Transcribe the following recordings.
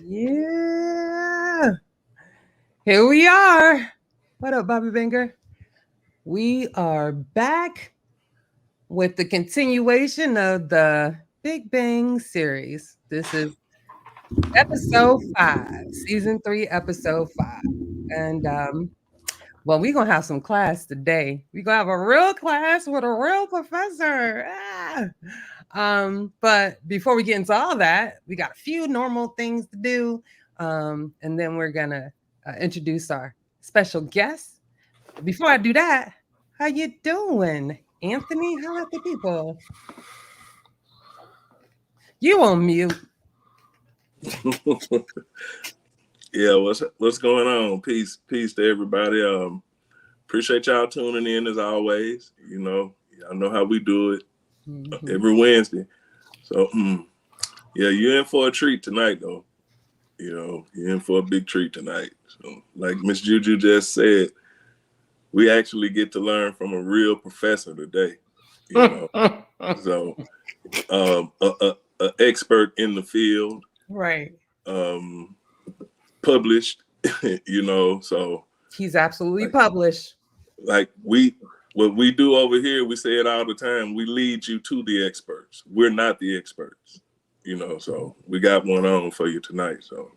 Yeah. Here we are. What up, Bobby Banger? We are back with the continuation of the Big Bang series. This is episode 5, season 3, episode 5. And well, we're gonna have some class today. We're gonna have a real class with a real professor. But before we get into all that, we got a few normal things to do. And then we're gonna introduce our special guest. Before I do that, how you doing, Anthony? How about the people? You on mute? Yeah, what's going on? Peace to everybody. Appreciate y'all tuning in as always. Y'all know how we do it every Wednesday. So yeah, you're in for a treat tonight though. You're in for a big treat tonight. So like Miss Juju just said, we actually get to learn from a real professor today. So a expert in the field. Right. Published, so he's absolutely published. Like what we do over here, we say it all the time. We lead you to the experts. We're not the experts, so we got one on for you tonight. So,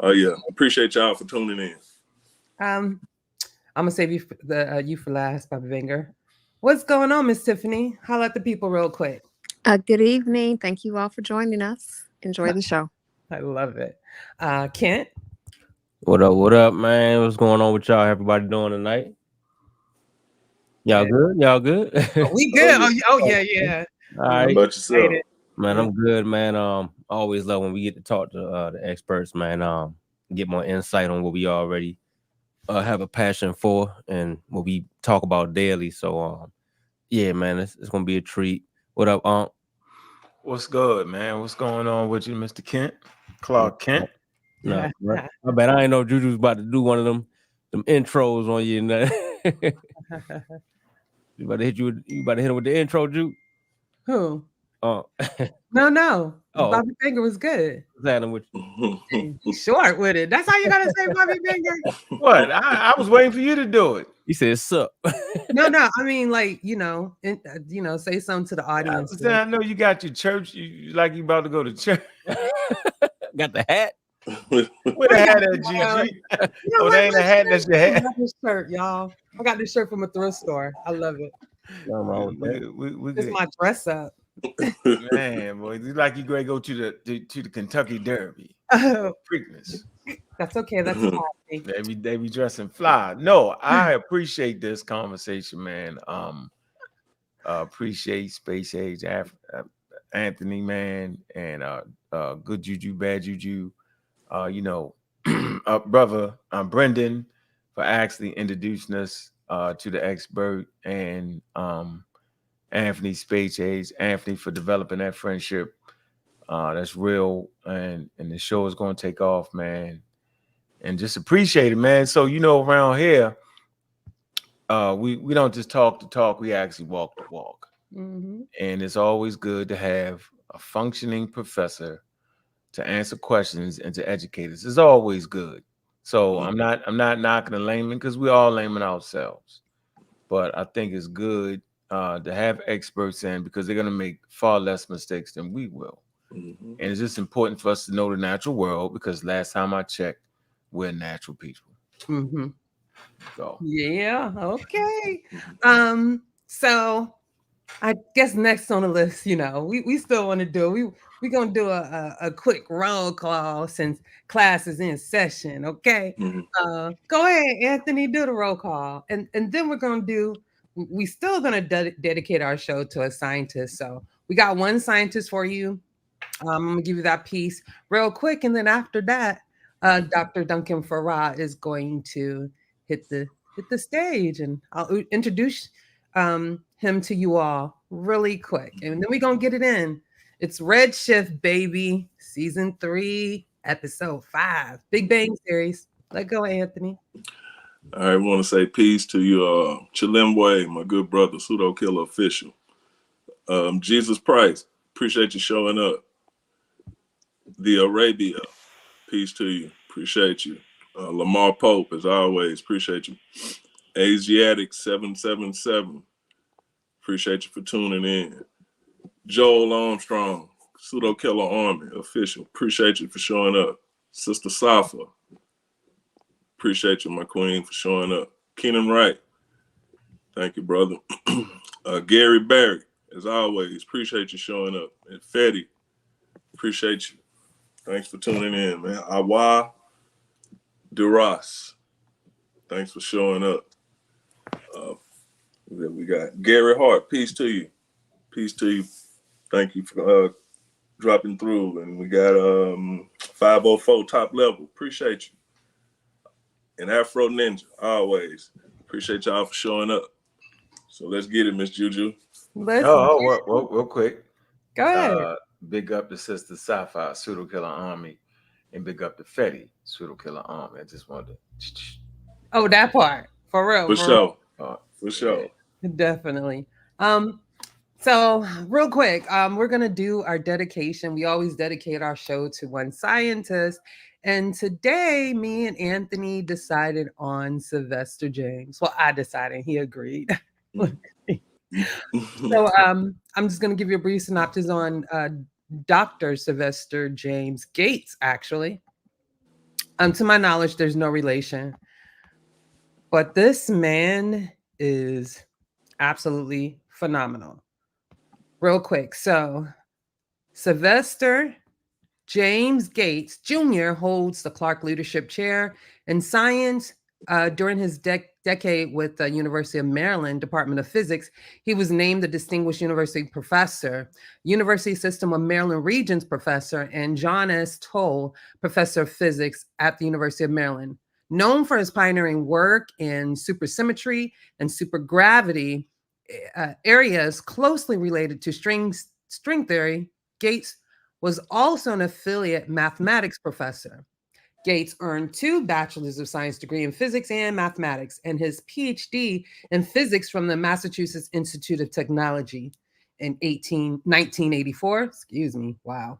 yeah, appreciate y'all for tuning in. I'm gonna save you for last, Bobby Banger. What's going on, Miss Tiffany? Holla at the people real quick. Good evening. Thank you all for joining us. Enjoy the show. I love it. Kent? What up, man? What's going on with y'all? Everybody doing tonight? Y'all good? Y'all good? We good. Yeah. All right. How about yourself? Man, I'm good, man. Always love when we get to talk to the experts, man. Get more insight on what we already have a passion for and what we talk about daily. So yeah, man, it's gonna be a treat. What up, What's good, man? What's going on with you, Mr. Kent? Clark Kent? No, right. I bet I ain't know Juju's about to do one of them intros on you. You about to hit him with the intro, Juke? Who? No. Oh, Bobby Banger was good. What's happening with you? Short with it. That's how you gotta say Bobby Banger. What? I was waiting for you to do it. He said, "Sup." No. I mean, like say something to the audience. I know you got your church. You like you about to go to church. Got the hat. Where the hat at, GG? No, that ain't a hat. That's your hat. I got this shirt, y'all. I got this shirt from a thrift store. I love it. No wrong with that. It's my dress up. Man, boy, it's like you going to go to the Kentucky Derby. Freakness. That's okay. That's fine. They be dressing fly. No, I appreciate this conversation, man. Appreciate SpaceAgeAfrican, Anthony, man, and good juju, bad juju. Brother Brendan for actually introducing us to the expert, and Anthony SpaceAge, Anthony for developing that friendship. That's real, and the show is going to take off, man. And just appreciate it, man. So around here, we don't just talk the talk; we actually walk the walk. Mm-hmm. And it's always good to have a functioning professor to answer questions and to educate us. It's always good. So I'm not knocking the layman, because we're all laymen ourselves. But I think it's good to have experts in, because they're going to make far less mistakes than we will. Mm-hmm. And it's just important for us to know the natural world, because last time I checked, we're natural people. Mm-hmm. So yeah, okay. So I guess next on the list, we still want to do. We're gonna do a quick roll call since class is in session. Okay. Mm-hmm. Go ahead, Anthony, do the roll call, and then we're gonna do. We still gonna dedicate our show to a scientist. So we got one scientist for you. I'm gonna give you that piece real quick, and then after that, Dr. Ducan FARRAH is going to hit the stage, and I'll introduce him to you all really quick, and then we're gonna get it in. It's Redshift, baby, season 3, episode 5, Big Bang series. Let go, Anthony. I want to say peace to you, Chilemwe, my good brother, Pseudo Killas official. Jesus Price, appreciate you showing up. The Arabia, Peace to you. Appreciate you. Lamar Pope, as always, appreciate you. Asiatic 777, appreciate you for tuning in. Joel Armstrong, Pseudo Killer Army official, appreciate you for showing up. Sister Safa, appreciate you, my queen, for showing up. Keenan Wright, thank you, brother. Gary Barry, as always, appreciate you showing up. And Fetty, appreciate you. Thanks for tuning in, man. Awa Duras, thanks for showing up. We got Gary Hart, peace to you. Peace to you. Thank you for dropping through. And we got 504 top level, appreciate you. And Afro Ninja, always. Appreciate y'all for showing up. So let's get it, Miss JuJu. Real quick. Go ahead. Big up the sister Sci-Fi, Pseudo Killer Army, and big up the Fetty, Pseudo Killer Army. I just wanted to. Oh, that part. For real. For sure. For sure. Definitely. So real quick, we're gonna do our dedication. We always dedicate our show to one scientist. And today, me and Anthony decided on Sylvester James. Well, I decided, he agreed. So I'm just going to give you a brief synopsis on Dr. Sylvester James Gates, actually. To my knowledge, there's no relation. But this man is absolutely phenomenal. Real quick. So Sylvester James Gates Jr. holds the Clark Leadership Chair in Science during his decade with the University of Maryland Department of Physics. He was named the Distinguished University Professor, University System of Maryland Regents Professor, and John S. Toll Professor of Physics at the University of Maryland. Known for his pioneering work in supersymmetry and supergravity areas closely related to string theory, Gates was also an affiliate mathematics professor. Gates earned 2 bachelors of science degrees in physics and mathematics and his PhD in physics from the Massachusetts Institute of Technology in 1984. Excuse me. Wow.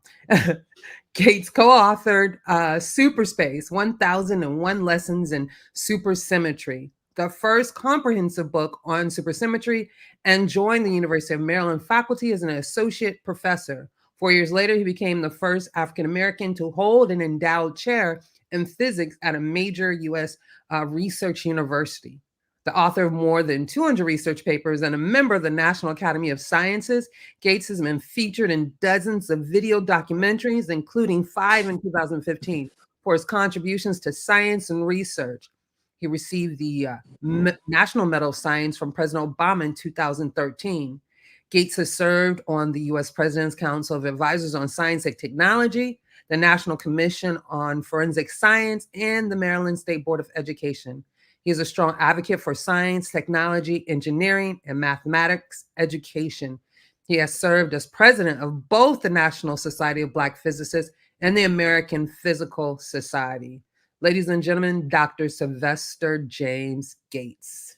Gates co-authored Superspace, 1001 Lessons in Supersymmetry, the first comprehensive book on supersymmetry, and joined the University of Maryland faculty as an associate professor. 4 years later, he became the first African-American to hold an endowed chair in physics at a major U.S. research university. The author of more than 200 research papers and a member of the National Academy of Sciences, Gates has been featured in dozens of video documentaries, including 5 in 2015, for his contributions to science and research. He received the National Medal of Science from President Obama in 2013. Gates has served on the U.S. President's Council of Advisors on Science and Technology, the National Commission on Forensic Science, and the Maryland State Board of Education. He is a strong advocate for science, technology, engineering, and mathematics education. He has served as president of both the National Society of Black Physicists and the American Physical Society. Ladies and gentlemen, Dr. Sylvester James Gates.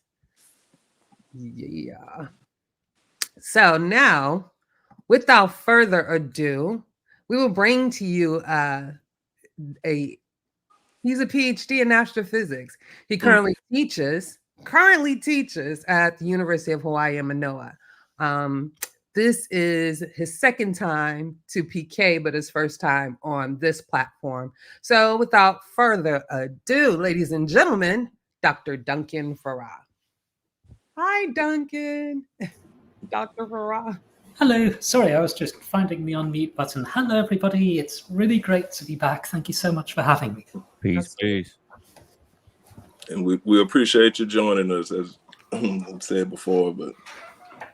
Yeah. So now, without further ado, we will bring to you he's a PhD in astrophysics. He currently teaches at the University of Hawaii in Manoa. This is his second time to PK, but his first time on this platform. So without further ado, ladies and gentlemen, Dr. Ducan Farrah. Hi, Duncan. Dr. Farrah. Hello. Sorry, I was just finding the unmute button. Hello, everybody. It's really great to be back. Thank you so much for having me. Peace, peace. And we appreciate you joining us, as I've said before, but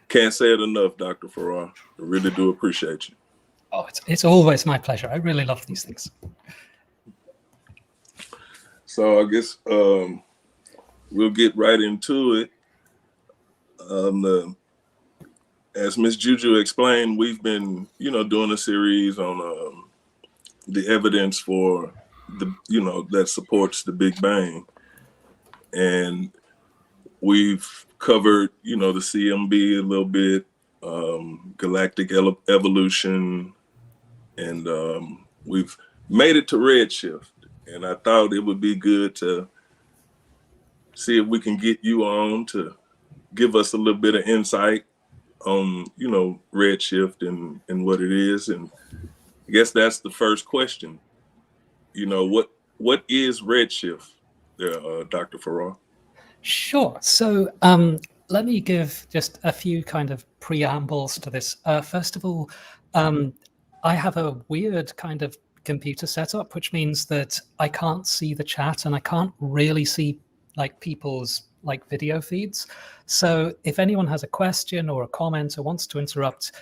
can't say it enough, Dr. Farrah. I really do appreciate you. Oh, it's always my pleasure. I really love these things. So I guess we'll get right into it. As Miss JuJu explained, we've been, doing a series on the evidence for that supports the Big Bang, and we've covered, the CMB a little bit, galactic evolution, and we've made it to Redshift, and I thought it would be good to see if we can get you on to give us a little bit of insight on, you know, Redshift and what it is. And I guess that's the first question. You know, what is Redshift, Dr. Farrah? Sure. So let me give just a few kind of preambles to this. First of all, I have a weird kind of computer setup, which means that I can't see the chat and I can't really see like people's like video feeds. So if anyone has a question or a comment or wants to interrupt,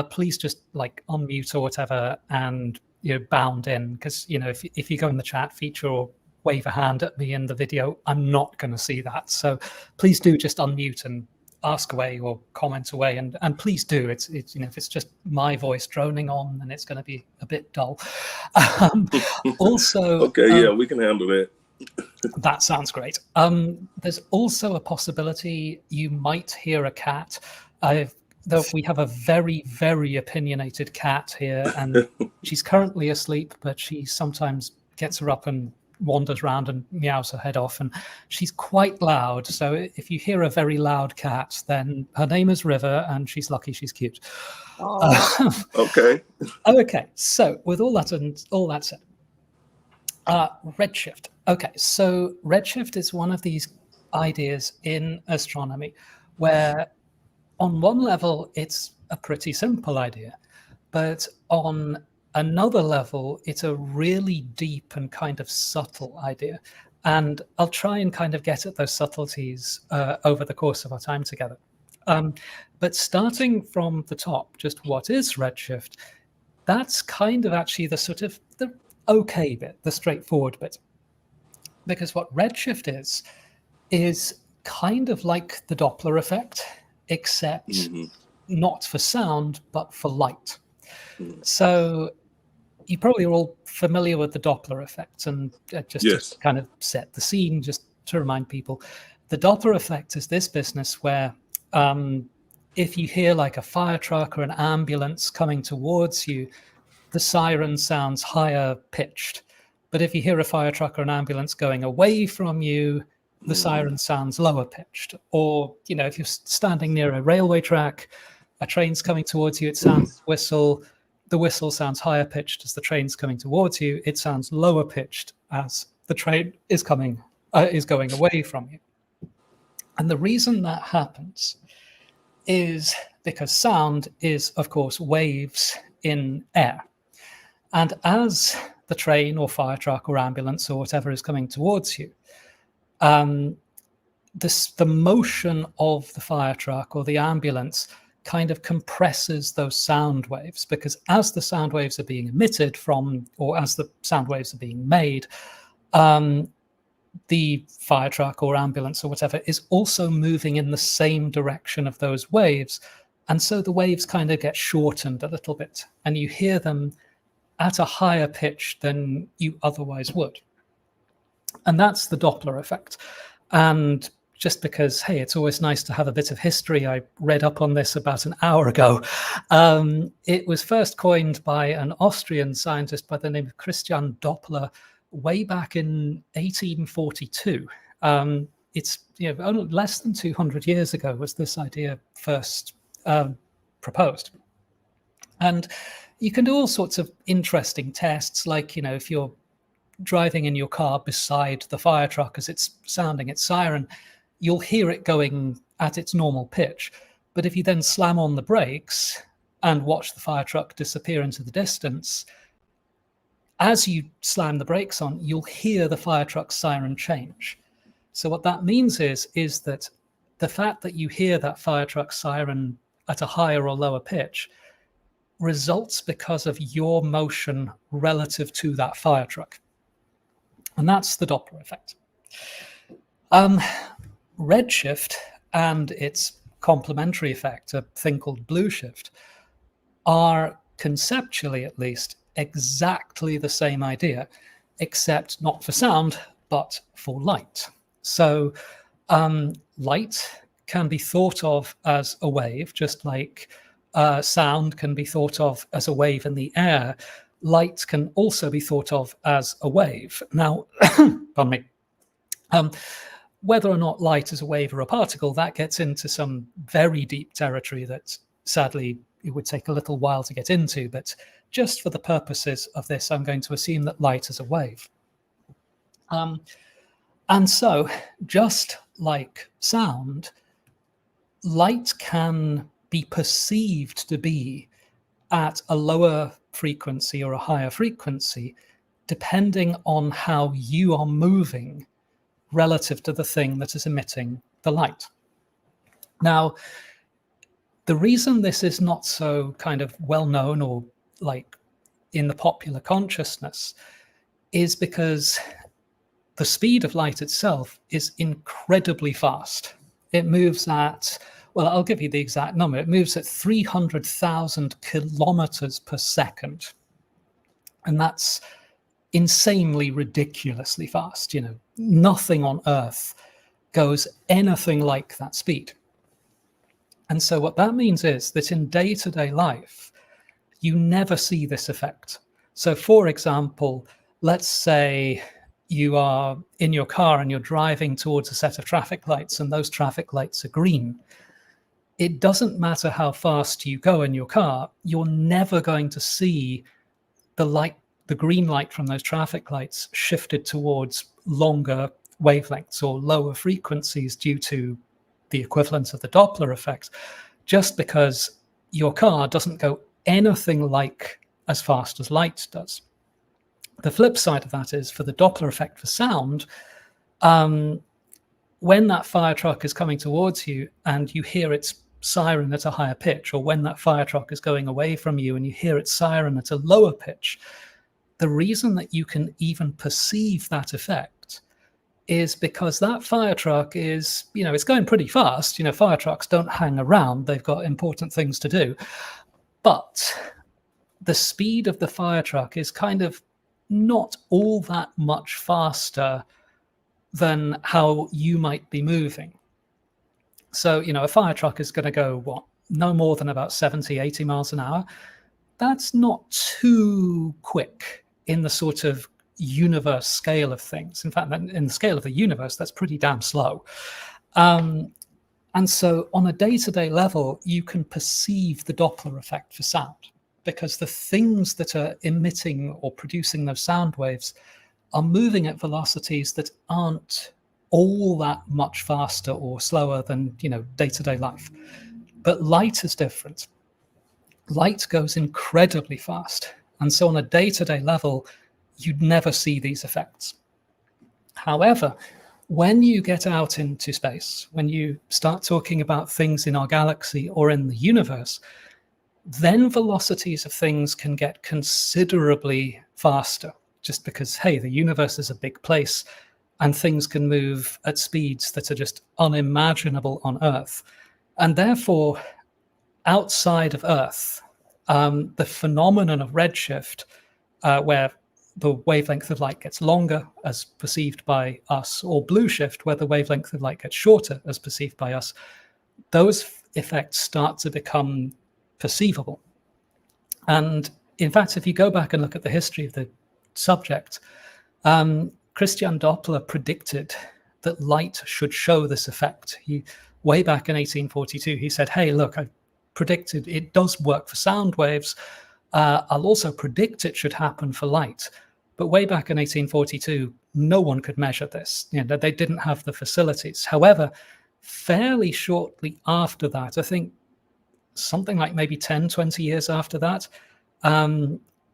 please just like unmute or whatever and, you know, bound in, because, you know, if you go in the chat feature or wave a hand at me in the video, I'm not going to see that. So please do just unmute and ask away or comment away, and please do. It's you know, if it's just my voice droning on, then it's going to be a bit dull. Also, okay, yeah, we can handle that. That sounds great. There's also a possibility you might hear a cat. Though we have a very, very opinionated cat here, and she's currently asleep, but she sometimes gets her up and wanders around and meows her head off, and she's quite loud. So if you hear a very loud cat, then her name is River, and she's lucky she's cute. Okay. Okay. So with all that said, Redshift. Okay, so Redshift is one of these ideas in astronomy where on one level it's a pretty simple idea, but on another level it's a really deep and kind of subtle idea. And I'll try and kind of get at those subtleties over the course of our time together. But starting from the top, just what is Redshift? That's kind of actually the sort of the okay bit, the straightforward bit. Because what Redshift is kind of like the Doppler effect, except not for sound, but for light. So you probably are all familiar with the Doppler effect, and just to kind of set the scene, just to remind people, the Doppler effect is this business where if you hear like a fire truck or an ambulance coming towards you, the siren sounds higher pitched. But if you hear a fire truck or an ambulance going away from you, the siren sounds lower pitched. Or, you know, if you're standing near a railway track, a train's coming towards you, it sounds whistle. The whistle sounds higher pitched as the train's coming towards you. It sounds lower pitched as the train is going away from you. And the reason that happens is because sound is, of course, waves in air. And as the train or fire truck or ambulance or whatever is coming towards you, the motion of the fire truck or the ambulance kind of compresses those sound waves, because as the sound waves are being emitted from, or as the sound waves are being made, the fire truck or ambulance or whatever is also moving in the same direction of those waves. And so the waves kind of get shortened a little bit, and you hear them at a higher pitch than you otherwise would. And that's the Doppler effect. And just because, hey, it's always nice to have a bit of history, I read up on this about an hour ago. It was first coined by an Austrian scientist by the name of Christian Doppler way back in 1842. It's, you know, only less than 200 years ago was this idea first proposed. And you can do all sorts of interesting tests, like, you know, if you're driving in your car beside the fire truck as it's sounding its siren, you'll hear it going at its normal pitch. But if you then slam on the brakes and watch the fire truck disappear into the distance, as you slam the brakes on, you'll hear the fire truck's siren change. So what that means is that the fact that you hear that fire truck siren at a higher or lower pitch results because of your motion relative to that fire truck. And that's the Doppler effect. Redshift and its complementary effect, a thing called blue shift, are conceptually at least exactly the same idea, except not for sound, but for light. So light can be thought of as a wave, just like sound can be thought of as a wave in the air. light can also be thought of as a wave. Now, pardon me. Whether or not light is a wave or a particle, that gets into some very deep territory that sadly it would take a little while to get into, but just for the purposes of this, I'm going to assume that light is a wave. And so, just like sound, light can be perceived to be at a lower frequency or a higher frequency, depending on how you are moving relative to the thing that is emitting the light. Now, the reason this is not so kind of well known or like in the popular consciousness is because the speed of light itself is incredibly fast. It moves at, well, I'll give you the exact number. It moves at 300,000 kilometers per second. And that's insanely, ridiculously fast. You know, nothing on Earth goes anything like that speed. And so what that means is that in day-to-day life, you never see this effect. So for example, let's say you are in your car and you're driving towards a set of traffic lights and those traffic lights are green. It doesn't matter how fast you go in your car, you're never going to see the light, the green light from those traffic lights shifted towards longer wavelengths or lower frequencies due to the equivalence of the Doppler effect, just because your car doesn't go anything like as fast as light does. The flip side of that is for the Doppler effect for sound, when that fire truck is coming towards you and you hear its siren at a higher pitch, or when that fire truck is going away from you and you hear its siren at a lower pitch, the reason that you can even perceive that effect is because that fire truck is, you know, it's going pretty fast. You know, fire trucks don't hang around. They've got important things to do. But the speed of the fire truck is kind of not all that much faster than how you might be moving. So, you know, a fire truck is going to go, what, no more than about 70, 80 miles an hour. That's not too quick in the sort of universe scale of things. In fact, in the scale of the universe, that's pretty damn slow. And so on a day-to-day level, you can perceive the Doppler effect for sound because the things that are emitting or producing those sound waves are moving at velocities that aren't all that much faster or slower than, you know, day-to-day life. But light is different. Light goes incredibly fast. And so on a day-to-day level, you'd never see these effects. However, when you get out into space, when you start talking about things in our galaxy or in the universe, then velocities of things can get considerably faster, just because, hey, the universe is a big place and things can move at speeds that are just unimaginable on Earth. And therefore, outside of Earth, the phenomenon of redshift, where the wavelength of light gets longer as perceived by us, or blue shift, where the wavelength of light gets shorter as perceived by us, those effects start to become perceivable. And in fact, if you go back and look at the history of the subject, Christian Doppler predicted that light should show this effect. Way back in 1842, he said, hey, look, I predicted it does work for sound waves. I'll also predict it should happen for light. But way back in 1842, no one could measure this. You know, they didn't have the facilities. However, fairly shortly after that, I think something like maybe 10, 20 years after that,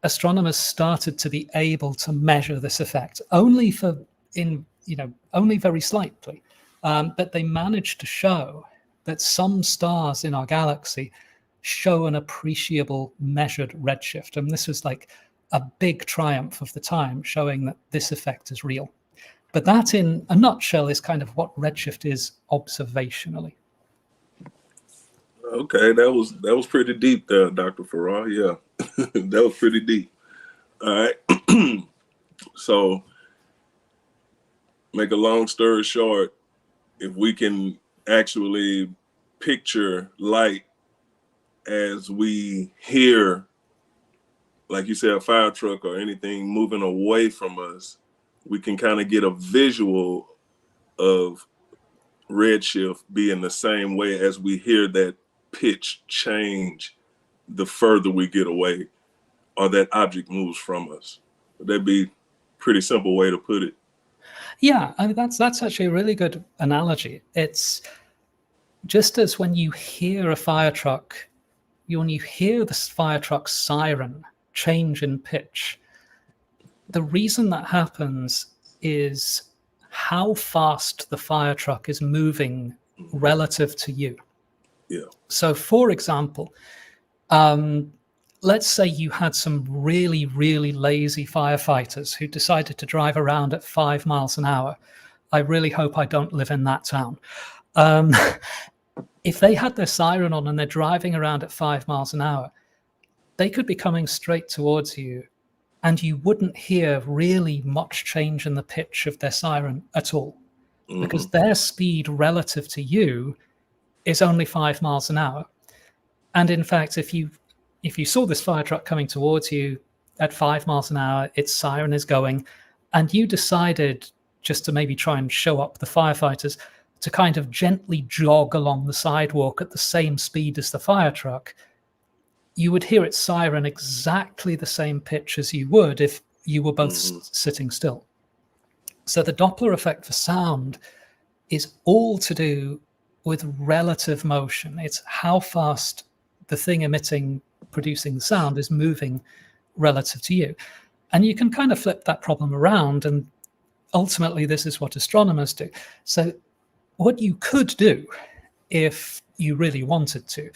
astronomers started to be able to measure this effect, only very slightly. But they managed to show that some stars in our galaxy show an appreciable measured redshift. And this was like a big triumph of the time, showing that this effect is real. But that, in a nutshell, is kind of what redshift is observationally. Okay, that was pretty deep there, Dr. Farrah. Yeah, that was pretty deep. All right. So, make a long story short, if we can actually picture light as we hear like you said, a fire truck or anything moving away from us, we can kind of get a visual of redshift being the same way as we hear that pitch change the further we get away or that object moves from us. That'd be pretty simple way to put it. Yeah, I mean, that's actually a really good analogy. It's just as when you hear a fire truck, when you hear the fire truck siren change in pitch, the reason that happens is how fast the fire truck is moving relative to you. Yeah. So, for example, let's say you had some really, really lazy firefighters who decided to drive around at 5 miles an hour. I really hope I don't live in that town. If they had their siren on and they're driving around at 5 miles an hour, they could be coming straight towards you and you wouldn't hear really much change in the pitch of their siren at all, because their speed relative to you is only 5 miles an hour. And in fact, if you saw this fire truck coming towards you at 5 miles an hour, its siren is going, and you decided just to maybe try and show up the firefighters to kind of gently jog along the sidewalk at the same speed as the fire truck, you would hear its siren exactly the same pitch as you would if you were both sitting still. So the Doppler effect for sound is all to do with relative motion. It's how fast the thing producing the sound is moving relative to you. And you can kind of flip that problem around, and ultimately this is what astronomers do. So what you could do, if you really wanted to,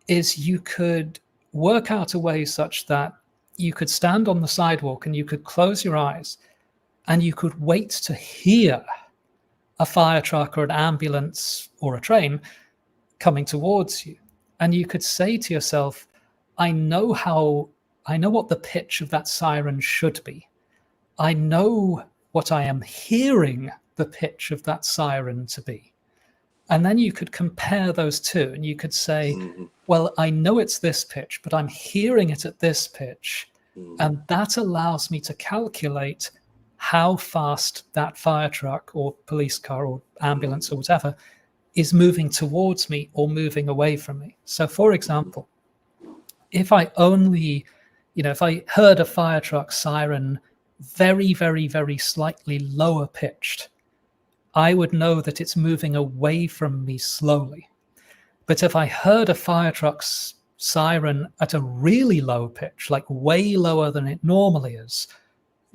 is you could work out a way such that you could stand on the sidewalk and you could close your eyes and you could wait to hear a fire truck or an ambulance or a train coming towards you. And you could say to yourself, I know what the pitch of that siren should be. I know what I am hearing the pitch of that siren to be. And then you could compare those two and you could say, well, I know it's this pitch, but I'm hearing it at this pitch. And that allows me to calculate how fast that fire truck or police car or ambulance or whatever is moving towards me or moving away from me. So for example, if I heard a fire truck siren very, very, very slightly lower pitched, I would know that it's moving away from me slowly. But if I heard a fire truck's siren at a really low pitch, like way lower than it normally is,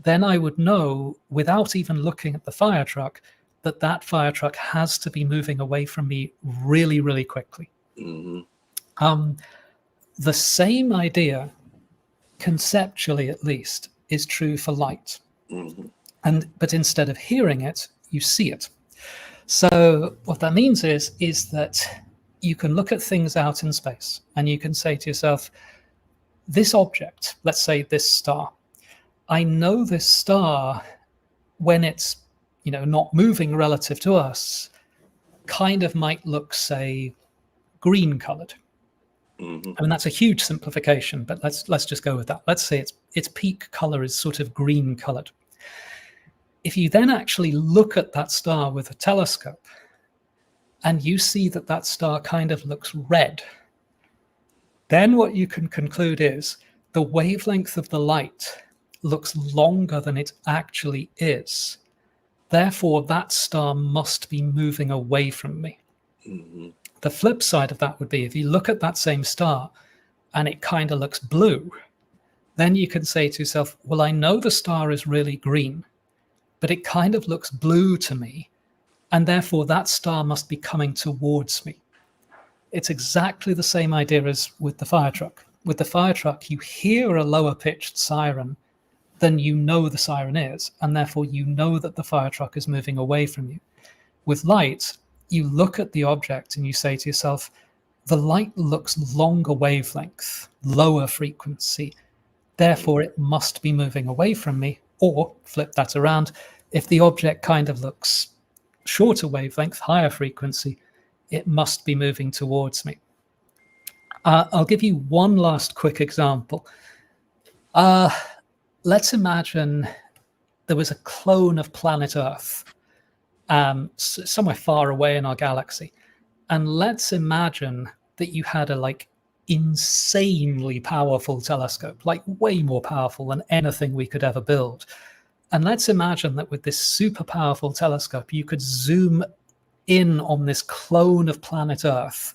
then I would know, without even looking at the fire truck, that that fire truck has to be moving away from me really, really quickly. The same idea, conceptually at least, is true for light. But instead of hearing it, you see it. So what that means is that you can look at things out in space and you can say to yourself, this object, let's say this star, I know this star, when it's not moving relative to us, kind of might look, say, green colored. I mean, that's a huge simplification, but let's just go with that. Let's say its peak color is sort of green colored. If you then actually look at that star with a telescope and you see that that star kind of looks red, then what you can conclude is the wavelength of the light looks longer than it actually is. Therefore, that star must be moving away from me. The flip side of that would be if you look at that same star and it kind of looks blue, then you can say to yourself, well, I know the star is really green, but it kind of looks blue to me, and therefore that star must be coming towards me. It's exactly the same idea as with the fire truck. With the fire truck, you hear a lower pitched siren than you know the siren is, and therefore you know that the fire truck is moving away from you. With light, you look at the object and you say to yourself, the light looks longer wavelength, lower frequency, therefore it must be moving away from me. Or flip that around, if the object kind of looks shorter wavelength, higher frequency, it must be moving towards me. I'll give you one last quick example. Let's imagine there was a clone of planet Earth somewhere far away in our galaxy. And let's imagine that you had a like insanely powerful telescope, like way more powerful than anything we could ever build. And let's imagine that with this super powerful telescope, you could zoom in on this clone of planet Earth,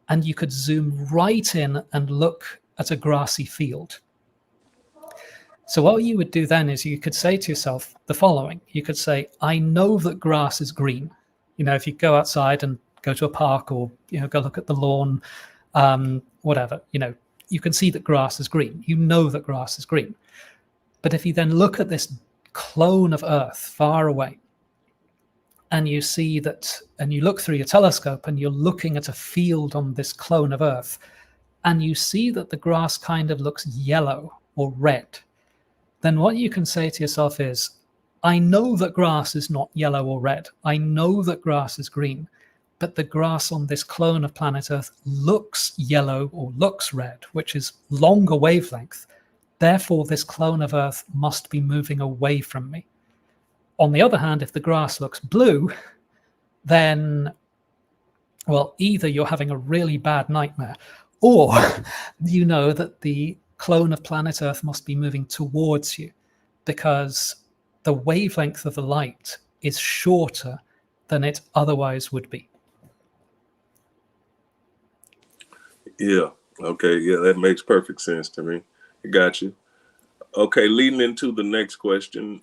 and you could zoom right in and look at a grassy field. So what you would do then is you could say to yourself the following. You could say, I know that grass is green. You know, if you go outside and go to a park, or, you know, go look at the lawn, whatever, you know, you can see that grass is green. You know that grass is green. But if you then look at this clone of Earth far away, and you see that, and you look through your telescope and you're looking at a field on this clone of Earth, and you see that the grass kind of looks yellow or red, then what you can say to yourself is, I know that grass is not yellow or red. I know that grass is green, but the grass on this clone of planet Earth looks yellow or looks red, which is longer wavelength. Therefore, this clone of Earth must be moving away from me. On the other hand, if the grass looks blue, then, well, either you're having a really bad nightmare, or you know that the clone of planet Earth must be moving towards you, because the wavelength of the light is shorter than it otherwise would be. Yeah. Okay. Yeah, that makes perfect sense to me. I got you. Okay, leading into the next question.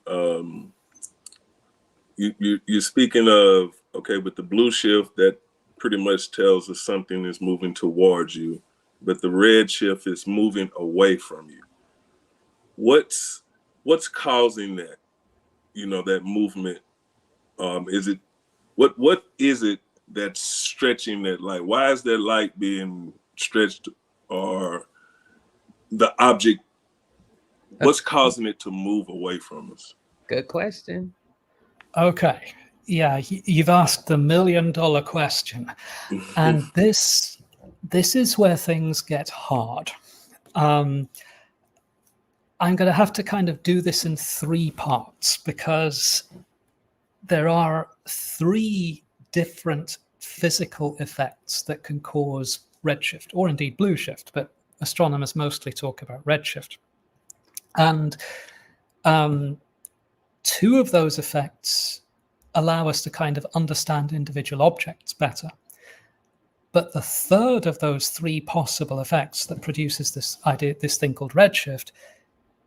You're speaking of, okay, with the blue shift, that pretty much tells us something is moving towards you, but the red shift is moving away from you. What's causing that? You know, that movement. Is it what is it that's stretching that light? Why is that light being stretched, or the object? What's causing it to move away from us? Good question. Okay. Yeah, you've asked the $1 million question. And this is where things get hard. I'm going to have to kind of do this in 3 parts, because there are 3 different physical effects that can cause redshift, or indeed blue shift, but astronomers mostly talk about redshift. And 2 of those effects allow us to kind of understand individual objects better. But the 3rd of those 3 possible effects that produces this idea, this thing called redshift,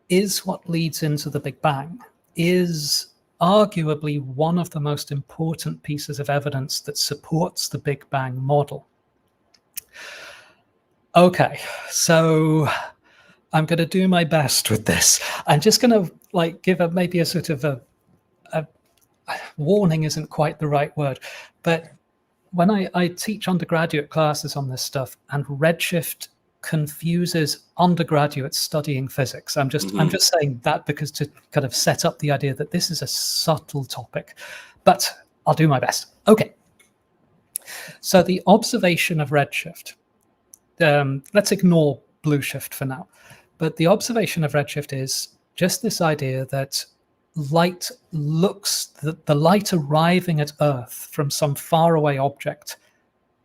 is what leads into the Big Bang, is arguably one of the most important pieces of evidence that supports the Big Bang model. Okay, so I'm going to do my best with this. I'm just going to like give maybe a sort of a warning isn't quite the right word, but when I teach undergraduate classes on this stuff, and redshift confuses undergraduates studying physics. I'm just saying that because to kind of set up the idea that this is a subtle topic, but I'll do my best. Okay. So the observation of redshift, let's ignore blue shift for now, but the observation of redshift is just this idea that light looks, the light arriving at Earth from some faraway object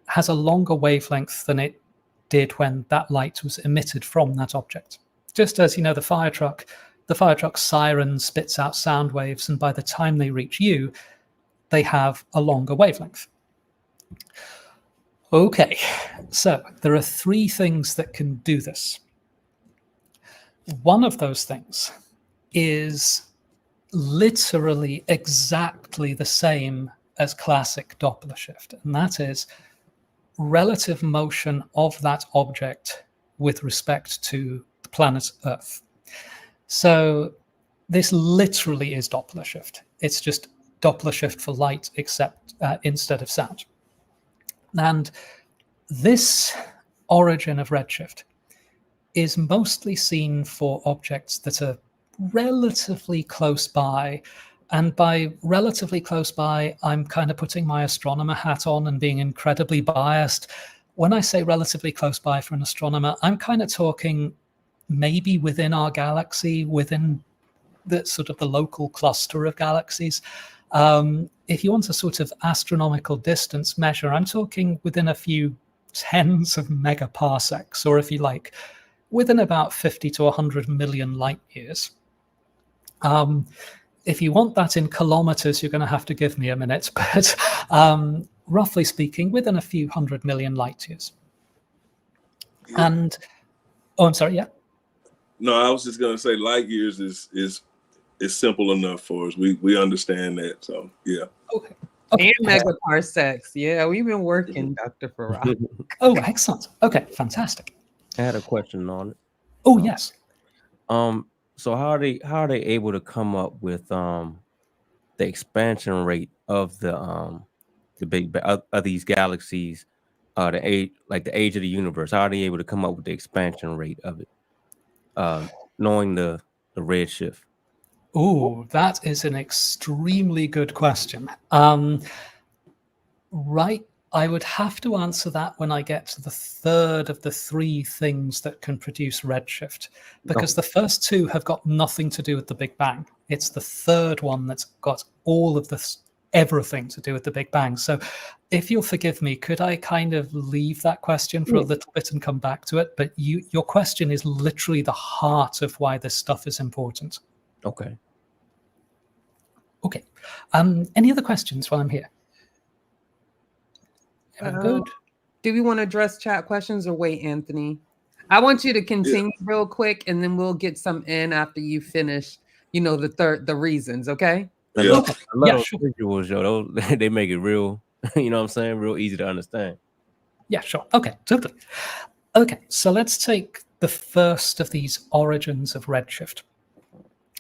has a longer wavelength than it did when that light was emitted from that object. Just as, you know, the fire truck's siren spits out sound waves, and by the time they reach you, they have a longer wavelength. Okay, so there are 3 things that can do this. One of those things is literally exactly the same as classic Doppler shift, and that is relative motion of that object with respect to the planet Earth. So this literally is Doppler shift. It's just Doppler shift for light, except instead of sound. And this origin of redshift is mostly seen for objects that are relatively close by. And by relatively close by, I'm kind of putting my astronomer hat on and being incredibly biased. When I say relatively close by for an astronomer, I'm kind of talking maybe within our galaxy, within the sort of the local cluster of galaxies. If you want a sort of astronomical distance measure, I'm talking within a few tens of megaparsecs, or if you like, within about 50 to 100 million light years. If you want that in kilometers, you're going to have to give me a minute, but roughly speaking, within a few 100 million light years. And, oh, I'm sorry, yeah? No, I was just going to say light years is simple enough for us. We understand that, so yeah. Okay. And megaparsecs. Yeah, we've been working, Dr. Farrah. Oh, excellent. Okay, fantastic. I had a question on it. Oh, yes. So how are they able to come up with the expansion rate of the big of these galaxies, the age of the universe? How are they able to come up with the expansion rate of it, knowing the redshift? Oh, that is an extremely good question. Right, I would have to answer that when I get to the third of the three things that can produce redshift, because the first two have got nothing to do with the Big Bang. It's the third one that's got all of this, everything to do with the Big Bang. So if you'll forgive me, could I kind of leave that question for a little bit and come back to it? But your question is literally the heart of why this stuff is important. Okay. Okay. Any other questions while I'm here? Good. Do we want to address chat questions or wait, Anthony? I want you to continue real quick, and then we'll get some in after you finish, the reasons, okay? I Yeah. love those Sure. visuals, yo. They make it real, you know what I'm saying? Real easy to understand. Yeah, sure. Okay, totally. Okay, so let's take the first of these origins of redshift.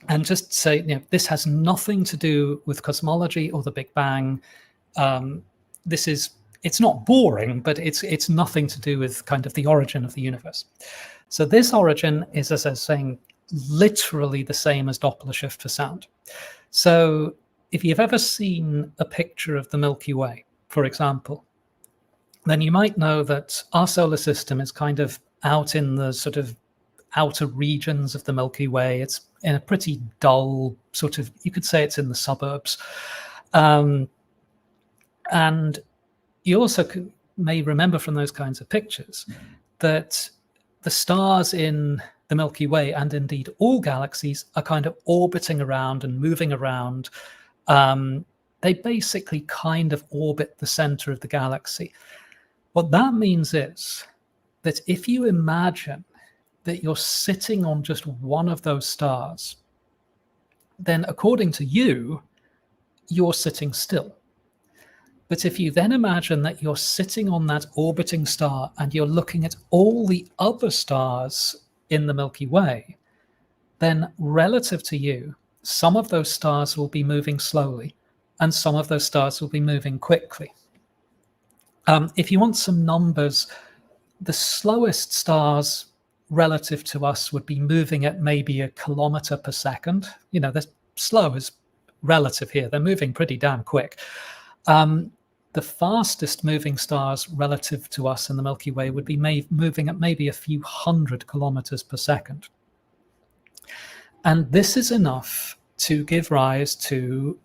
And just say, this has nothing to do with cosmology or the Big Bang. It's not boring, but it's nothing to do with kind of the origin of the universe. So this origin is, as I was saying, literally the same as Doppler shift for sound. So if you've ever seen a picture of the Milky Way, for example, then you might know that our solar system is kind of out in the sort of outer regions of the Milky Way. It's in a pretty dull sort of, you could say it's in the suburbs. And you also may remember from those kinds of pictures that the stars in the Milky Way, and indeed all galaxies, are kind of orbiting around and moving around. They basically kind of orbit the center of the galaxy. What that means is that if you imagine that you're sitting on just one of those stars, then according to you, you're sitting still. But if you then imagine that you're sitting on that orbiting star and you're looking at all the other stars in the Milky Way, then relative to you, some of those stars will be moving slowly and some of those stars will be moving quickly. If you want some numbers, the slowest stars relative to us would be moving at maybe 1 kilometer per second. They're slow is relative here. They're moving pretty damn quick. The fastest moving stars relative to us in the Milky Way would be moving at maybe a few 100 kilometers per second. And this is enough to give rise to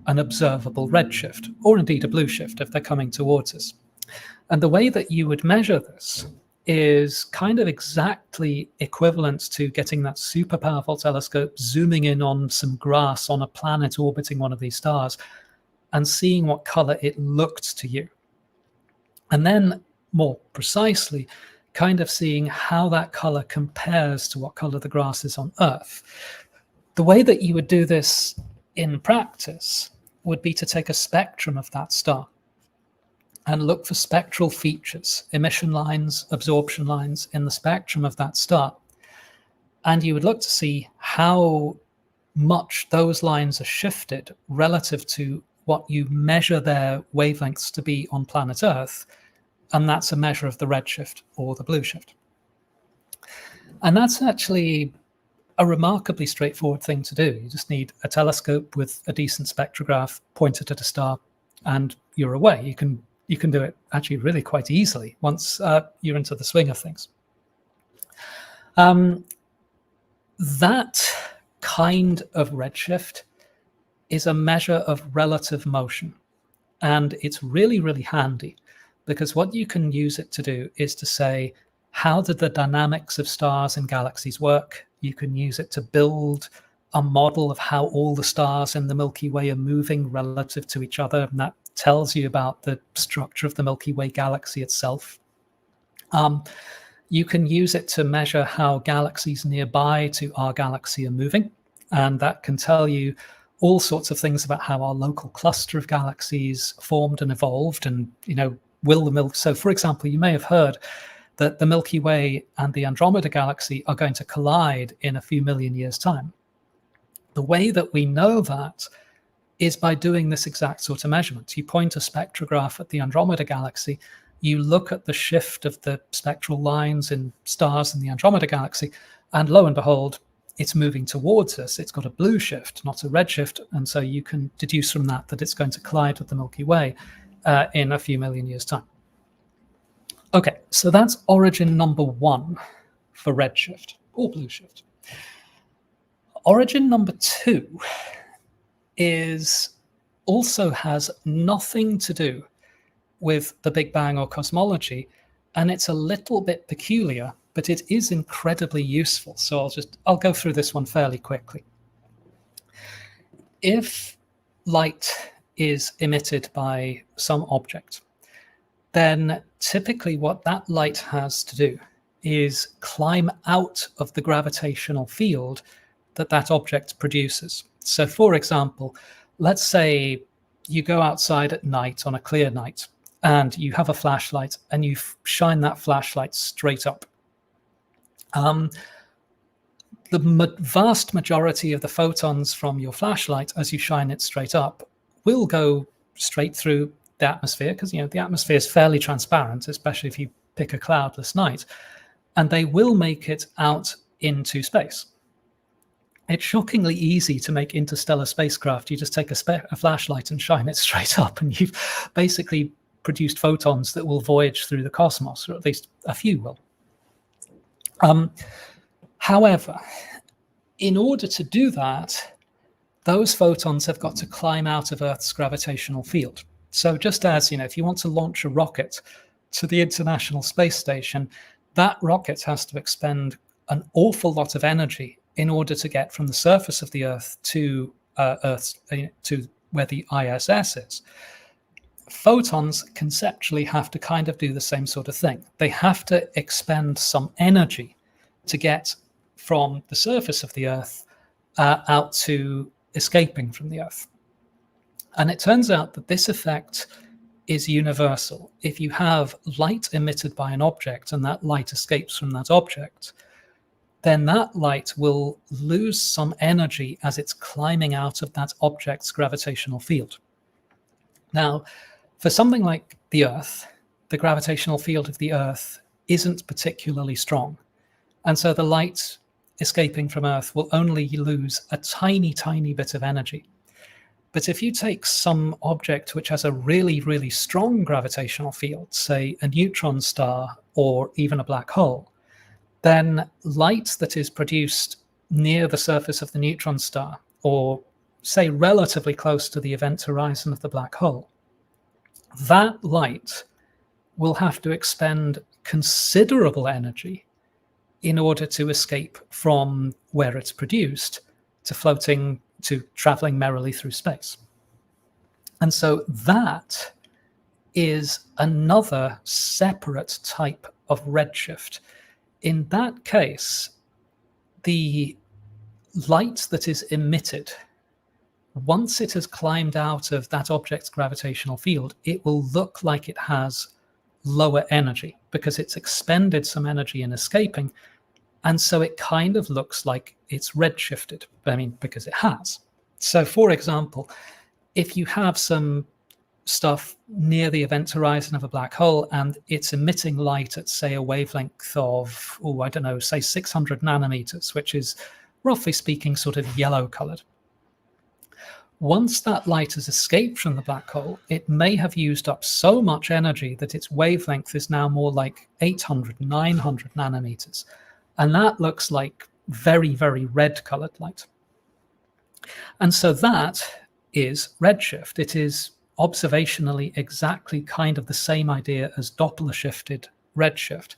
an observable redshift, or indeed a blue shift if they're coming towards us. And the way that you would measure this is kind of exactly equivalent to getting that super powerful telescope, zooming in on some grass on a planet orbiting one of these stars, and seeing what color it looked to you. And then, more precisely, kind of seeing how that color compares to what color the grass is on Earth. The way that you would do this in practice would be to take a spectrum of that star and look for spectral features, emission lines, absorption lines in the spectrum of that star. And you would look to see how much those lines are shifted relative to what you measure their wavelengths to be on planet Earth, and that's a measure of the redshift or the blue shift. And that's actually a remarkably straightforward thing to do. You just need a telescope with a decent spectrograph pointed at a star, and you're away. You can do it actually really quite easily once you're into the swing of things. that kind of redshift is a measure of relative motion. And it's really, really handy, because what you can use it to do is to say, how did the dynamics of stars and galaxies work? You can use it to build a model of how all the stars in the Milky Way are moving relative to each other. And that tells you about the structure of the Milky Way galaxy itself. You can use it to measure how galaxies nearby to our galaxy are moving. And that can tell you all sorts of things about how our local cluster of galaxies formed and evolved. And, so for example, you may have heard that the Milky Way and the Andromeda galaxy are going to collide in a few million years' time. The way that we know that is by doing this exact sort of measurement. You point a spectrograph at the Andromeda galaxy, you look at the shift of the spectral lines in stars in the Andromeda galaxy, and lo and behold, it's moving towards us. It's got a blue shift, not a red shift. And so you can deduce from that that it's going to collide with the Milky Way in a few million years' time. Okay, so that's origin number 1 for redshift or blue shift. Origin number 2 also has nothing to do with the Big Bang or cosmology, and it's a little bit peculiar, but it is incredibly useful. So I'll go through this one fairly quickly. If light is emitted by some object, then typically what that light has to do is climb out of the gravitational field that object produces. So for example, let's say you go outside at night on a clear night and you have a flashlight and you shine that flashlight straight up. The vast majority of the photons from your flashlight, as you shine it straight up, will go straight through the atmosphere, because the atmosphere is fairly transparent, especially if you pick a cloudless night, and they will make it out into space. It's shockingly easy to make interstellar spacecraft. You just take a flashlight and shine it straight up, and you've basically produced photons that will voyage through the cosmos, or at least a few will. However, in order to do that, those photons have got to climb out of Earth's gravitational field. So just as, if you want to launch a rocket to the International Space Station, that rocket has to expend an awful lot of energy in order to get from the surface of the Earth to to where the ISS is. Photons conceptually have to kind of do the same sort of thing. They have to expend some energy to get from the surface of the Earth out to escaping from the Earth. And it turns out that this effect is universal. If you have light emitted by an object and that light escapes from that object, then that light will lose some energy as it's climbing out of that object's gravitational field. Now, for something like the Earth, the gravitational field of the Earth isn't particularly strong. And so the light escaping from Earth will only lose a tiny, tiny bit of energy. But if you take some object which has a really, really strong gravitational field, say a neutron star or even a black hole, then light that is produced near the surface of the neutron star, or say relatively close to the event horizon of the black hole, that light will have to expend considerable energy in order to escape from where it's produced to traveling merrily through space. And so that is another separate type of redshift. In that case, the light that is emitted, once it has climbed out of that object's gravitational field, it will look like it has lower energy because it's expended some energy in escaping. And so it kind of looks like it's redshifted, because it has. So for example, if you have some stuff near the event horizon of a black hole and it's emitting light at, say, a wavelength of, say 600 nanometers, which is roughly speaking sort of yellow colored. Once that light has escaped from the black hole, it may have used up so much energy that its wavelength is now more like 800, 900 nanometers. And that looks like very, very red colored light. And so that is redshift. It is observationally exactly kind of the same idea as Doppler shifted redshift,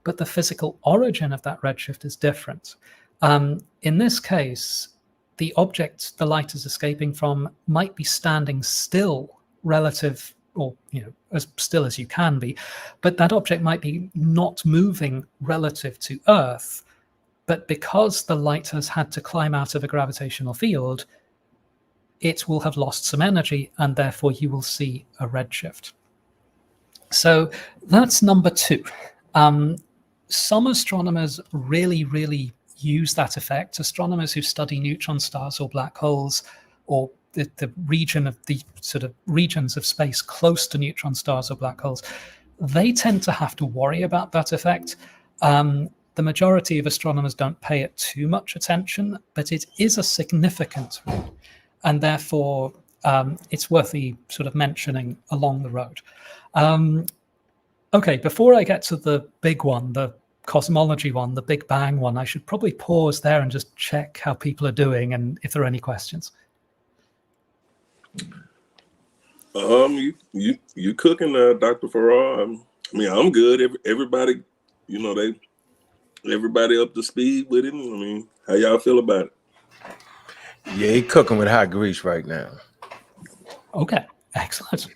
but the physical origin of that redshift is different. In this case, the object the light is escaping from might be standing still relative, or as still as you can be, but that object might be not moving relative to Earth. But because the light has had to climb out of a gravitational field, it will have lost some energy, and therefore you will see a redshift. So that's number two. Some astronomers really use that effect. Astronomers who study neutron stars or black holes, or the region of the sort of regions of space close to neutron stars or black holes, they tend to have to worry about that effect. The majority of astronomers don't pay it too much attention, but it is a significant one, and therefore it's worth sort of mentioning along the road. Okay, before I get to the big one, the cosmology one, the Big Bang one, I should probably pause there and just check how people are doing and if there are any questions. You cooking, Dr. Farrah? I mean, I'm good. Everybody, everybody up to speed with it. I mean, how y'all feel about it? Yeah, he cooking with hot grease right now. Okay, excellent.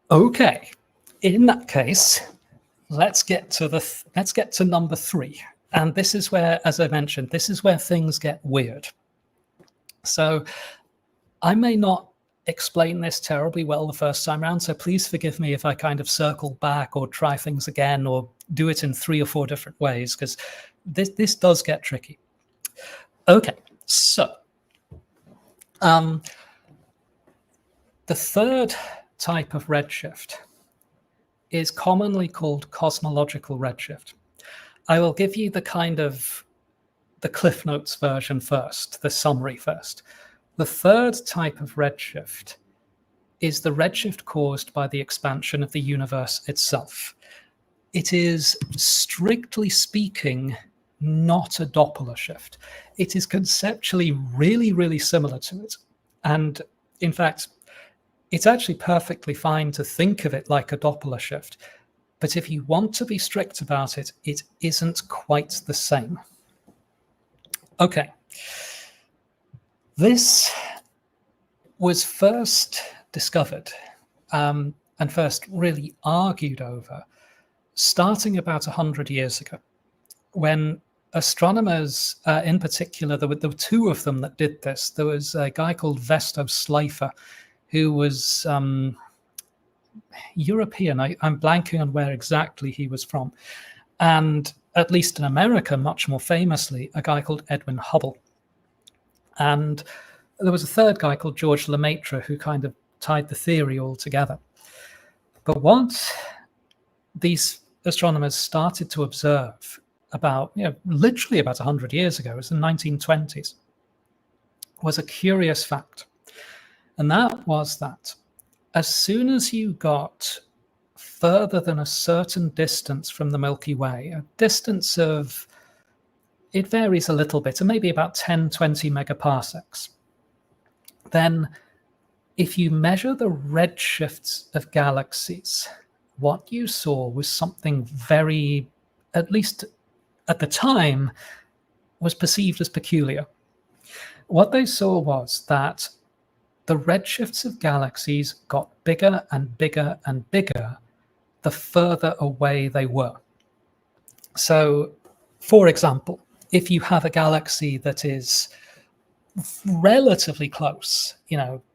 Okay, in that case, let's get to number three. And this is where, as I mentioned, this is where things get weird. So I may not explain this terribly well the first time around, so please forgive me if I kind of circle back or try things again or do it in 3 or 4 different ways, because this does get tricky. Okay, so the third type of redshift is commonly called cosmological redshift. I will give you the kind of the Cliff Notes version first, the summary first. The third type of redshift is the redshift caused by the expansion of the universe itself. It is, strictly speaking, not a Doppler shift. It is conceptually really similar to it. And in fact, it's actually perfectly fine to think of it like a Doppler shift. But if you want to be strict about it, it isn't quite the same. Okay. This was first discovered and first really argued over starting about 100 years ago, when astronomers, in particular, there were 2 of them that did this. There was a guy called Vesto Slipher, who was European. I'm blanking on where exactly he was from. And at least in America, much more famously, a guy called Edwin Hubble. And there was a third guy called George Lemaitre who kind of tied the theory all together. But what these astronomers started to observe about, literally about 100 years ago, it was the 1920s, was a curious fact. And that was that as soon as you got further than a certain distance from the Milky Way, a distance of, it varies a little bit, maybe about 10, 20 megaparsecs, then if you measure the redshifts of galaxies, what you saw was something very, at least at the time, was perceived as peculiar. What they saw was that the redshifts of galaxies got bigger and bigger and bigger the further away they were. So, for example, if you have a galaxy that is relatively close,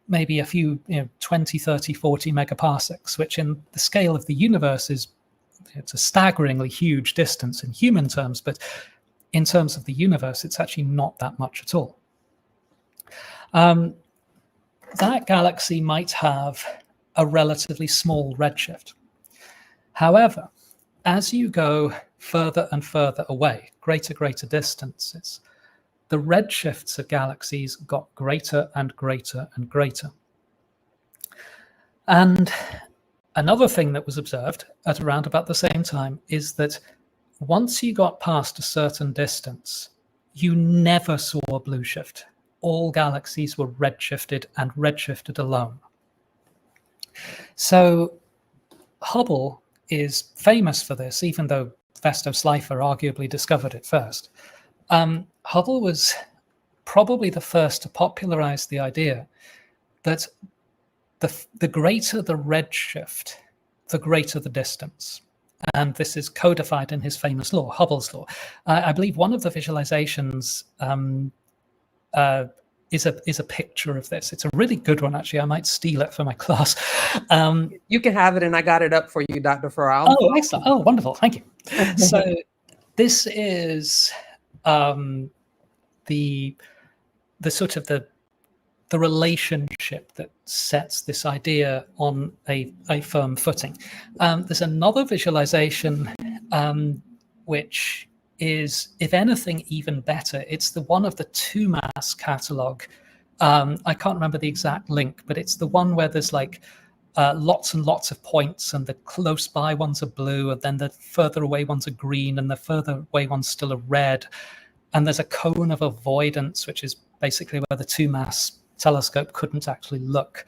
maybe a few, 20, 30, 40 megaparsecs, which in the scale of the universe it's a staggeringly huge distance in human terms, but in terms of the universe, it's actually not that much at all. That galaxy might have a relatively small redshift. However, as you go further and further away, greater distances, the redshifts of galaxies got greater and greater and greater. And another thing that was observed at around about the same time is that once you got past a certain distance, you never saw a blue shift. All galaxies were redshifted and redshifted alone. So Hubble is famous for this, even though Vesto Slipher arguably discovered it first. Hubble was probably the first to popularize the idea that the greater the redshift, the greater the distance. And this is codified in his famous law, Hubble's law. I believe one of the visualizations is a picture of this. It's a really good one, actually. I might steal it for my class. You can have it, and I got it up for you, Dr. Farrah. Oh, excellent. Oh, wonderful. Thank you. So this is the sort of the relationship that sets this idea on a firm footing. There's another visualization which is, if anything, even better. It's the one of the 2-mass catalog. I can't remember the exact link, but it's the one where there's like lots and lots of points, and the close by ones are blue, and then the further away ones are green, and the further away ones still are red. And there's a cone of avoidance, which is basically where the 2-mass telescope couldn't actually look.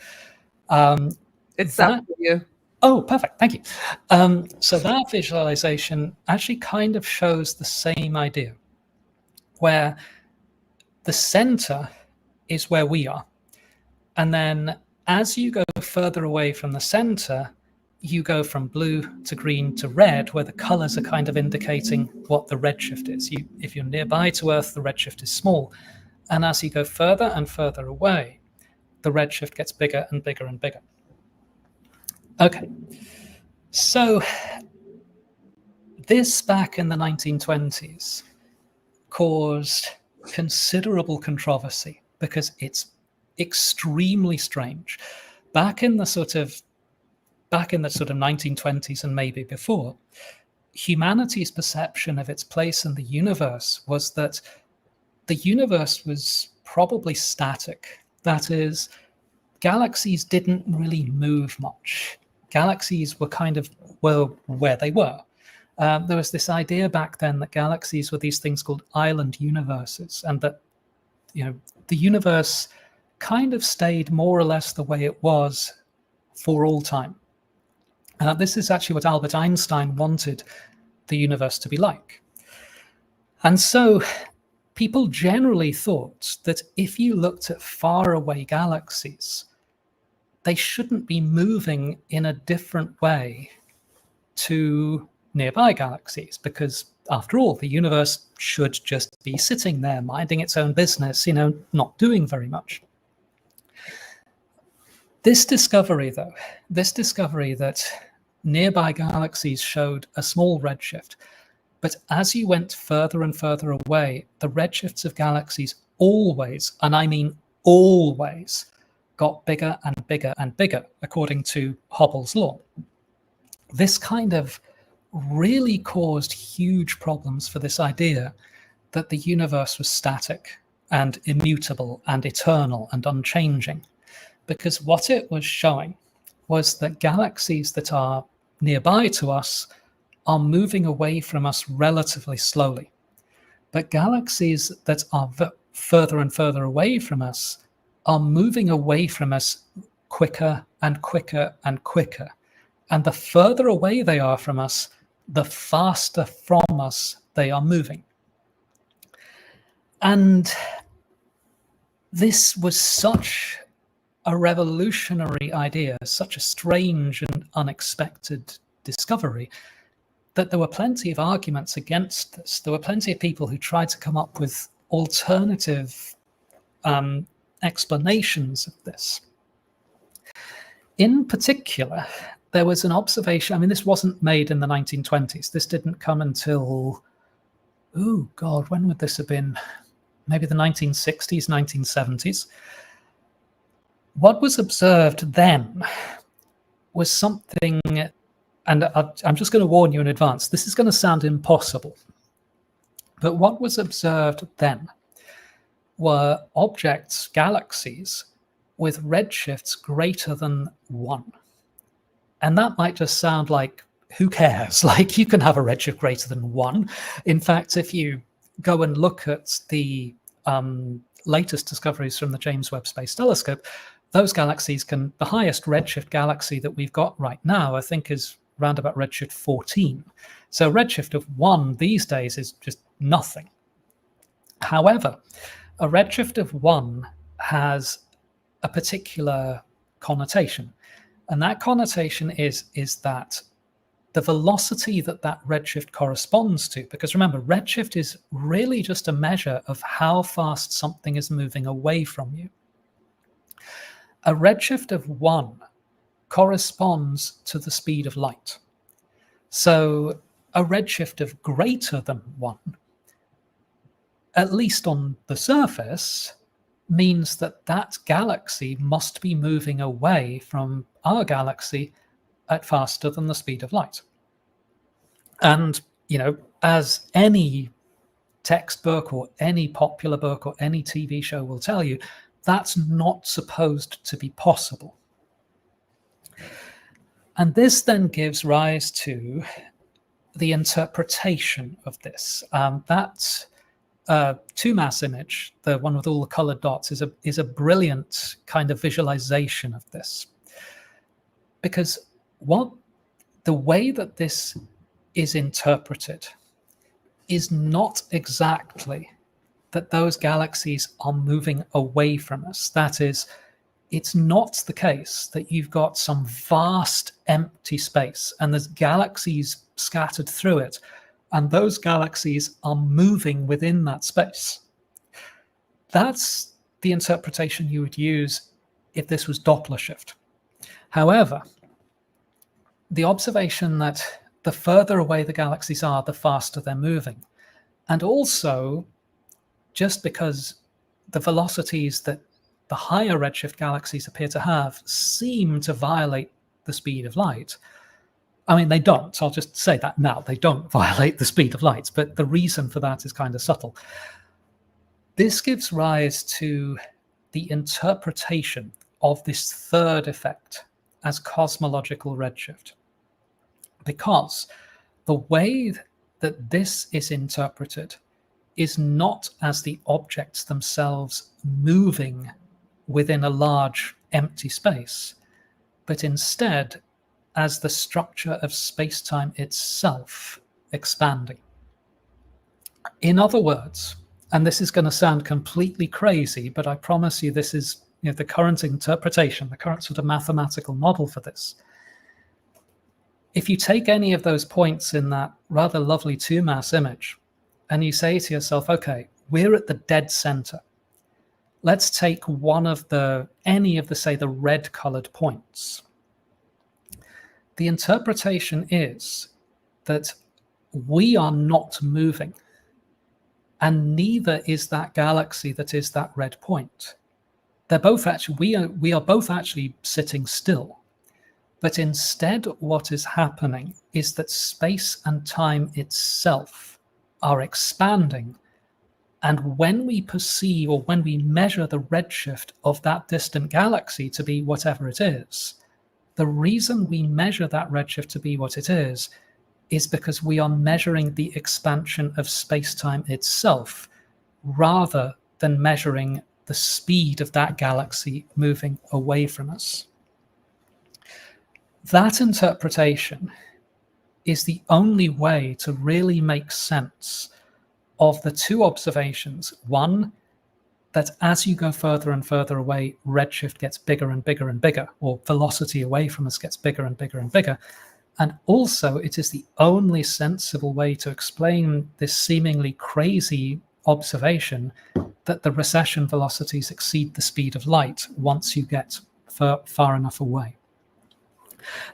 It's up for you. Oh, perfect. Thank you. So that visualization actually kind of shows the same idea, where the center is where we are. And then as you go further away from the center, you go from blue to green to red, where the colors are kind of indicating what the redshift is. If you're nearby to Earth, the redshift is small. And as you go further and further away, the redshift gets bigger and bigger and bigger. Okay, so this back in the 1920s caused considerable controversy because it's extremely strange. Back in the sort of 1920s and maybe before, humanity's perception of its place in the universe was that the universe was probably static. That is, galaxies didn't really move much. Galaxies were kind of, well, where they were. There was this idea back then that galaxies were these things called island universes, and that, the universe kind of stayed more or less the way it was for all time. This is actually what Albert Einstein wanted the universe to be like. And so people generally thought that if you looked at faraway galaxies, they shouldn't be moving in a different way to nearby galaxies, because after all, the universe should just be sitting there, minding its own business, not doing very much. This discovery that nearby galaxies showed a small redshift, but as you went further and further away, the redshifts of galaxies always, and I mean always, got bigger and bigger and bigger, according to Hubble's law. This kind of really caused huge problems for this idea that the universe was static and immutable and eternal and unchanging, because what it was showing was that galaxies that are nearby to us are moving away from us relatively slowly. But galaxies that are further and further away from us are moving away from us quicker and quicker and quicker. And the further away they are from us, the faster from us they are moving. And this was such a revolutionary idea, such a strange and unexpected discovery, that there were plenty of arguments against this. There were plenty of people who tried to come up with alternative explanations of this. In particular, there was an observation, this wasn't made in the 1920s. This didn't come until, when would this have been? Maybe the 1960s, 1970s. What was observed then was something, and I'm just going to warn you in advance, this is going to sound impossible. But what was observed then were objects, galaxies, with redshifts greater than 1. And that might just sound like, who cares? Like, you can have a redshift greater than 1. In fact, if you go and look at the latest discoveries from the James Webb Space Telescope, those galaxies the highest redshift galaxy that we've got right now, I think, is around about redshift 14. So redshift of 1 these days is just nothing. However, a redshift of 1 has a particular connotation. And that connotation is that the velocity that redshift corresponds to, because remember, redshift is really just a measure of how fast something is moving away from you. A redshift of 1 corresponds to the speed of light. So a redshift of greater than 1, at least on the surface, means that galaxy must be moving away from our galaxy at faster than the speed of light. And, as any textbook or any popular book or any TV show will tell you, that's not supposed to be possible. And this then gives rise to the interpretation of this. That 2-mass image, the one with all the colored dots, is a brilliant kind of visualization of this. Because the way that this is interpreted is not exactly that those galaxies are moving away from us. That is, it's not the case that you've got some vast empty space and there's galaxies scattered through it, and those galaxies are moving within that space. That's the interpretation you would use if this was Doppler shift. However, the observation that the further away the galaxies are, the faster they're moving. And also, just because the velocities that the higher redshift galaxies appear to have seem to violate the speed of light. I mean, they don't. I'll just say that now. They don't violate the speed of light, but the reason for that is kind of subtle. This gives rise to the interpretation of this third effect as cosmological redshift. Because the way that this is interpreted is not as the objects themselves moving within a large empty space, but instead as the structure of space-time itself expanding. In other words, and this is going to sound completely crazy, but I promise you this is the current interpretation, the current sort of mathematical model for this. If you take any of those points in that rather lovely 2-mass image, and you say to yourself, okay, we're at the dead center. Let's take any of the, say, the red-colored points. The interpretation is that we are not moving, and neither is that galaxy that is that red point. They're both actually, we are both actually sitting still. But instead, what is happening is that space and time itself are expanding. And when we perceive, or when we measure the redshift of that distant galaxy to be whatever it is, the reason we measure that redshift to be what it is because we are measuring the expansion of space-time itself, rather than measuring the speed of that galaxy moving away from us. That interpretation is the only way to really make sense of the two observations. One, that as you go further and further away, redshift gets bigger and bigger and bigger, or velocity away from us gets bigger and bigger and bigger. And also, it is the only sensible way to explain this seemingly crazy observation that the recession velocities exceed the speed of light once you get far enough away.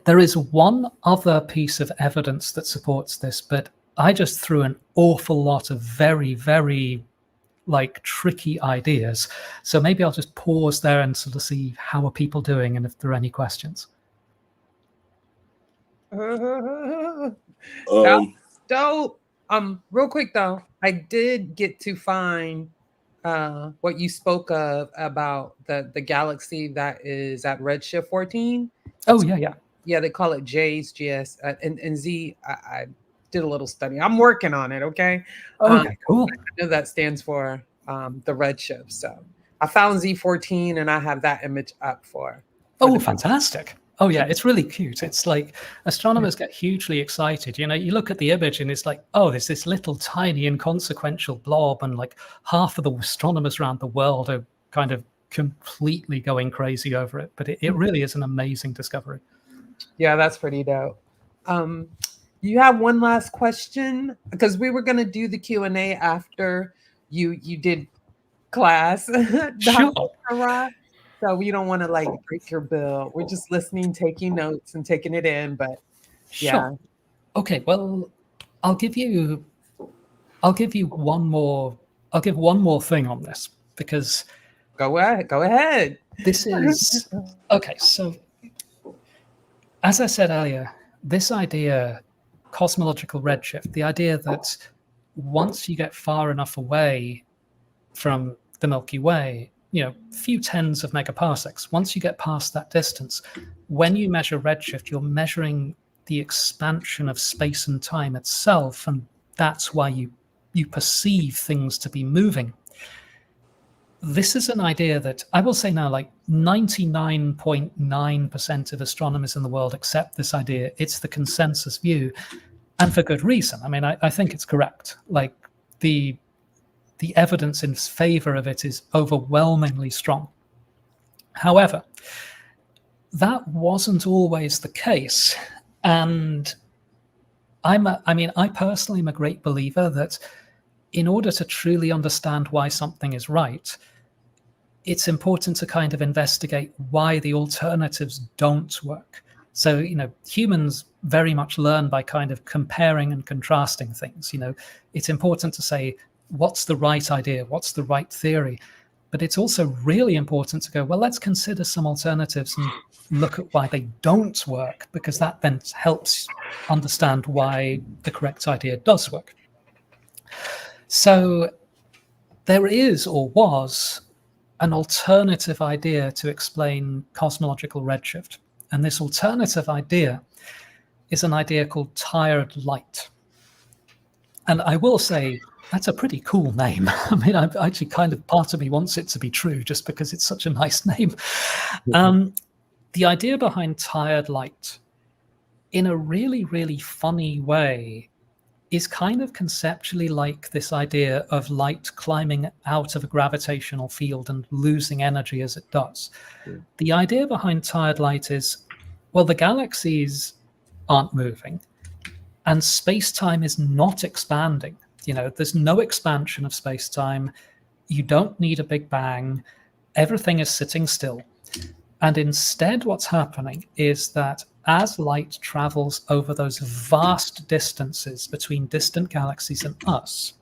There is one other piece of evidence that supports this, but I just threw an awful lot of very, very tricky ideas. So maybe I'll just pause there and sort of see how are people doing and if there are any questions. That's dope. Real quick though, I did get to find what you spoke of about the galaxy that is at redshift 14. Oh yeah. Yeah, they call it J's, GS, and Z. I did a little study. I'm working on it. Okay. Okay, cool. I know that stands for the redshift. So I found Z14 and I have that image up for Oh, the fantastic. Oh, yeah, it's really cute. It's like astronomers get hugely excited. You know, you look at the image and it's like, oh, there's this little tiny inconsequential blob, and like half of the astronomers around the world are kind of completely going crazy over it. But it really is an amazing discovery. Yeah, that's pretty dope. You have one last question? Because we were going to do the Q&A after you did class. Sure. Dr. Farrah. So we don't want to like break your bill. We're just listening, taking notes and taking it in. But yeah. Sure. Okay, well, I'll give one more thing on this, because Go ahead. this is okay. So as I said earlier, this idea, cosmological redshift, the idea that once you get far enough away from the Milky Way, you know, a few tens of megaparsecs, once you get past that distance, when you measure redshift, you're measuring the expansion of space and time itself, and that's why you perceive things to be moving. This is an idea that I will say now, like 99.9% of astronomers in the world accept this idea. It's the consensus view, and for good reason. I mean, I think it's correct. Like the evidence in favor of it is overwhelmingly strong. However, that wasn't always the case. And I personally am a great believer that in order to truly understand why something is right, it's important to kind of investigate why the alternatives don't work. So, you know, humans very much learn by kind of comparing and contrasting things. You know, it's important to say, what's the right idea? What's the right theory? But it's also really important to go, well, let's consider some alternatives and look at why they don't work, because that then helps understand why the correct idea does work. So there is, or was, an alternative idea to explain cosmological redshift. And this alternative idea is an idea called tired light. And I will say, that's a pretty cool name. I mean, I've actually kind of, part of me wants it to be true just because it's such a nice name. The idea behind tired light, in a really, really funny way, is kind of conceptually like this idea of light climbing out of a gravitational field and losing energy as it does. The idea behind tired light is, well, the galaxies aren't moving and space-time is not expanding. You know, there's no expansion of space-time. You don't need a big bang. Everything is sitting still. And instead, what's happening is that as light travels over those vast distances between distant galaxies and us,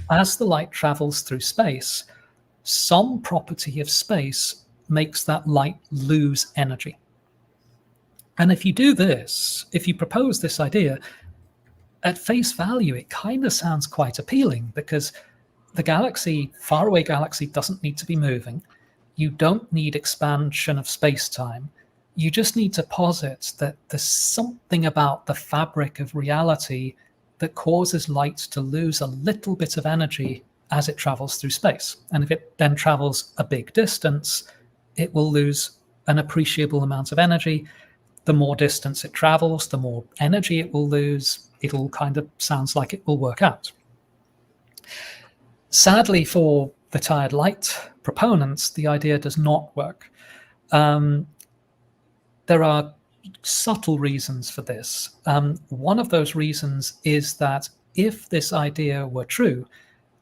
as the light travels through space, some property of space makes that light lose energy. And if you do this, if you propose this idea, at face value, it kind of sounds quite appealing, because the galaxy, faraway galaxy, doesn't need to be moving. You don't need expansion of space-time. You just need to posit that there's something about the fabric of reality that causes light to lose a little bit of energy as it travels through space. And if it then travels a big distance, it will lose an appreciable amount of energy. The more distance it travels, the more energy it will lose. It all kind of sounds like it will work out. Sadly for the tired light proponents, the idea does not work. There are subtle reasons for this. One of those reasons is that if this idea were true,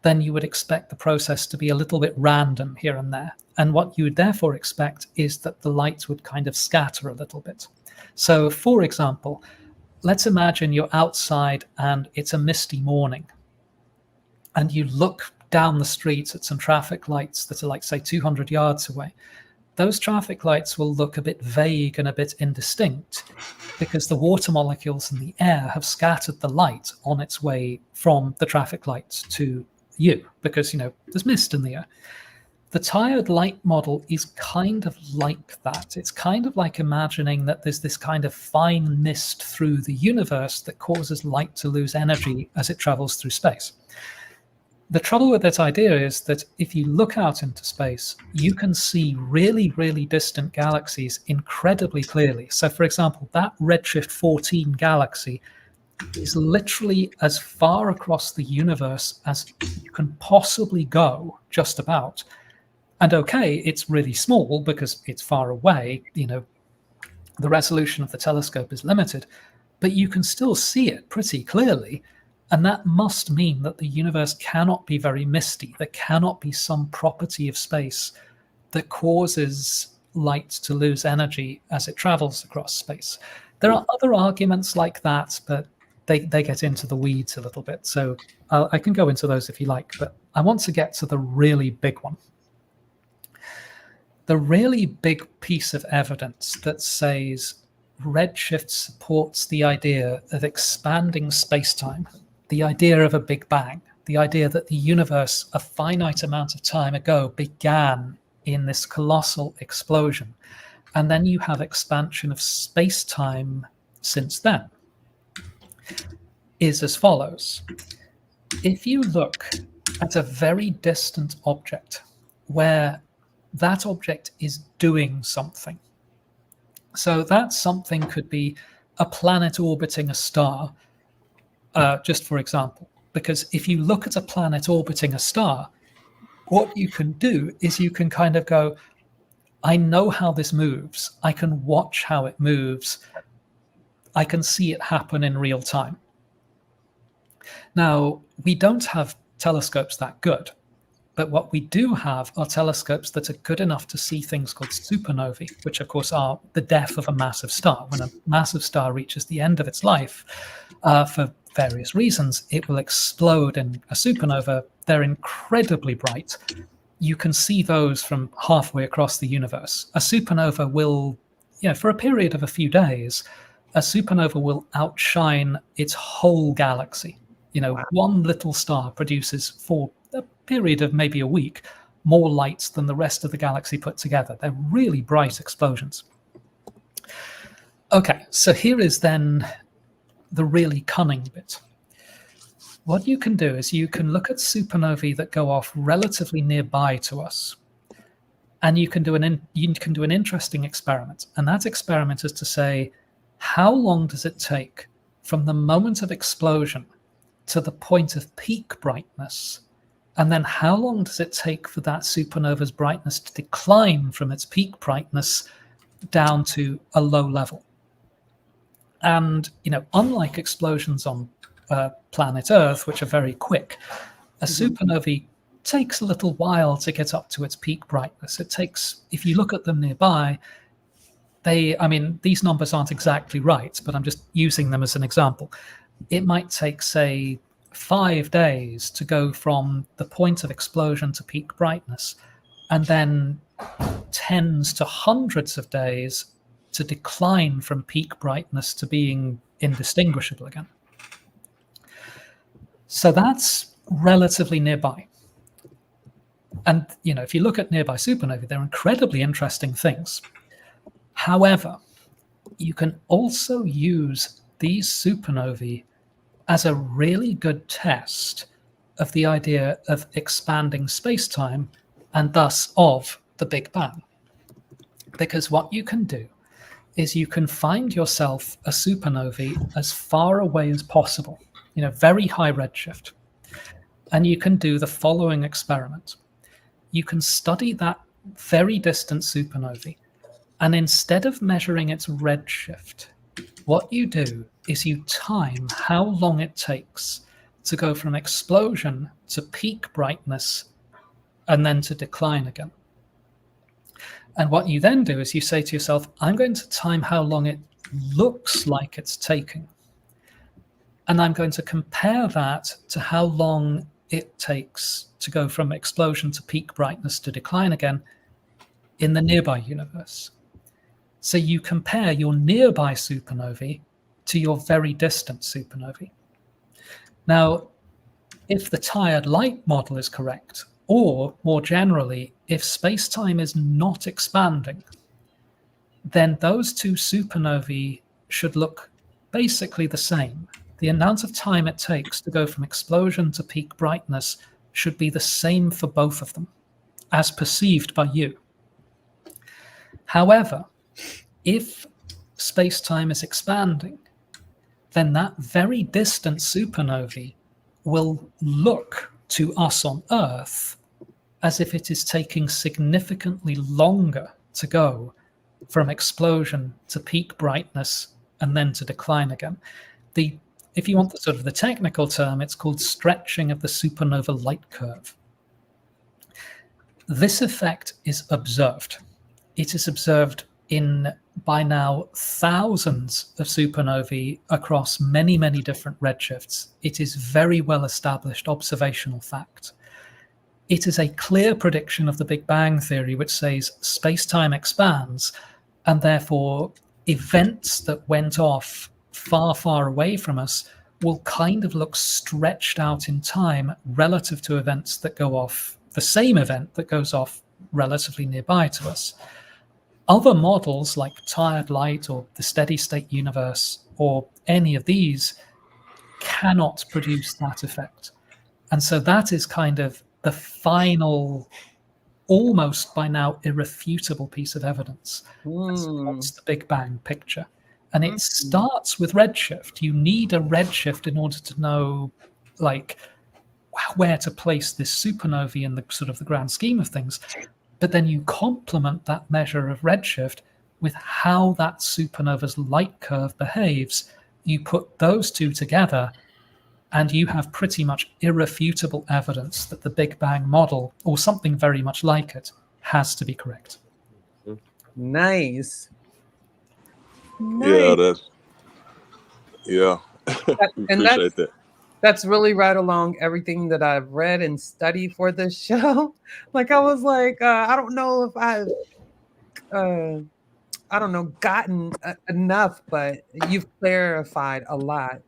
then you would expect the process to be a little bit random here and there. And what you would therefore expect is that the light would kind of scatter a little bit. So, for example, let's imagine you're outside and it's a misty morning, and you look down the street at some traffic lights that are like, say, 200 yards away. Those traffic lights will look a bit vague and a bit indistinct because the water molecules in the air have scattered the light on its way from the traffic lights to you, because, you know, there's mist in the air. The tired light model is kind of like that. It's kind of like imagining that there's this kind of fine mist through the universe that causes light to lose energy as it travels through space. The trouble with that idea is that if you look out into space, you can see really, really distant galaxies incredibly clearly. So, for example, that Redshift 14 galaxy is literally as far across the universe as you can possibly go, just about. And okay, it's really small because it's far away. You know, the resolution of the telescope is limited, but you can still see it pretty clearly. And that must mean that the universe cannot be very misty. There cannot be some property of space that causes light to lose energy as it travels across space. There are other arguments like that, but they get into the weeds a little bit. So I can go into those if you like, but I want to get to the really big one. The really big piece of evidence that says Redshift supports the idea of expanding space-time, the idea of a Big Bang, the idea that the universe a finite amount of time ago began in this colossal explosion, and then you have expansion of space-time since then, is as follows. If you look at a very distant object where that object is doing something, so that something could be a planet orbiting a star, just for example, because if you look at a planet orbiting a star, what you can do is you can kind of go, I know how this moves. I can watch how it moves. I can see it happen in real time. Now, we don't have telescopes that good, but what we do have are telescopes that are good enough to see things called supernovae, which of course are the death of a massive star. When a massive star reaches the end of its life, for various reasons, it will explode in a supernova. They're incredibly bright. You can see those from halfway across the universe. A supernova will, for a period of a few days, a supernova will outshine its whole galaxy. Wow. One little star produces, for a period of maybe a week, more light than the rest of the galaxy put together. They're really bright explosions. Okay, so here is then the really cunning bit. What you can do is you can look at supernovae that go off relatively nearby to us, and you can do an interesting experiment. And that experiment is to say, how long does it take from the moment of explosion to the point of peak brightness? And then how long does it take for that supernova's brightness to decline from its peak brightness down to a low level? And, unlike explosions on planet Earth, which are very quick, a supernovae takes a little while to get up to its peak brightness. It takes, if you look at them nearby, these numbers aren't exactly right, but I'm just using them as an example. It might take, say, 5 days to go from the point of explosion to peak brightness, and then tens to hundreds of days to decline from peak brightness to being indistinguishable again. So that's relatively nearby. And, if you look at nearby supernovae, they're incredibly interesting things. However, you can also use these supernovae as a really good test of the idea of expanding space-time and thus of the Big Bang. Because what you can do is you can find yourself a supernovae as far away as possible, very high redshift. And you can do the following experiment. You can study that very distant supernovae, and instead of measuring its redshift, what you do is you time how long it takes to go from explosion to peak brightness and then to decline again. And what you then do is you say to yourself, I'm going to time how long it looks like it's taking. And I'm going to compare that to how long it takes to go from explosion to peak brightness to decline again in the nearby universe. So you compare your nearby supernovae to your very distant supernovae. Now, if the tired light model is correct, or more generally, if space-time is not expanding, then those two supernovae should look basically the same. The amount of time it takes to go from explosion to peak brightness should be the same for both of them, as perceived by you. However, if space-time is expanding, then that very distant supernovae will look to us on Earth as if it is taking significantly longer to go from explosion to peak brightness and then to decline again. If you want the sort of the technical term, it's called stretching of the supernova light curve. This effect is observed. It is observed in, by now, thousands of supernovae across many, many different redshifts. It is very well established observational fact. It is a clear prediction of the Big Bang theory, which says space-time expands, and therefore events that went off far, far away from us will kind of look stretched out in time relative to events that go off, the same event that goes off relatively nearby to us. Other models like tired light or the steady state universe or any of these cannot produce that effect. And so that is kind of the final, almost by now irrefutable piece of evidence that supports the Big Bang picture. And it starts with redshift. You need a redshift in order to know, like, where to place this supernovae in the sort of the grand scheme of things. But then you complement that measure of redshift with how that supernova's light curve behaves. You put those two together, and you have pretty much irrefutable evidence that the Big Bang model, or something very much like it, has to be correct. Nice. Yeah, appreciate that. That's really right along everything that I've read and studied for this show. Like, I was like, I don't know if I've, gotten enough, but you've clarified a lot.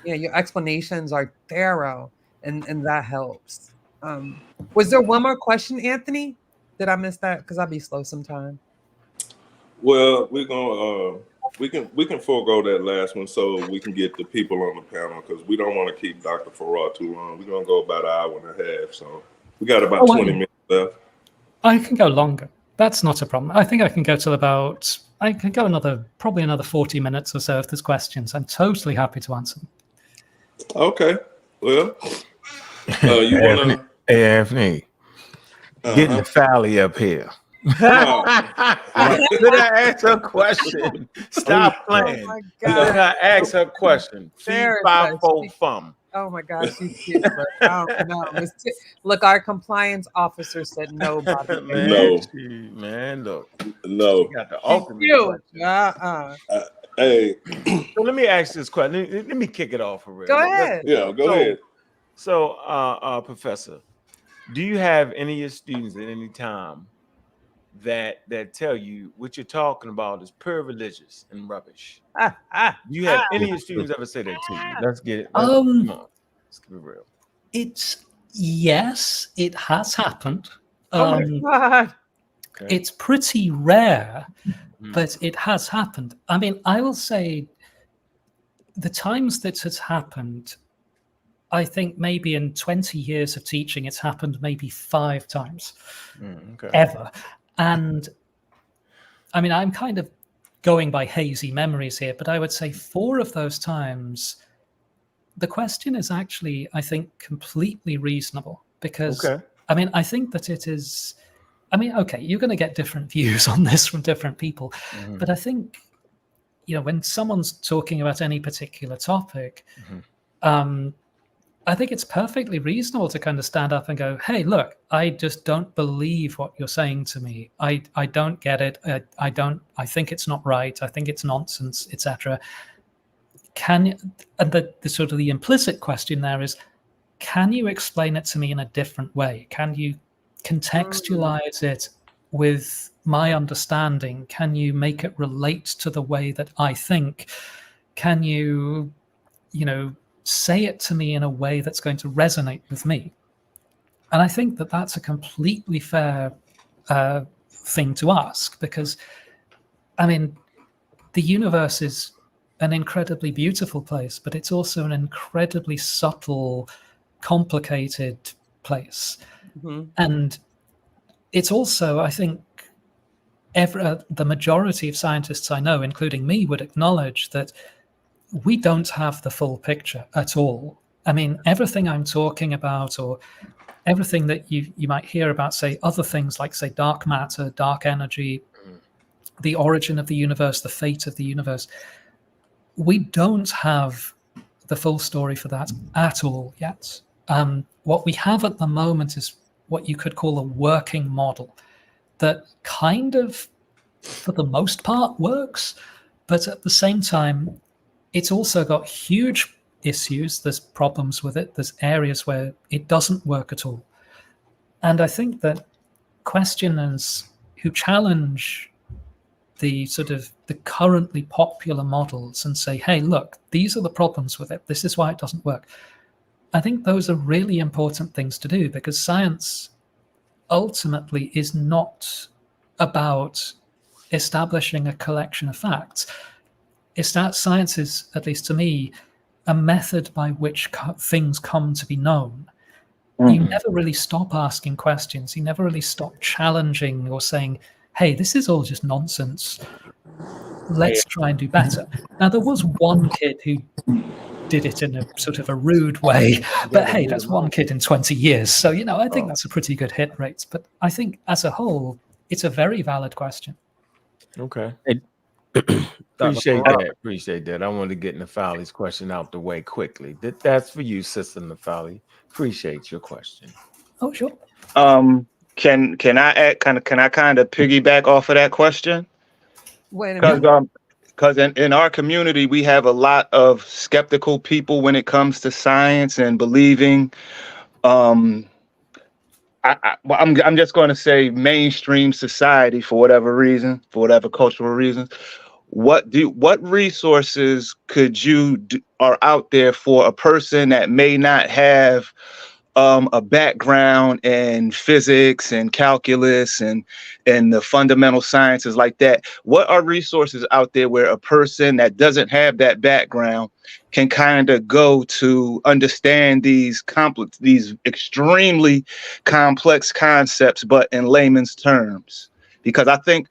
Your explanations are thorough, and that helps. Was there one more question, Anthony? Did I miss that? Because I'll be slow sometime. Well, we're gonna we can forego that last one so we can get the people on the panel, because we don't want to keep Dr. Farrah too long. We're gonna go about an hour and a half, so we got about 20 minutes left. I can go longer. That's not a problem. I think I can go till about. I can go probably another 40 minutes or so if there's questions. I'm totally happy to answer them. Okay. Well, you want to? Hey, Anthony, getting the Fally up here. Did I ask her a question? Stop playing. Oh, did I ask her a question? Oh my gosh, she's cute. But I don't know. Look, our compliance officer said no. Man, look. No. She got the ultimate question. Hey. So let me ask this question. Let me kick it off for real. Go ahead. Go ahead. So, Professor, do you have any of your students at any time that tell you what you're talking about is pure religious and rubbish? Do you have any of your students ever say that to you? Let's get it. Come on. Let's keep it real. Yes, it has happened. Oh my God. Okay. It's pretty rare, but it has happened. I mean, I will say the times that has happened, I think maybe in 20 years of teaching, it's happened maybe 5 times ever. And I mean, I'm kind of going by hazy memories here, but I would say 4 of those times, the question is actually, I think, completely reasonable. Because, I mean, I think that it is, I mean, okay, you're going to get different views on this from different people. But I think, when someone's talking about any particular topic, I think it's perfectly reasonable to kind of stand up and go, hey, look, I just don't believe what you're saying to me. I don't get it. I think it's not right. I think it's nonsense, etc. And the sort of the implicit question there is, can you explain it to me in a different way? Can you contextualize it with my understanding? Can you make it relate to the way that I think? Can you, say it to me in a way that's going to resonate with me? And I think that that's a completely fair thing to ask, because, I mean, the universe is an incredibly beautiful place, but it's also an incredibly subtle, complicated place. Mhm. And it's also, I think, the majority of scientists I know, including me, would acknowledge that we don't have the full picture at all. I mean, everything I'm talking about, or everything that you might hear about, say, other things like, say, dark matter, dark energy, the origin of the universe, the fate of the universe, we don't have the full story for that at all yet. What we have at the moment is what you could call a working model that kind of, for the most part, works, but at the same time, it's also got huge issues. There's problems with it. There's areas where it doesn't work at all. And I think that questioners who challenge the sort of the currently popular models and say, hey, look, these are the problems with it. This is why it doesn't work. I think those are really important things to do, because science ultimately is not about establishing a collection of facts. It's that science is, at least to me, a method by which things come to be known. You never really stop asking questions. You never really stop challenging or saying, hey, this is all just nonsense. Let's try and do better. Now, there was one kid who did it in a sort of a rude way, but hey, that's one kid in 20 years. So, I think that's a pretty good hit rate. But I think as a whole, it's a very valid question. Okay. Hey, Appreciate that. I wanted to get Nafali's question out the way quickly. That's for you, Sister Nafali. Appreciate your question. Oh, sure. Can I kind of piggyback off of that question? Wait a minute. Because in our community, we have a lot of skeptical people when it comes to science and believing. I'm just going to say mainstream society, for whatever reason, for whatever cultural reasons. What resources are out there for a person that may not have a background in physics and calculus and the fundamental sciences like that? What are resources out there where a person that doesn't have that background can kind of go to understand these extremely complex concepts, but in layman's terms? Because I think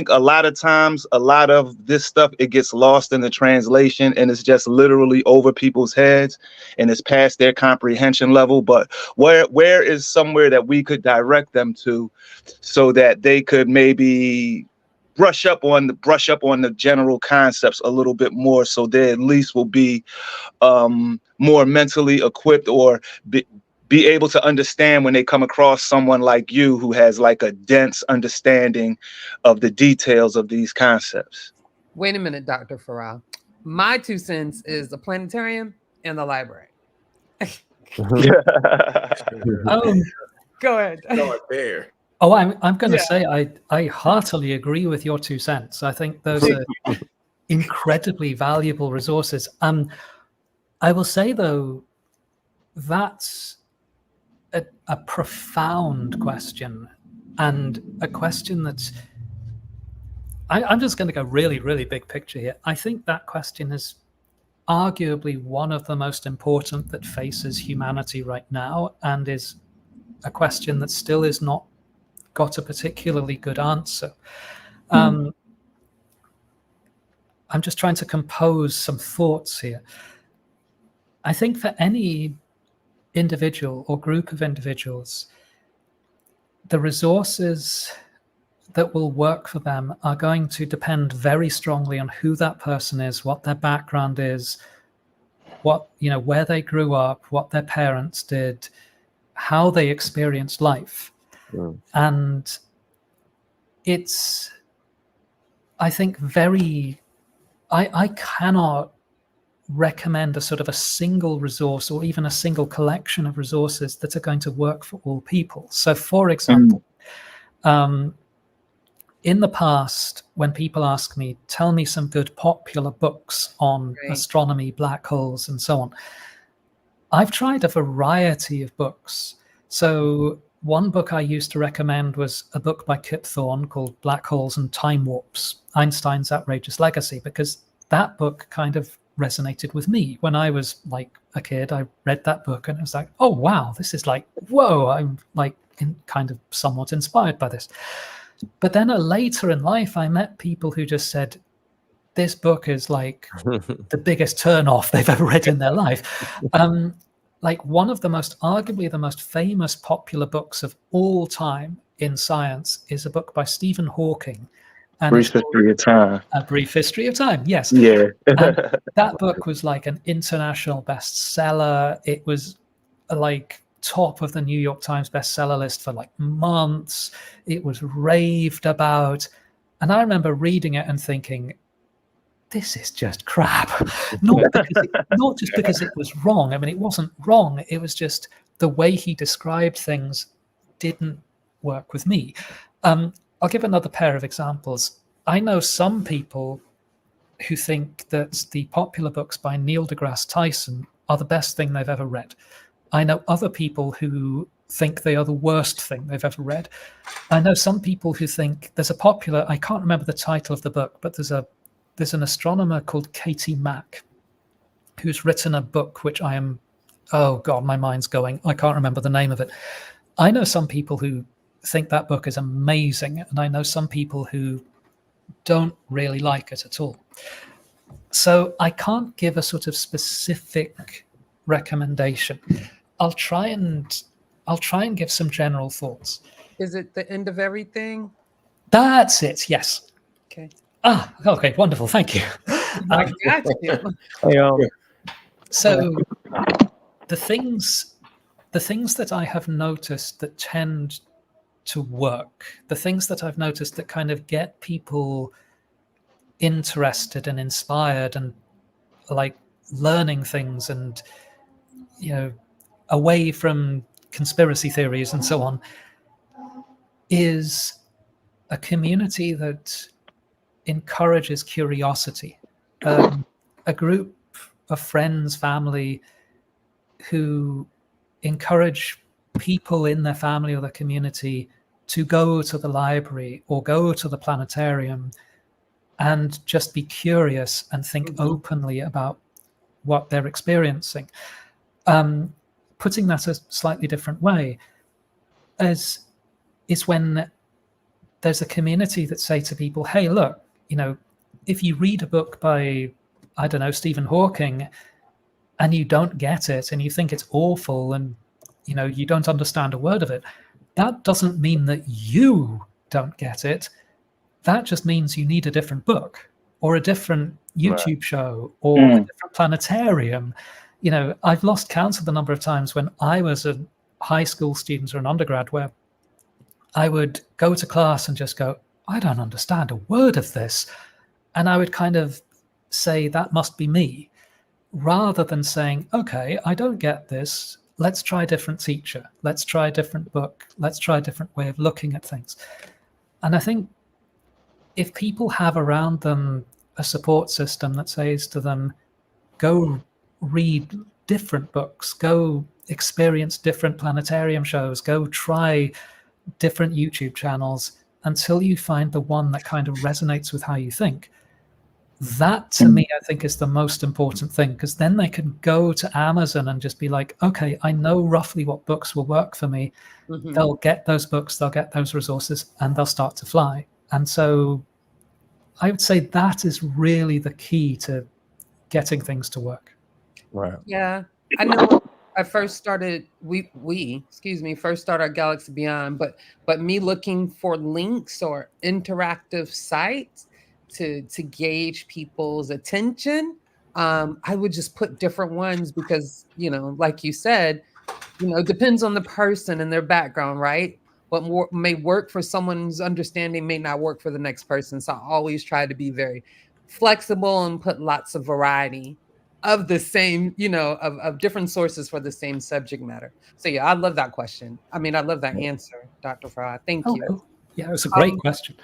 a lot of times, a lot of this stuff, it gets lost in the translation, and it's just literally over people's heads and it's past their comprehension level. But where is somewhere that we could direct them to so that they could maybe brush up on the general concepts a little bit more, so they at least will be more mentally equipped, or be able to understand when they come across someone like you who has like a dense understanding of the details of these concepts? Wait a minute, Dr. Farrah. My 2 cents is the planetarium and the library. Go ahead. Start there. Oh, I'm going to say I heartily agree with your 2 cents. I think those are incredibly valuable resources. I will say, though, that's a profound question, and a question that's, I'm just going to go really, really big picture here. I think that question is arguably one of the most important that faces humanity right now, and is a question that still is not got a particularly good answer. I'm just trying to compose some thoughts here. I think for any individual or group of individuals, the resources that will work for them are going to depend very strongly on who that person is, what their background is, what, where they grew up, what their parents did, how they experienced life. And it's, I think, I cannot recommend a sort of a single resource or even a single collection of resources that are going to work for all people. So, for example, in the past, when people ask me, tell me some good popular books on astronomy, black holes, and so on, I've tried a variety of books, So one book I used to recommend was a book by Kip Thorne called Black Holes and Time Warps, Einstein's Outrageous Legacy, because that book kind of resonated with me. When I was like a kid, I read that book and it was like, oh, wow, this is like, whoa, I'm like kind of somewhat inspired by this. But then later in life, I met people who just said, this book is like the biggest turnoff they've ever read in their life. Like one of the arguably the most famous popular books of all time in science is a book by Stephen Hawking. And Brief History of Time. A Brief History of Time, yes. Yeah. That book was like an international bestseller. It was like top of the New York Times bestseller list for like months. It was raved about. And I remember reading it and thinking, this is just crap. Not just because it was wrong. I mean, it wasn't wrong. It was just the way he described things didn't work with me. I'll give another pair of examples. I know some people who think that the popular books by Neil deGrasse Tyson are the best thing they've ever read. I know other people who think they are the worst thing they've ever read. I know some people who think there's a popular, I can't remember the title of the book, but there's an astronomer called Katie Mack who's written a book which I am, oh God, my mind's going. I can't remember the name of it. I know some people who think that book is amazing, and I know some people who don't really like it at all. So I can't give a sort of specific recommendation. I'll try and give some general thoughts. Is it The End of Everything? That's it. Yes. Okay. Okay. Wonderful. Thank you. I got you. So the things that I have noticed that tend to work, the things that I've noticed that kind of get people interested and inspired and like learning things and, you know, away from conspiracy theories and so on, is a community that encourages curiosity. A group of friends, family who encourage people in their family or their community to go to the library or go to the planetarium and just be curious and think openly about what they're experiencing. Putting that a slightly different way is when there's a community that say to people, hey, look, you know, if you read a book by, I don't know, Stephen Hawking, and you don't get it and you think it's awful and, you know, you don't understand a word of it, that doesn't mean that you don't get it. That just means you need a different book or a different YouTube show or a different planetarium. You know, I've lost count of the number of times when I was a high school student or an undergrad where I would go to class and just go, I don't understand a word of this. And I would kind of say, that must be me, rather than saying, okay, I don't get this. Let's try a different teacher. Let's try a different book. Let's try a different way of looking at things. And I think if people have around them a support system that says to them, go read different books, go experience different planetarium shows, go try different YouTube channels until you find the one that kind of resonates with how you think. That to me, I think, is the most important thing, because then they can go to Amazon and just be like, okay, I know roughly what books will work for me. They'll get those books, they'll get those resources, and they'll start to fly. And so I would say that is really the key to getting things to work. Right. Yeah. I know I first started, we first started our Galaxy Beyond, but me looking for links or interactive sites to gauge people's attention, I would just put different ones because, you know, like you said, you know, it depends on the person and their background, right? What may work for someone's understanding may not work for the next person. So I always try to be very flexible and put lots of variety of the same, you know, of different sources for the same subject matter. So yeah, I love that question. I mean, I love that answer, Dr. Farrah. Thank you. Cool. Yeah, it was a great question.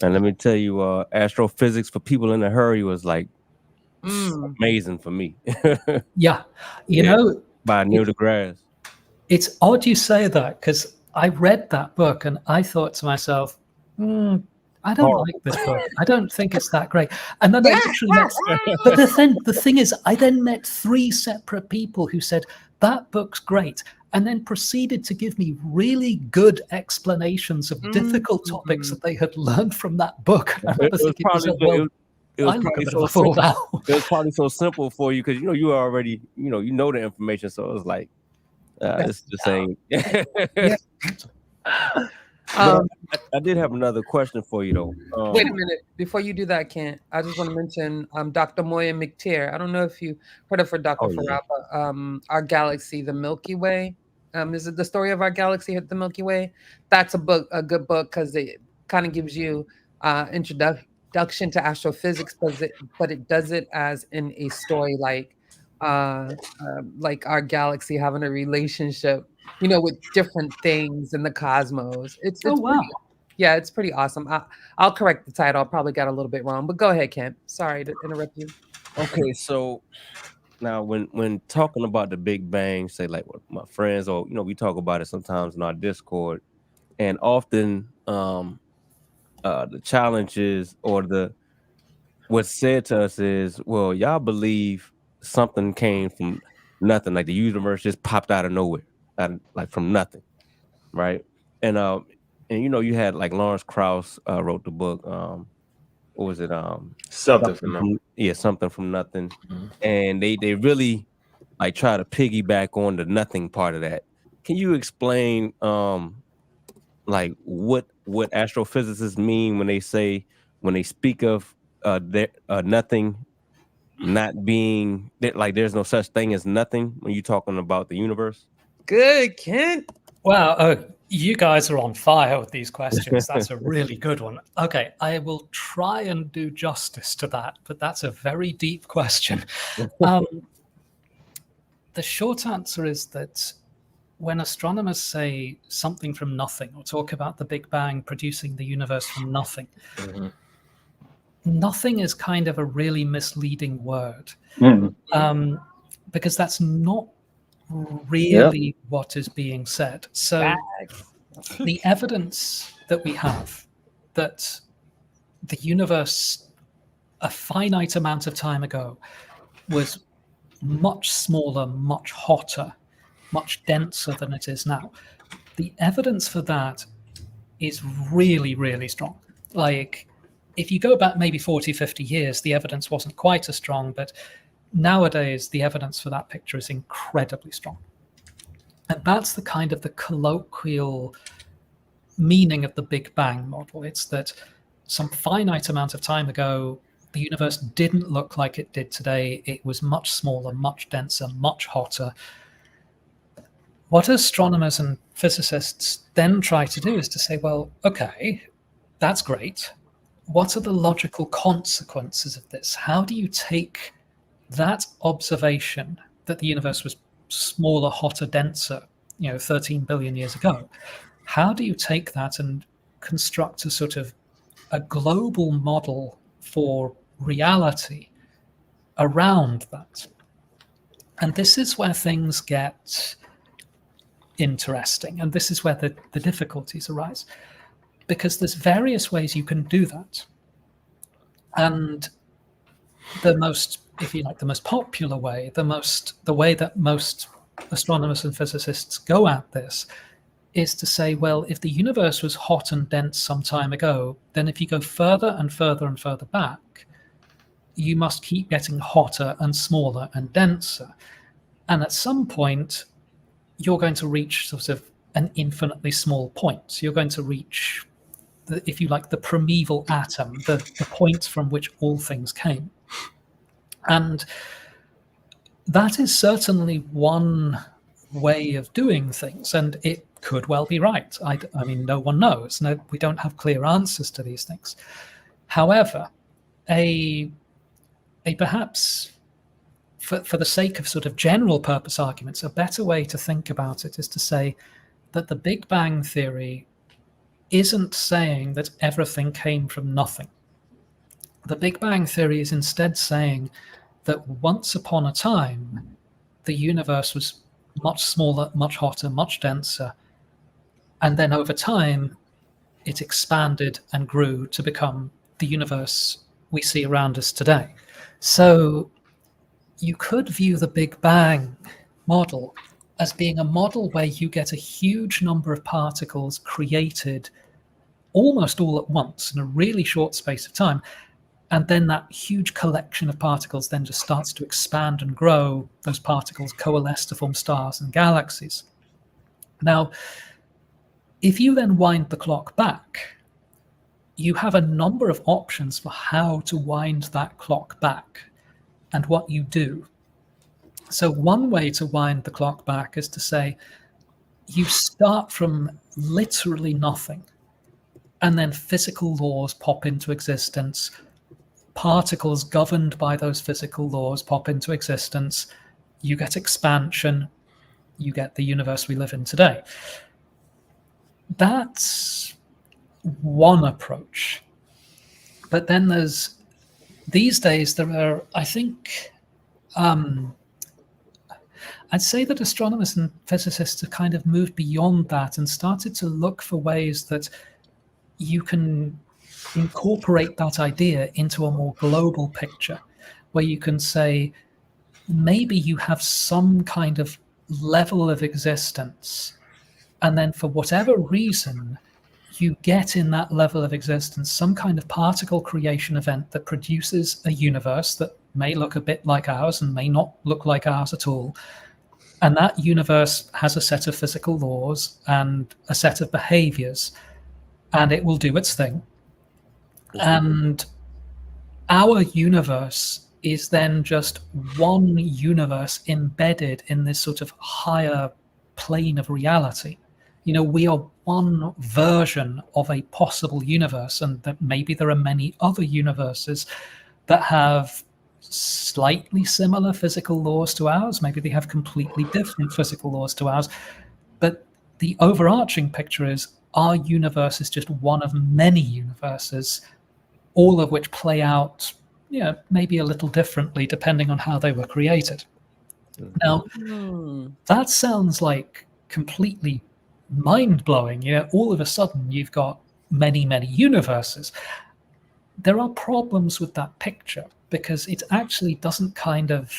And let me tell you, astrophysics for people in a hurry was like amazing for me. Yeah, you know, by Neil deGrasse. It's odd you say that, because I read that book and I thought to myself, I don't like this book. I don't think it's that great. And then I literally met, but the thing is, I then met 3 separate people who said, that book's great, and then proceeded to give me really good explanations of difficult topics that they had learned from that book. It was probably so simple for you because you already know the information, so it was like it's the same. I did have another question for you though. Wait a minute before you do that, Kent. I just want to mention Dr. Moya McTeer. I don't know if you heard of her, Dr. Farrah, but Our Galaxy, the Milky Way. Is it the story of our galaxy, the Milky Way? That's a good book, because it kind of gives you introduction to astrophysics, but it does it as in a story like our galaxy having a relationship, with different things in the cosmos. It's it's pretty awesome. I'll correct the title. I probably got a little bit wrong, but go ahead, Kent. Sorry to interrupt you. Okay, so now when talking about the Big Bang, say like with my friends, or we talk about it sometimes in our Discord, and often the challenges or what's said to us is, well, y'all believe something came from nothing, like the universe just popped out of nowhere, like from nothing, right? And you had like Lawrence Krauss wrote the book, what was it? Something from nothing. Something from nothing. And they really like try to piggyback on the nothing part of that. Can you explain like what astrophysicists mean when they speak of nothing not being like there's no such thing as nothing when you're talking about the universe? Good, Kent. Wow, you guys are on fire with these questions. That's a really good one. Okay, I will try and do justice to that, but that's a very deep question. The short answer is that when astronomers say something from nothing, or talk about the Big Bang producing the universe from nothing, nothing is kind of a really misleading word, because that's not really what is being said. So the evidence that we have that the universe a finite amount of time ago was much smaller, much hotter, much denser than it is now, the evidence for that is really, really strong. Like, if you go back maybe 40, 50 years, the evidence wasn't quite as strong, but nowadays the evidence for that picture is incredibly strong. And that's the kind of the colloquial meaning of the Big Bang model. It's that some finite amount of time ago, the universe didn't look like it did today. It was much smaller, much denser, much hotter. What astronomers and physicists then try to do is to say, well, okay, that's great. What are the logical consequences of this? How do you take that observation that the universe was smaller, hotter, denser, 13 billion years ago? How do you take that and construct a sort of a global model for reality around that? And this is where things get interesting, and this is where the difficulties arise, because there's various ways you can do that. And the most, if you like, the most popular way, the way that most astronomers and physicists go at this is to say, well, if the universe was hot and dense some time ago, then if you go further and further and further back, you must keep getting hotter and smaller and denser. And at some point, you're going to reach sort of an infinitely small point. So you're going to reach, if you like, the primeval atom, the point from which all things came. And that is certainly one way of doing things, and it could well be right. I mean, no one knows. We don't have clear answers to these things. However, a perhaps, for the sake of sort of general purpose arguments, a better way to think about it is to say that the Big Bang theory isn't saying that everything came from nothing. The Big Bang theory is instead saying that once upon a time, the universe was much smaller, much hotter, much denser. And then over time, it expanded and grew to become the universe we see around us today. So you could view the Big Bang model as being a model where you get a huge number of particles created almost all at once in a really short space of time. And then that huge collection of particles then just starts to expand and grow. Those particles coalesce to form stars and galaxies. Now, if you then wind the clock back, you have a number of options for how to wind that clock back and what you do. So one way to wind the clock back is to say, you start from literally nothing, and then physical laws pop into existence. Particles governed by those physical laws pop into existence. You get expansion. You get the universe we live in today. That's one approach. But then these days there are, I think, I'd say that astronomers and physicists have kind of moved beyond that and started to look for ways that you can incorporate that idea into a more global picture, where you can say, maybe you have some kind of level of existence, and then for whatever reason, you get in that level of existence some kind of particle creation event that produces a universe that may look a bit like ours and may not look like ours at all. And that universe has a set of physical laws and a set of behaviors, and it will do its thing. And our universe is then just one universe embedded in this sort of higher plane of reality. You know, we are one version of a possible universe, and that maybe there are many other universes that have slightly similar physical laws to ours. Maybe they have completely different physical laws to ours. But the overarching picture is our universe is just one of many universes, all of which play out, you know, maybe a little differently depending on how they were created. Now, that sounds like completely mind-blowing. You know, all of a sudden you've got many, many universes. There are problems with that picture because it actually doesn't kind of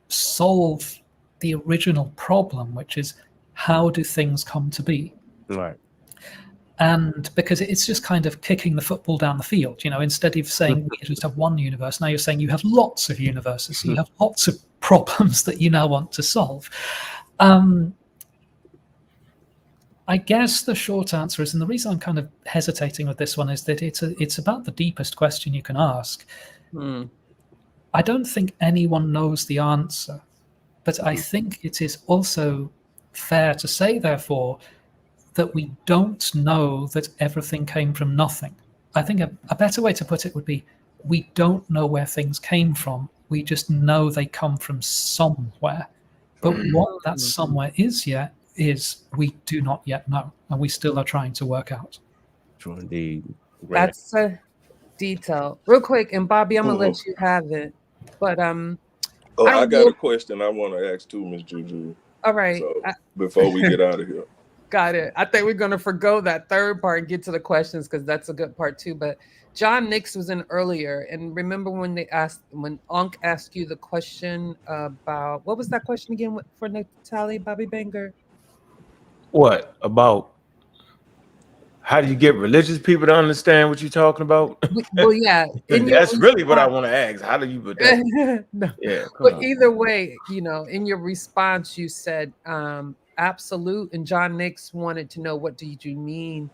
solve the original problem, which is how do things come to be? Right. And because it's just kind of kicking the football down the field, you know, instead of saying we just have one universe, now you're saying you have lots of universes, so you have lots of problems that you now want to solve. I guess the short answer is, and the reason I'm kind of hesitating with this one is that it's about the deepest question you can ask. I don't think anyone knows the answer, but I think it is also fair to say, therefore, that we don't know that everything came from nothing. I think a better way to put it would be, we don't know where things came from. We just know they come from somewhere. But what that somewhere is yet is we do not yet know, and we still are trying to work out. True indeed. That's a detail. Real quick, and Bobby, I'm gonna let you have it. But I got a question I want to ask too, Miss JuJu. All right. So, before we get out of here. Got it. I think we're going to forgo that third part and get to the questions because that's a good part too. But John Nix was in earlier, and remember when Ankh asked you the question about, what was that question again for Natalie, Bobby Banger? What about? How do you get religious people to understand what you're talking about? Well, yeah. That's really what I want to ask. How do you put that? No. Yeah. But either way, you know, in your response, you said absolute, and John Nix wanted to know, what did you mean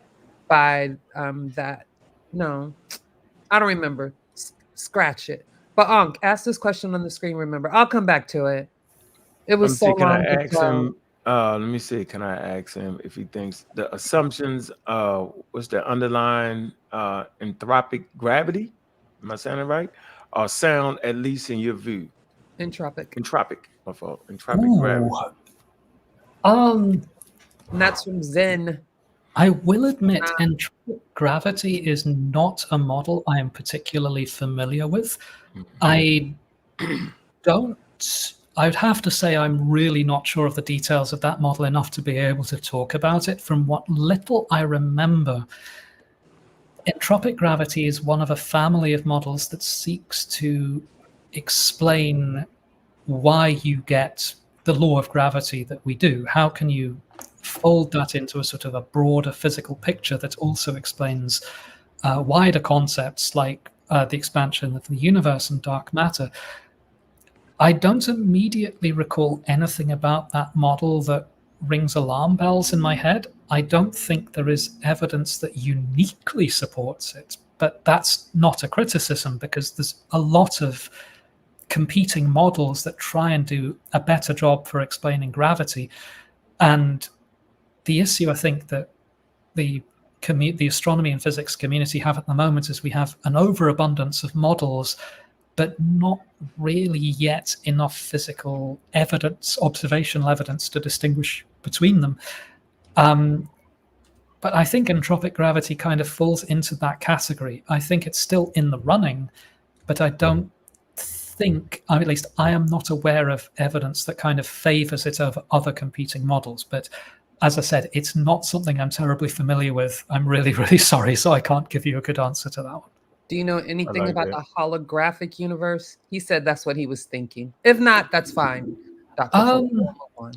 by that? No, I don't remember. Scratch it. But Ankh, ask this question on the screen. Remember, I'll come back to it. It was so long ago. Let me see. Can I ask him if he thinks the assumptions, what's the underlying entropic gravity? Am I saying it right? Or sound, at least in your view? Entropic. My fault. Entropic gravity. And that's from Zen. I will admit, entropic gravity is not a model I am particularly familiar with. I don't I would have to say I'm really not sure of the details of that model enough to be able to talk about it. From what little I remember, entropic gravity is one of a family of models that seeks to explain why you get the law of gravity that we do. How can you fold that into a sort of a broader physical picture that also explains wider concepts like the expansion of the universe and dark matter? I don't immediately recall anything about that model that rings alarm bells in my head. I don't think there is evidence that uniquely supports it, but that's not a criticism, because there's a lot of competing models that try and do a better job for explaining gravity. And the issue I think that the astronomy and physics community have at the moment is we have an overabundance of models, but not really yet enough physical evidence, observational evidence, to distinguish between them. But I think entropic gravity kind of falls into that category. I think it's still in the running, but I don't think, at least I am not aware of evidence that kind of favors it over other competing models. But as I said, it's not something I'm terribly familiar with. I'm really, really sorry, so I can't give you a good answer to that one. Do you know anything like about that. the holographic universe? He said that's what he was thinking. If not, that's fine. Dr. Fuller, we'll move on.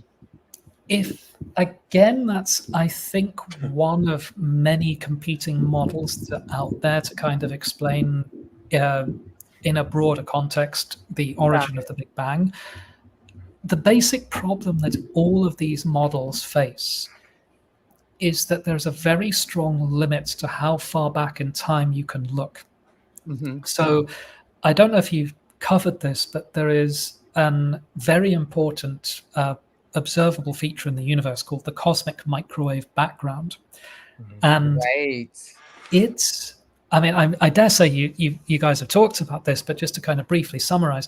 If again, that's I think one of many competing models that are out there to kind of explain in a broader context the origin of the Big Bang. The basic problem that all of these models face is that there's a very strong limit to how far back in time you can look. Mm-hmm. So I don't know if you've covered this, but there is a very important observable feature in the universe called the cosmic microwave background. And Right. it's, I mean, I dare say you guys have talked about this, but just to kind of briefly summarize,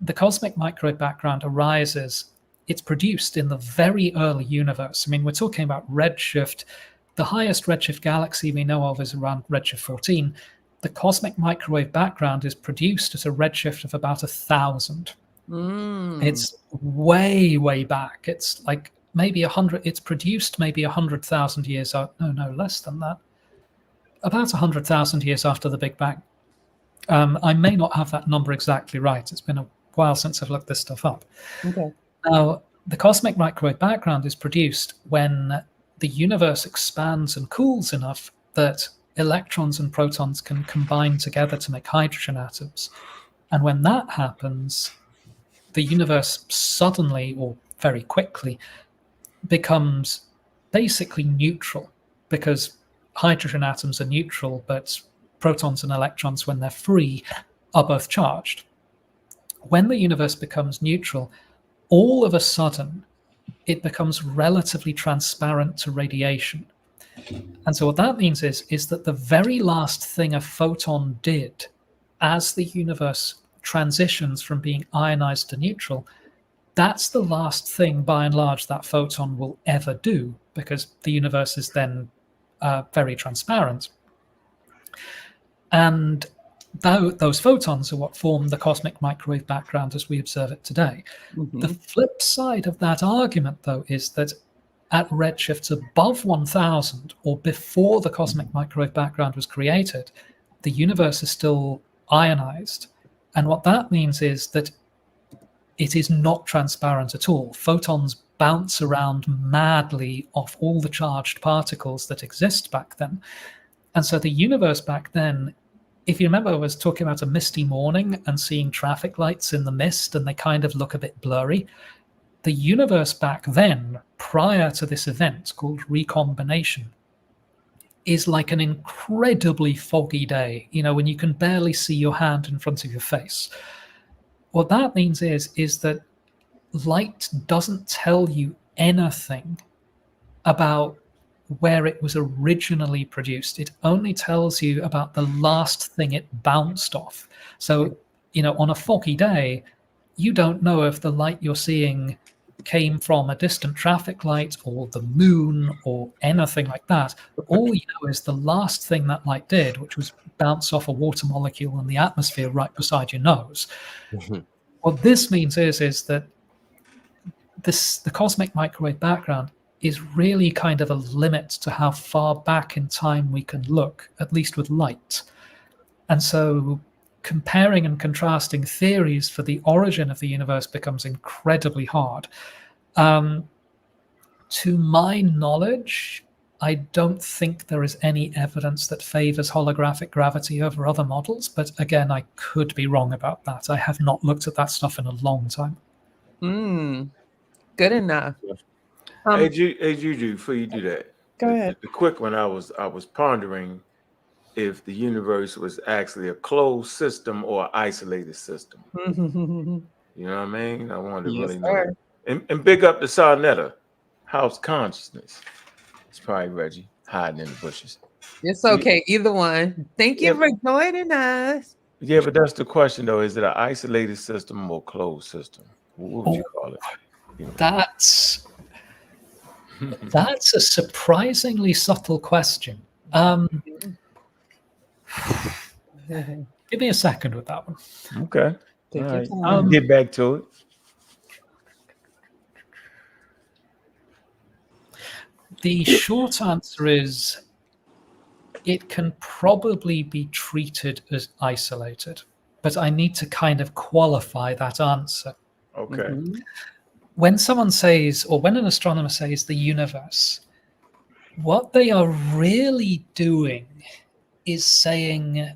the cosmic microwave background arises, it's produced in the very early universe. I mean, we're talking about redshift. The highest redshift galaxy we know of is around redshift 14. The cosmic microwave background is produced at a redshift of about 1,000. It's way, way back. It's like maybe 100, it's produced maybe 100,000 years out. No, less than that. About 100,000 years after the Big Bang. I may not have that number exactly right. It's been a while since I've looked this stuff up. Okay. Now, the cosmic microwave background is produced when the universe expands and cools enough that electrons and protons can combine together to make hydrogen atoms. And when that happens, the universe suddenly, or very quickly, becomes basically neutral, because hydrogen atoms are neutral, but protons and electrons, when they're free, are both charged. When the universe becomes neutral, all of a sudden, it becomes relatively transparent to radiation. And so what that means is that the very last thing a photon did as the universe transitions from being ionized to neutral, that's the last thing, by and large, that photon will ever do, because the universe is then very transparent. And those photons are what form the cosmic microwave background as we observe it today. Mm-hmm. The flip side of that argument, though, is that at redshifts above 1,000, or before the cosmic microwave background was created, the universe is still ionized. And what that means is that it is not transparent at all. Photons bounce around madly off all the charged particles that exist back then. And so the universe back then, if you remember, I was talking about a misty morning and seeing traffic lights in the mist, and they kind of look a bit blurry. The universe back then, prior to this event called recombination, is like an incredibly foggy day, when you can barely see your hand in front of your face. What that means is that light doesn't tell you anything about where it was originally produced. It only tells you about the last thing it bounced off. So, on a foggy day, you don't know if the light you're seeing came from a distant traffic light or the moon or anything like that. All you know is the last thing that light did, which was bounce off a water molecule in the atmosphere right beside your nose. What this means is that the cosmic microwave background is really kind of a limit to how far back in time we can look, at least with light. And so comparing and contrasting theories for the origin of the universe becomes incredibly hard. To my knowledge, I don't think there is any evidence that favors holographic gravity over other models, but again, I could be wrong about that. I have not looked at that stuff in a long time. Good enough. Hey, Juju, before you do that, Go ahead. The quick one, I was pondering if the universe was actually a closed system or an isolated system. You know what I mean? I wanted to really know. And big up to Sarnetta, House Consciousness. It's probably Reggie hiding in the bushes. It's okay, either one. Thank you for joining us. Yeah, but that's the question though. Is it an isolated system or closed system? What would you call it? You know? That's a surprisingly subtle question. Give me a second with that one. Okay. Take all your right. time. Get back to it. The short answer is it can probably be treated as isolated, but I need to kind of qualify that answer. Okay. When someone says, or when an astronomer says the universe, what they are really doing is saying,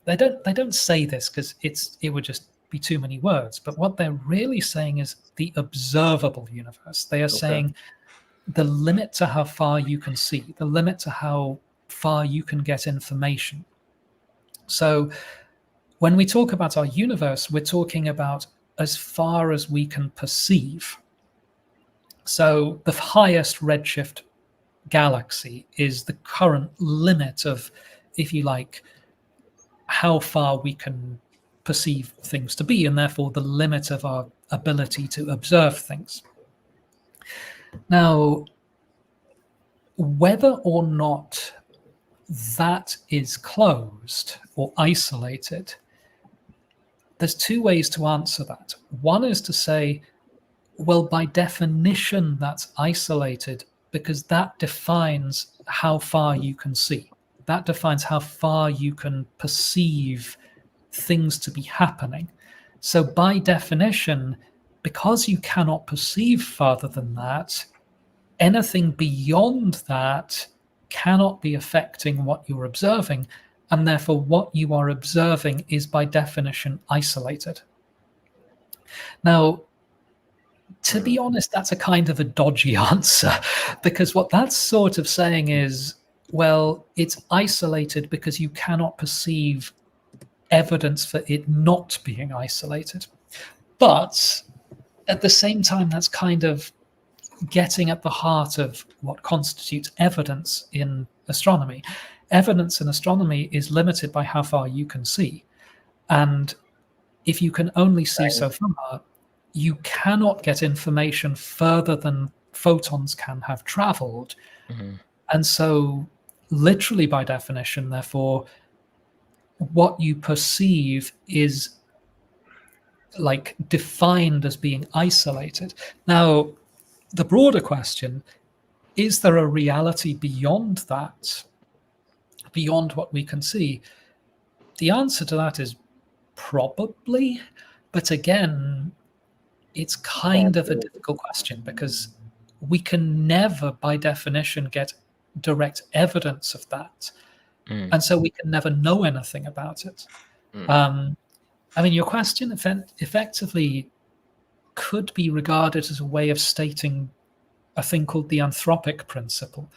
they don't say this because it would just be too many words, but what they're really saying is the observable universe. They are saying the limit to how far you can see, the limit to how far you can get information. So when we talk about our universe, we're talking about as far as we can perceive. So the highest redshift galaxy is the current limit of, if you like, how far we can perceive things to be, and therefore the limit of our ability to observe things. Now, whether or not that is closed or isolated, there's two ways to answer that. One is to say, well, by definition, that's isolated because that defines how far you can see. That defines how far you can perceive things to be happening. So by definition, because you cannot perceive farther than that, anything beyond that cannot be affecting what you're observing, and therefore what you are observing is by definition isolated. Now, to be honest, that's a kind of a dodgy answer, because what that's sort of saying is, well, it's isolated because you cannot perceive evidence for it not being isolated. But at the same time, that's kind of getting at the heart of what constitutes evidence in astronomy. Evidence in astronomy is limited by how far you can see. And if you can only see so far, you cannot get information further than photons can have traveled. And so literally by definition, therefore, what you perceive is like defined as being isolated. Now, the broader question, is there a reality beyond that, beyond what we can see? The answer to that is probably, but again, it's kind of a difficult question because we can never, by definition, get direct evidence of that. And so we can never know anything about it. I mean, your question effectively could be regarded as a way of stating a thing called the anthropic principle,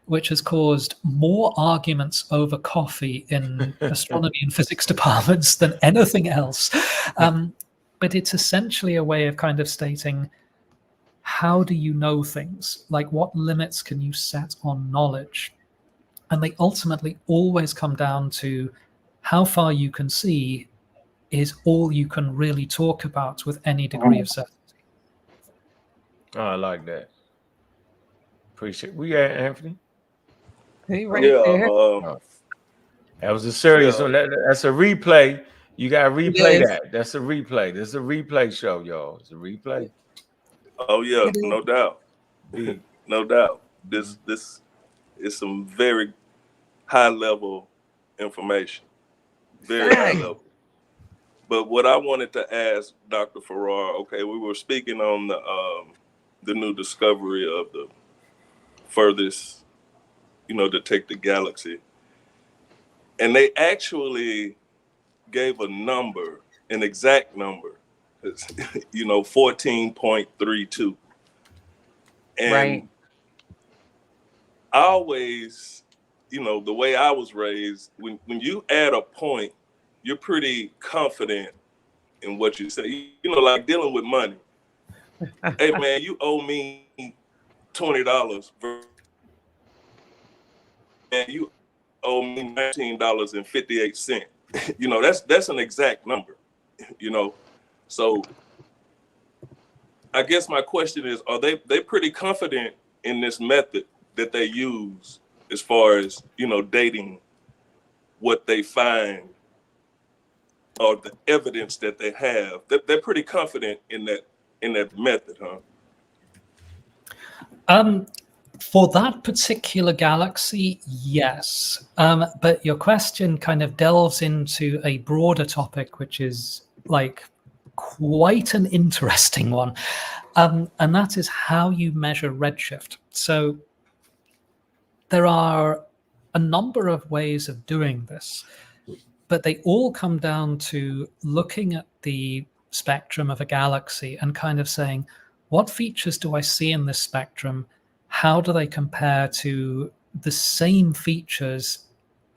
which has caused more arguments over coffee in astronomy and physics departments than anything else. But it's essentially a way of kind of stating, how do you know things? Like, what limits can you set on knowledge? And they ultimately always come down to how far you can see is all you can really talk about with any degree of certainty. Oh, I like that. Appreciate it. We got Anthony. Hey, right there. That was a serious one. That's a replay. You got to replay that. That's a replay. This is a replay show, y'all. It's a replay. Oh yeah, It is- no doubt. Big. No doubt. This is some very high level information. Very high Fact. level. But what I wanted to ask Dr. Farrar, okay, we were speaking on the new discovery of the furthest, detected galaxy. And they actually gave a number, an exact number. It's, 14.32. And Right. I always, the way I was raised, when you add a point, you're pretty confident in what you say. Like dealing with money. Hey man, you owe me $20. And you owe me $19.58. That's an exact number. So I guess my question is, are they pretty confident in this method that they use as far as, dating what they find or the evidence that they have? They're pretty confident in that method, huh? For that particular galaxy, yes. But your question kind of delves into a broader topic, which is like quite an interesting one. And that is how you measure redshift. So there are a number of ways of doing this, but they all come down to looking at the spectrum of a galaxy and kind of saying, what features do I see in this spectrum? How do they compare to the same features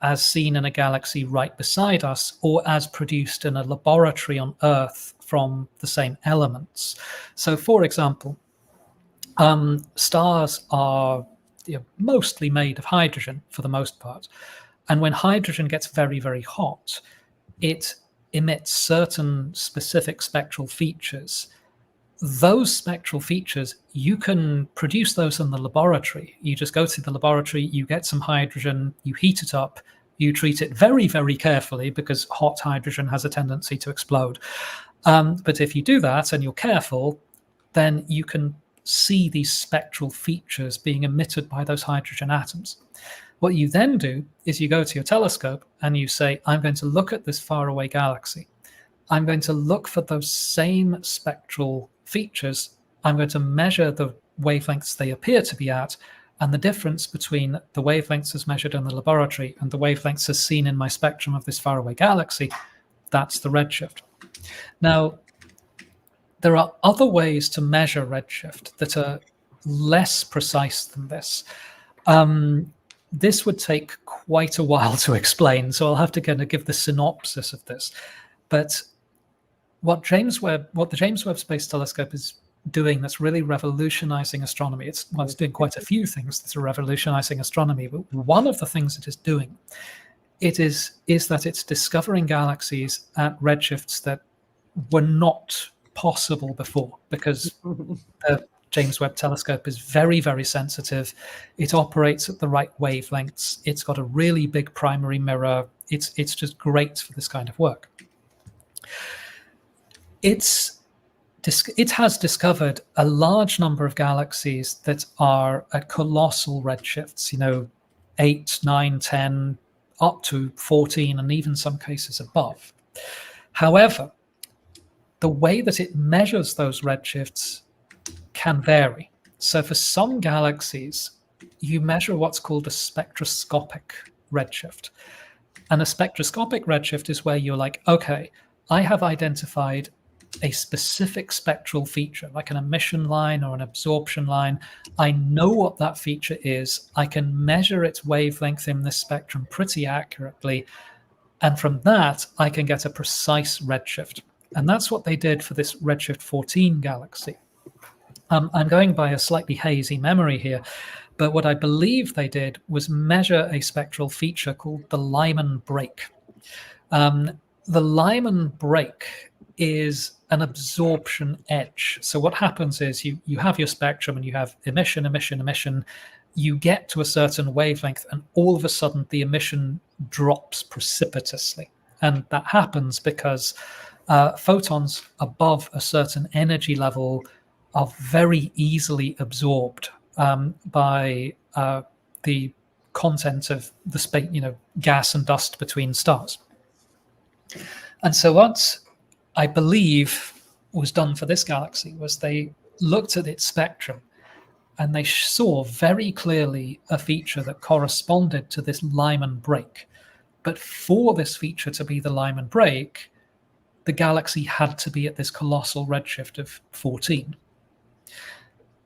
as seen in a galaxy right beside us, or as produced in a laboratory on Earth from the same elements? So, for example, stars are mostly made of hydrogen for the most part. And when hydrogen gets very, very hot, it emits certain specific spectral features. Those spectral features, you can produce those in the laboratory. You just go to the laboratory, you get some hydrogen, you heat it up, you treat it very, very carefully because hot hydrogen has a tendency to explode. But if you do that and you're careful, then you can see these spectral features being emitted by those hydrogen atoms. What you then do is you go to your telescope and you say, I'm going to look at this faraway galaxy. I'm going to look for those same spectral features. I'm going to measure the wavelengths they appear to be at, and the difference between the wavelengths as measured in the laboratory and the wavelengths as seen in my spectrum of this faraway galaxy, that's the redshift. Now, there are other ways to measure redshift that are less precise than this. This would take quite a while to explain, so I'll have to kind of give the synopsis of this. But what the James Webb Space Telescope is doing that's really revolutionizing astronomy, it's doing quite a few things that are revolutionizing astronomy, but one of the things it is doing, is that it's discovering galaxies at redshifts that were not possible before, because the James Webb Telescope is very, very sensitive. It operates at the right wavelengths. It's got a really big primary mirror. It's just great for this kind of work. It has discovered a large number of galaxies that are at colossal redshifts, 8, 9, 10, up to 14, and even some cases above. However, the way that it measures those redshifts can vary. So for some galaxies, you measure what's called a spectroscopic redshift. And a spectroscopic redshift is where you're like, okay, I have identified a specific spectral feature, like an emission line or an absorption line. I know what that feature is. I can measure its wavelength in this spectrum pretty accurately. And from that, I can get a precise redshift. And that's what they did for this redshift 14 galaxy. I'm going by a slightly hazy memory here, but what I believe they did was measure a spectral feature called the Lyman break. The Lyman break is an absorption edge. So what happens is you have your spectrum and you have emission, emission, emission. You get to a certain wavelength and all of a sudden the emission drops precipitously. And that happens because photons above a certain energy level are very easily absorbed by the content of the space, gas and dust between stars. And so what I believe was done for this galaxy was they looked at its spectrum and they saw very clearly a feature that corresponded to this Lyman break. But for this feature to be the Lyman break, the galaxy had to be at this colossal redshift of 14.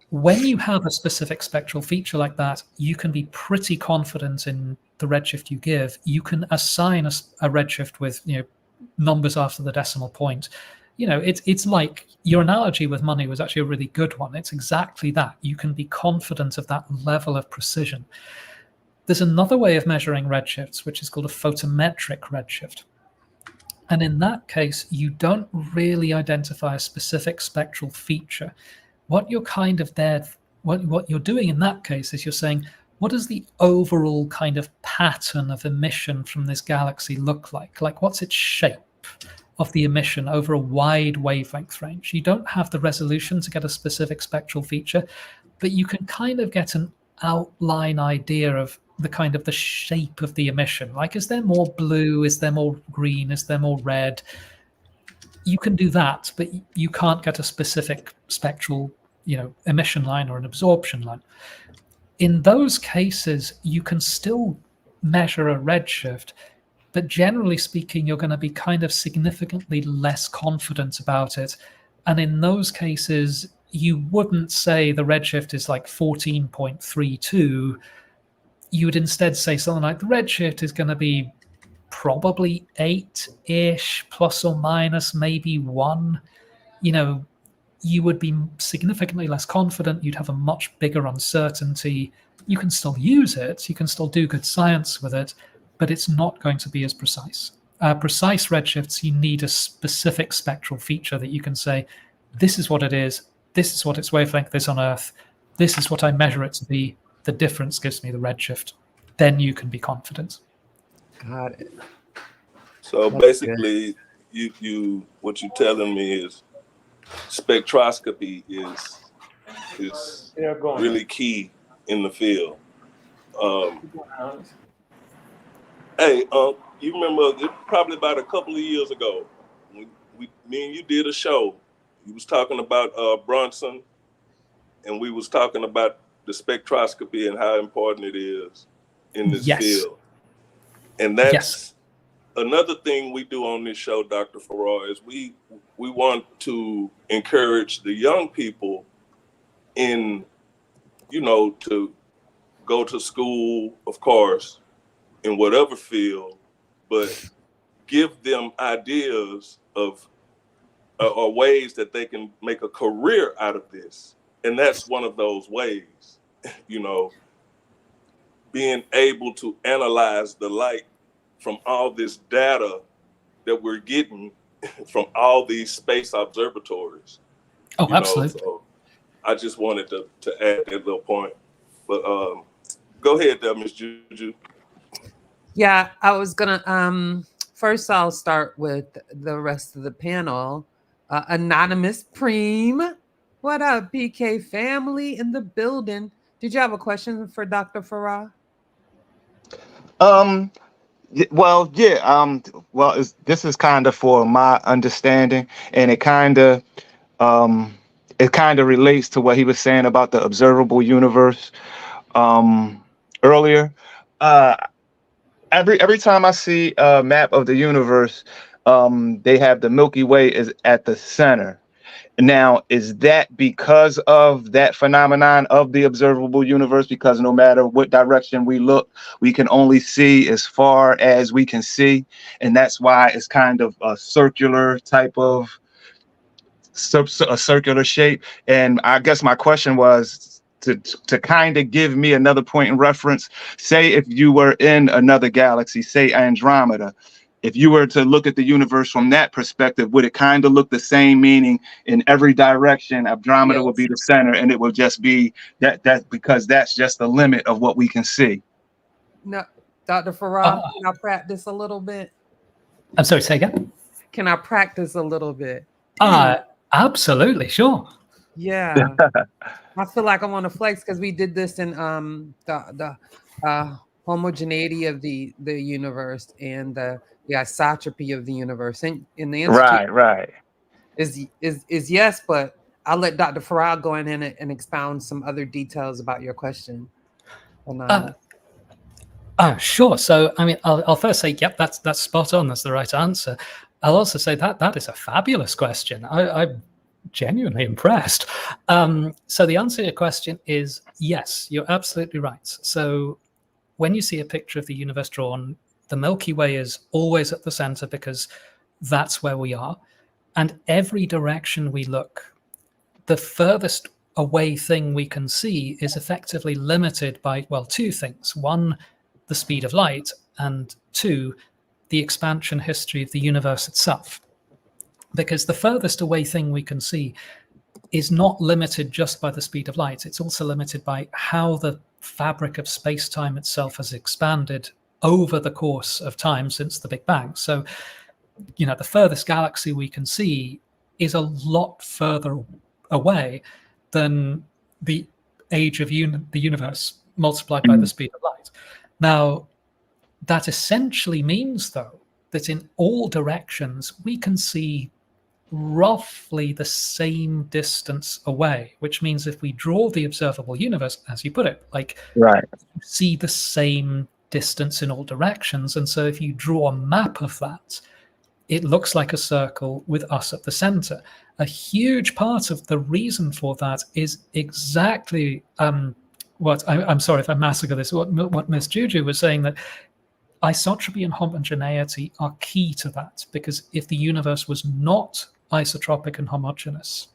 When you have a specific spectral feature like that, you can be pretty confident in the redshift you give. You can assign a redshift with numbers after the decimal point. It's like your analogy with money was actually a really good one. It's exactly that. You can be confident of that level of precision. There's another way of measuring redshifts, which is called a photometric redshift. And in that case, you don't really identify a specific spectral feature. What you're kind of what you're doing in that case is you're saying, what does the overall kind of pattern of emission from this galaxy look like? Like, what's its shape of the emission over a wide wavelength range? You don't have the resolution to get a specific spectral feature, but you can kind of get an outline idea of the kind of the shape of the emission. Like, is there more blue? Is there more green? Is there more red? You can do that, but you can't get a specific spectral, emission line or an absorption line. In those cases, you can still measure a redshift, but generally speaking, you're going to be kind of significantly less confident about it. And in those cases, you wouldn't say the redshift is like 14.32. You would instead say something like the redshift is going to be probably 8-ish, plus or minus maybe 1. You would be significantly less confident. You'd have a much bigger uncertainty. You can still use it. You can still do good science with it, but it's not going to be as precise. Precise redshifts, you need a specific spectral feature that you can say, this is what it is. This is what its wavelength is on Earth. This is what I measure it to be. The difference gives me the redshift. Then you can be confident. Got it. So basically, you what you're telling me is spectroscopy is really key in the field. Hey, you remember probably about a couple of years ago, me and you did a show. You was talking about Bronson, and we was talking about the spectroscopy and how important it is in this field. And that's another thing we do on this show, Dr. Farrar, is we want to encourage the young people to go to school, of course, in whatever field, but give them ideas of or ways that they can make a career out of this. And that's one of those ways, being able to analyze the light from all this data that we're getting from all these space observatories. Oh, absolutely. So I just wanted to add that little point. But go ahead there, Ms. JuJu. Yeah, I was gonna first I'll start with the rest of the panel. Anonymous Preem. What up, PK family in the building? Did you have a question for Dr. Farrar? Well, yeah. This is kind of for my understanding, and it kind of relates to what he was saying about the observable universe earlier. Every time I see a map of the universe, they have the Milky Way is at the center. Now, is that because of that phenomenon of the observable universe? Because no matter what direction we look, we can only see as far as we can see. And that's why it's kind of a circular type of a circular shape. And I guess my question was to kind of give me another point in reference. Say if you were in another galaxy, say Andromeda, if you were to look at the universe from that perspective, would it kind of look the same, meaning in every direction, Andromeda would be the center, and it will just be that because that's just the limit of what we can see? No, Dr. Farrar, can I practice a little bit? I'm sorry, say again? Can I practice a little bit? Absolutely, sure. Yeah. I feel like I want to flex because we did this in the homogeneity of the universe and the isotropy of the universe. And the answer Right. is yes, but I'll let Dr. Farrah go in and expound some other details about your question. Sure. So, I mean, I'll first say, yep, that's spot on. That's the right answer. I'll also say that is a fabulous question. I'm genuinely impressed. So the answer to your question is yes, you're absolutely right. So when you see a picture of the universe drawn, the Milky Way is always at the center because that's where we are. And every direction we look, the furthest away thing we can see is effectively limited by, well, two things. One, the speed of light, and two, the expansion history of the universe itself. Because the furthest away thing we can see is not limited just by the speed of light. It's also limited by how the fabric of space-time itself has expanded over the course of time since the Big Bang. So, the furthest galaxy we can see is a lot further away than the age of the universe multiplied by the speed of light. Now, that essentially means, though, that in all directions we can see roughly the same distance away, which means if we draw the observable universe, as you put it, see the same distance in all directions. And so if you draw a map of that, it looks like a circle with us at the center. A huge part of the reason for that is exactly what I'm sorry if I massacre this, what Miss JuJu was saying, that isotropy and homogeneity are key to that, because if the universe was not isotropic and homogeneous,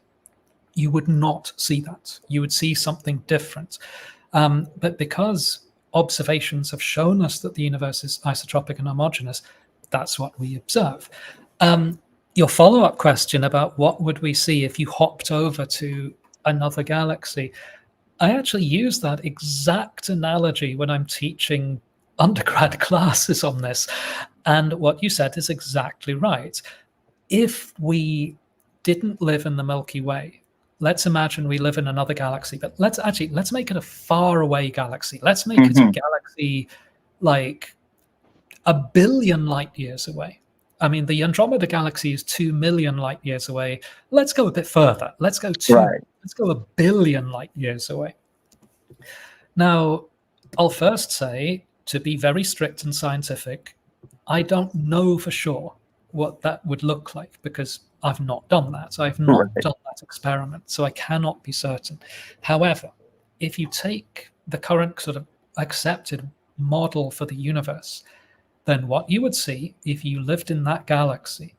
you would not see that. You would see something different. But because observations have shown us that the universe is isotropic and homogeneous, that's what we observe. Your follow-up question about what would we see if you hopped over to another galaxy, I actually use that exact analogy when I'm teaching undergrad classes on this. And what you said is exactly right. If we didn't live in the Milky Way, let's imagine we live in another galaxy, but let's make it a faraway galaxy. Let's make it a galaxy like 1 billion light years away. I mean, the Andromeda galaxy is 2 million light years away. Let's go a bit further. Let's go 1 billion light years away. Now, I'll first say, to be very strict and scientific, I don't know for sure what that would look like because I've not done that. I've not done that experiment, so I cannot be certain. However, if you take the current sort of accepted model for the universe, then what you would see if you lived in that galaxy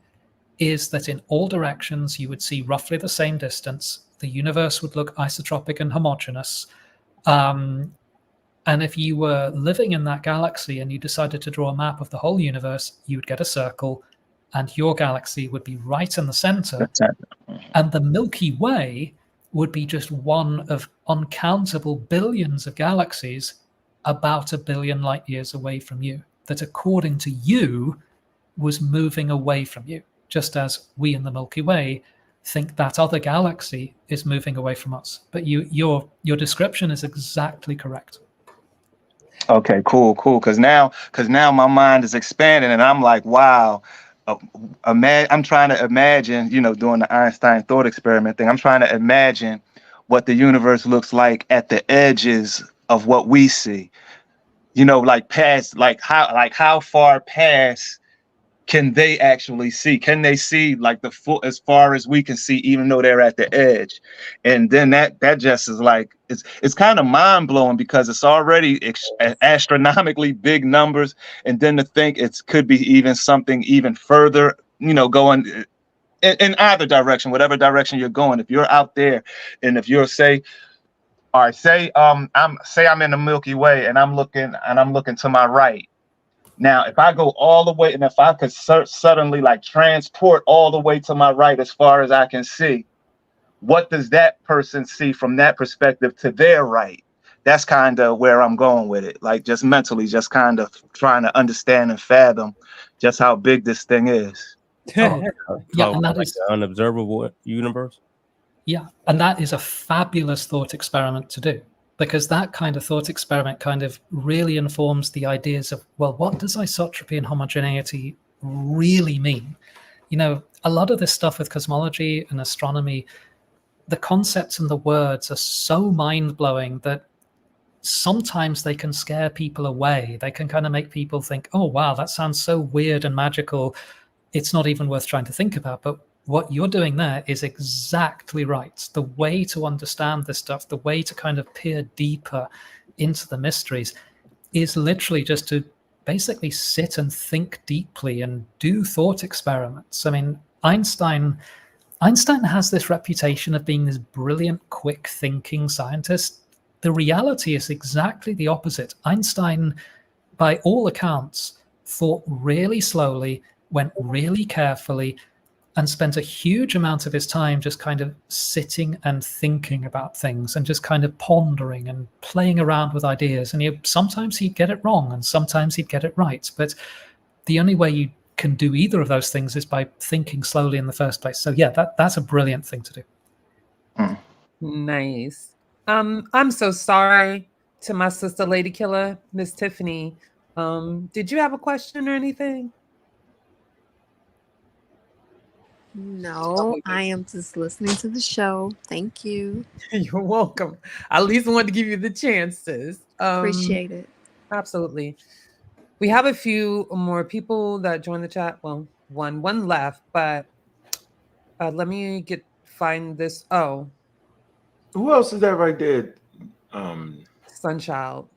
is that in all directions you would see roughly the same distance. The universe would look isotropic and homogeneous. And if you were living in that galaxy and you decided to draw a map of the whole universe, you would get a circle and your galaxy would be right in the center. And the Milky Way would be just one of uncountable billions of galaxies about 1 billion light years away from you, that according to you was moving away from you, just as we in the Milky Way think that other galaxy is moving away from us. But your description is exactly correct. Okay, cool. Because now my mind is expanding, and I'm like, wow. I'm trying to imagine, doing the Einstein thought experiment thing. I'm trying to imagine what the universe looks like at the edges of what we see. Like past, how far past can they actually see? Can they see like the full as far as we can see, even though they're at the edge? And then that just is like, it's kind of mind blowing because it's already astronomically big numbers. And then to think it could be even something even further, going in either direction, whatever direction you're going. If you're out there and if you're I'm in the Milky Way and I'm looking to my right. Now, if I go all the way, and if I could suddenly like transport all the way to my right as far as I can see, what does that person see from that perspective to their right? That's kind of where I'm going with it. Like just mentally, just kind of trying to understand and fathom just how big this thing is. Yeah, and that like is the unobservable universe. Yeah, and that is a fabulous thought experiment to do, because that kind of thought experiment kind of really informs the ideas of, well, what does isotropy and homogeneity really mean? You know, a lot of this stuff with cosmology and astronomy, the concepts and the words are so mind-blowing that sometimes they can scare people away. They can kind of make people think, oh, wow, that sounds so weird and magical. It's not even worth trying to think about. But what you're doing there is exactly right. The way to understand this stuff, the way to kind of peer deeper into the mysteries is literally just to basically sit and think deeply and do thought experiments. I mean, Einstein has this reputation of being this brilliant, quick thinking scientist. The reality is exactly the opposite. Einstein, by all accounts, thought really slowly, went really carefully, and spent a huge amount of his time just kind of sitting and thinking about things and just kind of pondering and playing around with ideas. And sometimes he'd get it wrong and sometimes he'd get it right. But the only way you can do either of those things is by thinking slowly in the first place. So yeah, that's a brilliant thing to do. Nice. I'm so sorry to my sister, Lady Killer, Miss Tiffany. Did you have a question or anything? No, I am just listening to the show. Thank you. You're welcome. I at least wanted to give you the chances. Appreciate it. Absolutely. We have a few more people that joined the chat. Well, one left, but let me find this. Oh, Who else is that right there? Sunchild.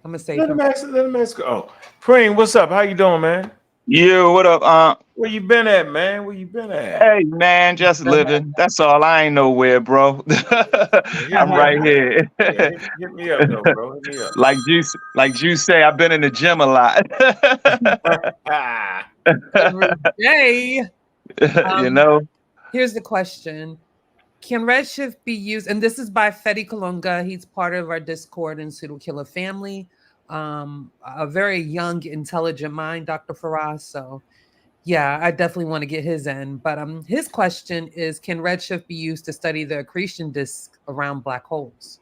I'm gonna say let him ask. Oh, Preem, what's up? How you doing, man? You, what up, Where you been at, man? Where you been at? Hey, man, just living. That's all. I ain't nowhere, bro. I'm right here. Yeah, hit me up, though, bro. Hit me up. Like you say, I've been in the gym a lot. every day. You know. Here's the question. Can Redshift be used? And this is by Fedi Kalunga. He's part of our Discord and Pseudo Killer family. A very young, intelligent mind, Dr. FARRAH'S. So yeah, I definitely want to get his end. But his question is, can Redshift be used to study the accretion disk around black holes?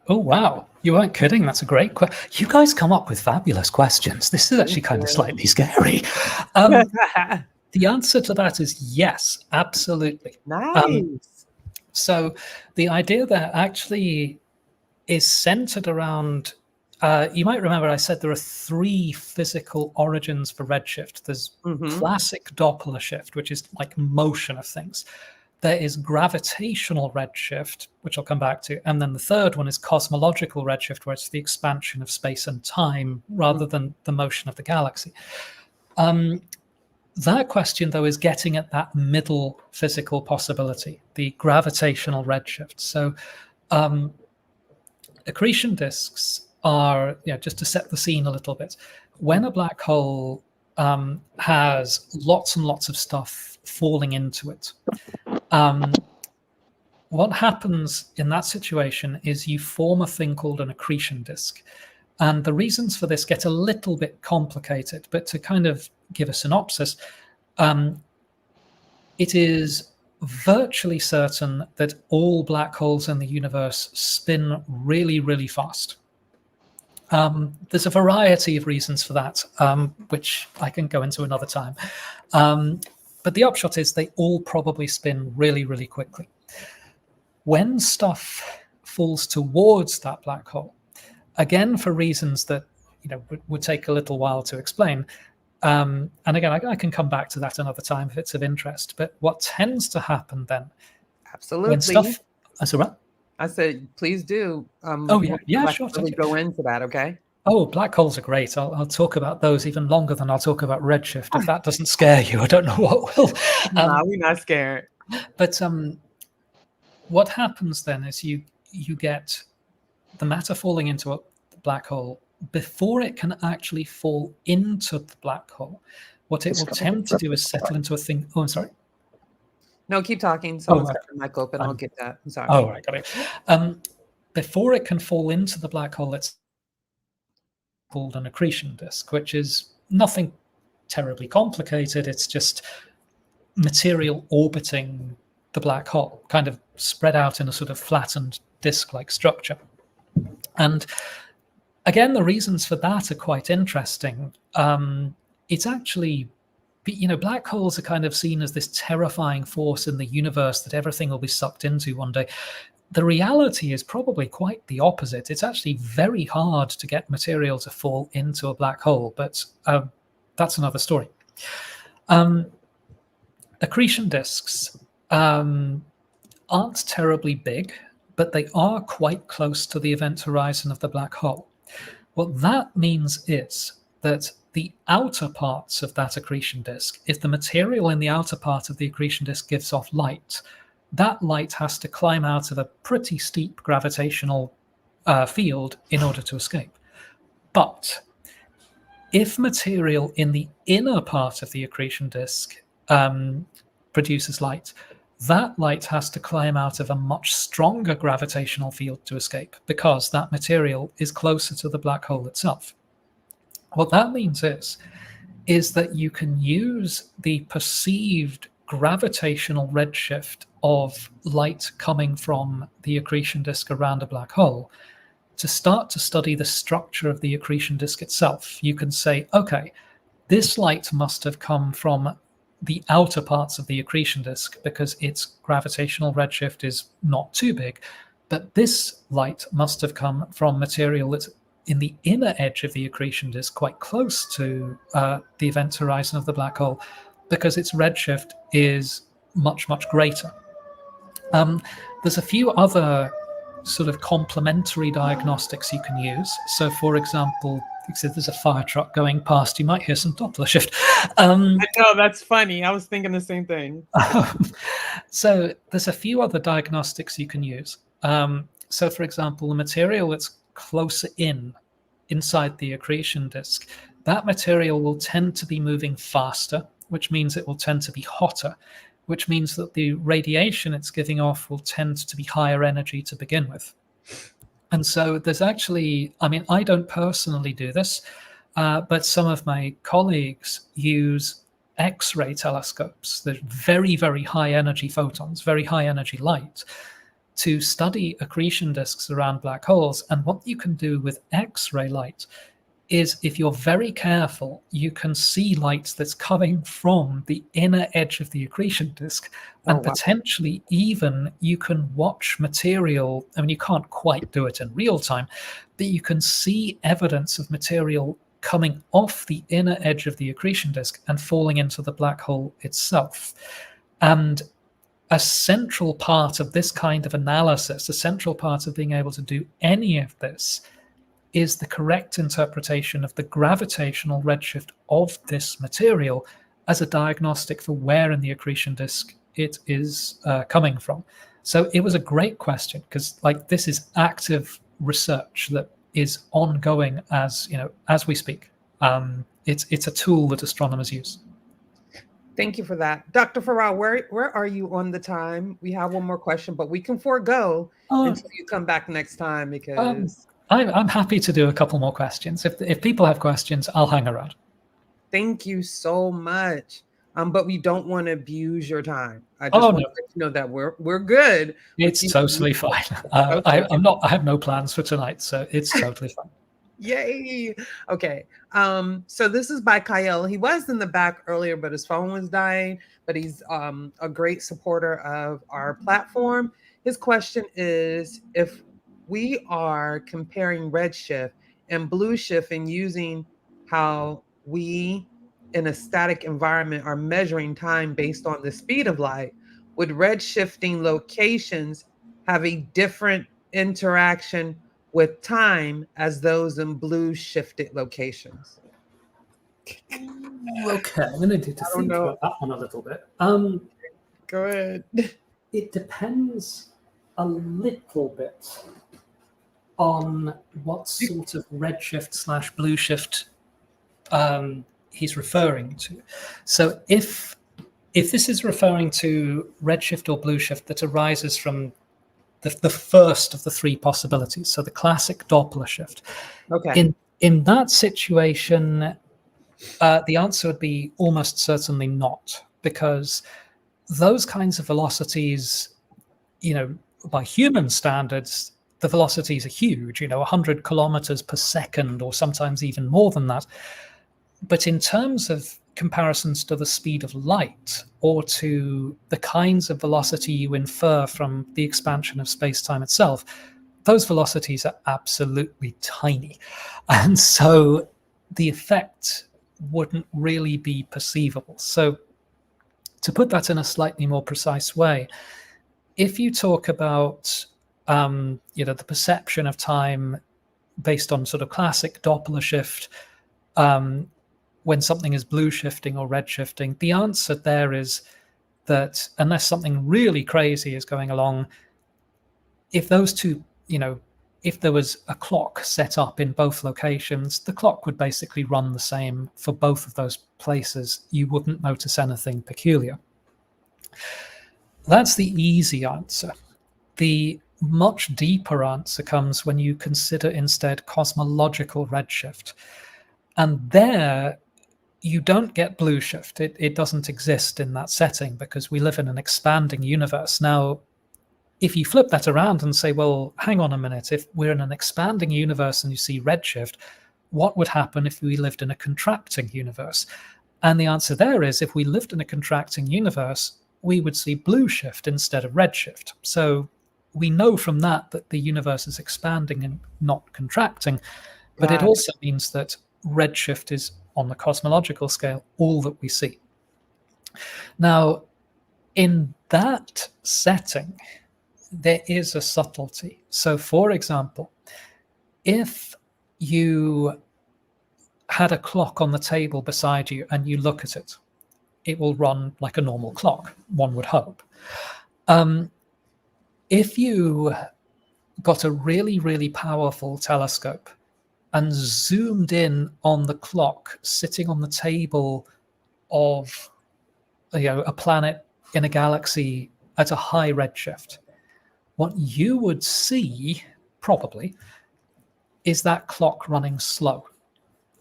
Oh, wow. You weren't kidding. That's a great question. You guys come up with fabulous questions. This is actually kind of slightly scary. The answer to that is yes, absolutely. Nice. So the idea there actually is centered around, you might remember I said there are 3 physical origins for redshift. There's classic Doppler shift, which is like motion of things. There is gravitational redshift, which I'll come back to. And then the third one is cosmological redshift, where it's the expansion of space and time rather than the motion of the galaxy. That question, though, is getting at that middle physical possibility, the gravitational redshift. So accretion disks are, just to set the scene a little bit, when a black hole has lots and lots of stuff falling into it, what happens in that situation is you form a thing called an accretion disk. And the reasons for this get a little bit complicated, but to kind of give a synopsis, it is virtually certain that all black holes in the universe spin really, really fast. There's a variety of reasons for that, which I can go into another time. But the upshot is they all probably spin really, really quickly. When stuff falls towards that black hole, again, for reasons that would take a little while to explain, and again, I can come back to that another time if it's of interest. But what tends to happen then, absolutely, when stuff, I said, please do. Sure. Really go into that, okay? Oh, black holes are great. I'll talk about those even longer than I'll talk about redshift. If that doesn't scare you, I don't know what will. No, we're not scared. But what happens then is you get the matter falling into a black hole before it can actually fall into the black hole. What it will tend to do is settle into a thing. Oh, I'm sorry. No, keep talking. Someone's got the mic open. I'll get that. I'm sorry. Oh, right, got it. Before it can fall into the black hole, it's called an accretion disk, which is nothing terribly complicated. It's just material orbiting the black hole, kind of spread out in a sort of flattened disk-like structure. And again, the reasons for that are quite interesting. It's actually, black holes are kind of seen as this terrifying force in the universe that everything will be sucked into one day. The reality is probably quite the opposite. It's actually very hard to get material to fall into a black hole, but that's another story. Accretion disks aren't terribly big, but they are quite close to the event horizon of the black hole. What that means is that the outer parts of that accretion disk, if the material in the outer part of the accretion disk gives off light, that light has to climb out of a pretty steep gravitational field in order to escape. But if material in the inner part of the accretion disk produces light, that light has to climb out of a much stronger gravitational field to escape, because that material is closer to the black hole itself. What that means is that you can use the perceived gravitational redshift of light coming from the accretion disk around a black hole to start to study the structure of the accretion disk itself. You can say, okay, this light must have come from the outer parts of the accretion disk because its gravitational redshift is not too big, but this light must have come from material that's in the inner edge of the accretion disk, quite close to the event horizon of the black hole, because its redshift is much, much greater. There's a few other sort of complementary diagnostics you can use. So, for example, if there's a fire truck going past, you might hear some Doppler shift. I know, that's funny. I was thinking the same thing. So there's a few other diagnostics you can use. So, for example, the material that's closer inside the accretion disk, that material will tend to be moving faster, which means it will tend to be hotter, which means that the radiation it's giving off will tend to be higher energy to begin with. And so there's actually, I don't personally do this, but some of my colleagues use X-ray telescopes, the very, very high energy photons, very high energy light, to study accretion disks around black holes. And what you can do with X-ray light is, if you're very careful, you can see light that's coming from the inner edge of the accretion disk. And potentially even you can watch material. You can't quite do it in real time, but you can see evidence of material coming off the inner edge of the accretion disk and falling into the black hole itself. And a central part of this kind of analysis, a central part of being able to do any of this, is the correct interpretation of the gravitational redshift of this material as a diagnostic for where in the accretion disk it is coming from. So it was a great question, because this is active research that is ongoing as we speak. It's a tool that astronomers use. Thank you for that. Dr. Farrah, where are you on the time? We have one more question, but we can forego until you come back next time, because I'm happy to do a couple more questions. If people have questions, I'll hang around. Thank you so much. But we don't want to abuse your time. I just want to let you know that we're good. It's totally fine. Okay. I have no plans for tonight, so it's totally fine. Yay. Okay. So this is by Kyle. He was in the back earlier, but his phone was dying. But he's a great supporter of our platform. His question is, if we are comparing redshift and blue shift and using how we in a static environment are measuring time based on the speed of light, would redshifting locations have a different interaction with time as those in blue shifted locations? Okay, I'm going to need to think about that one a little bit. Go ahead. It depends a little bit on what sort of redshift / blue shift he's referring to. So if this is referring to redshift or blue shift that arises from the first of the three possibilities, so the classic Doppler shift, in that situation, the answer would be almost certainly not, because those kinds of velocities, by human standards, the velocities are huge, 100 kilometers per second, or sometimes even more than that. But in terms of comparisons to the speed of light, or to the kinds of velocity you infer from the expansion of space-time itself, those velocities are absolutely tiny. And so the effect wouldn't really be perceivable. So to put that in a slightly more precise way, if you talk about the perception of time based on sort of classic Doppler shift, when something is blue shifting or red shifting, the answer there is that unless something really crazy is going along, if those two, if there was a clock set up in both locations, the clock would basically run the same for both of those places. You wouldn't notice anything peculiar. That's the easy answer. The much deeper answer comes when you consider instead cosmological redshift. And there, you don't get blue shift. It doesn't exist in that setting because we live in an expanding universe. Now, if you flip that around and say, well, hang on a minute, if we're in an expanding universe and you see redshift, what would happen if we lived in a contracting universe? And the answer there is, if we lived in a contracting universe, we would see blue shift instead of redshift. So we know from that the universe is expanding and not contracting, but it also means that redshift is, on the cosmological scale, all that we see. Now, in that setting, there is a subtlety. So, for example, if you had a clock on the table beside you and you look at it, it will run like a normal clock, one would hope. If you got a really, really powerful telescope and zoomed in on the clock sitting on the table of a planet in a galaxy at a high redshift, what you would see, probably, is that clock running slow.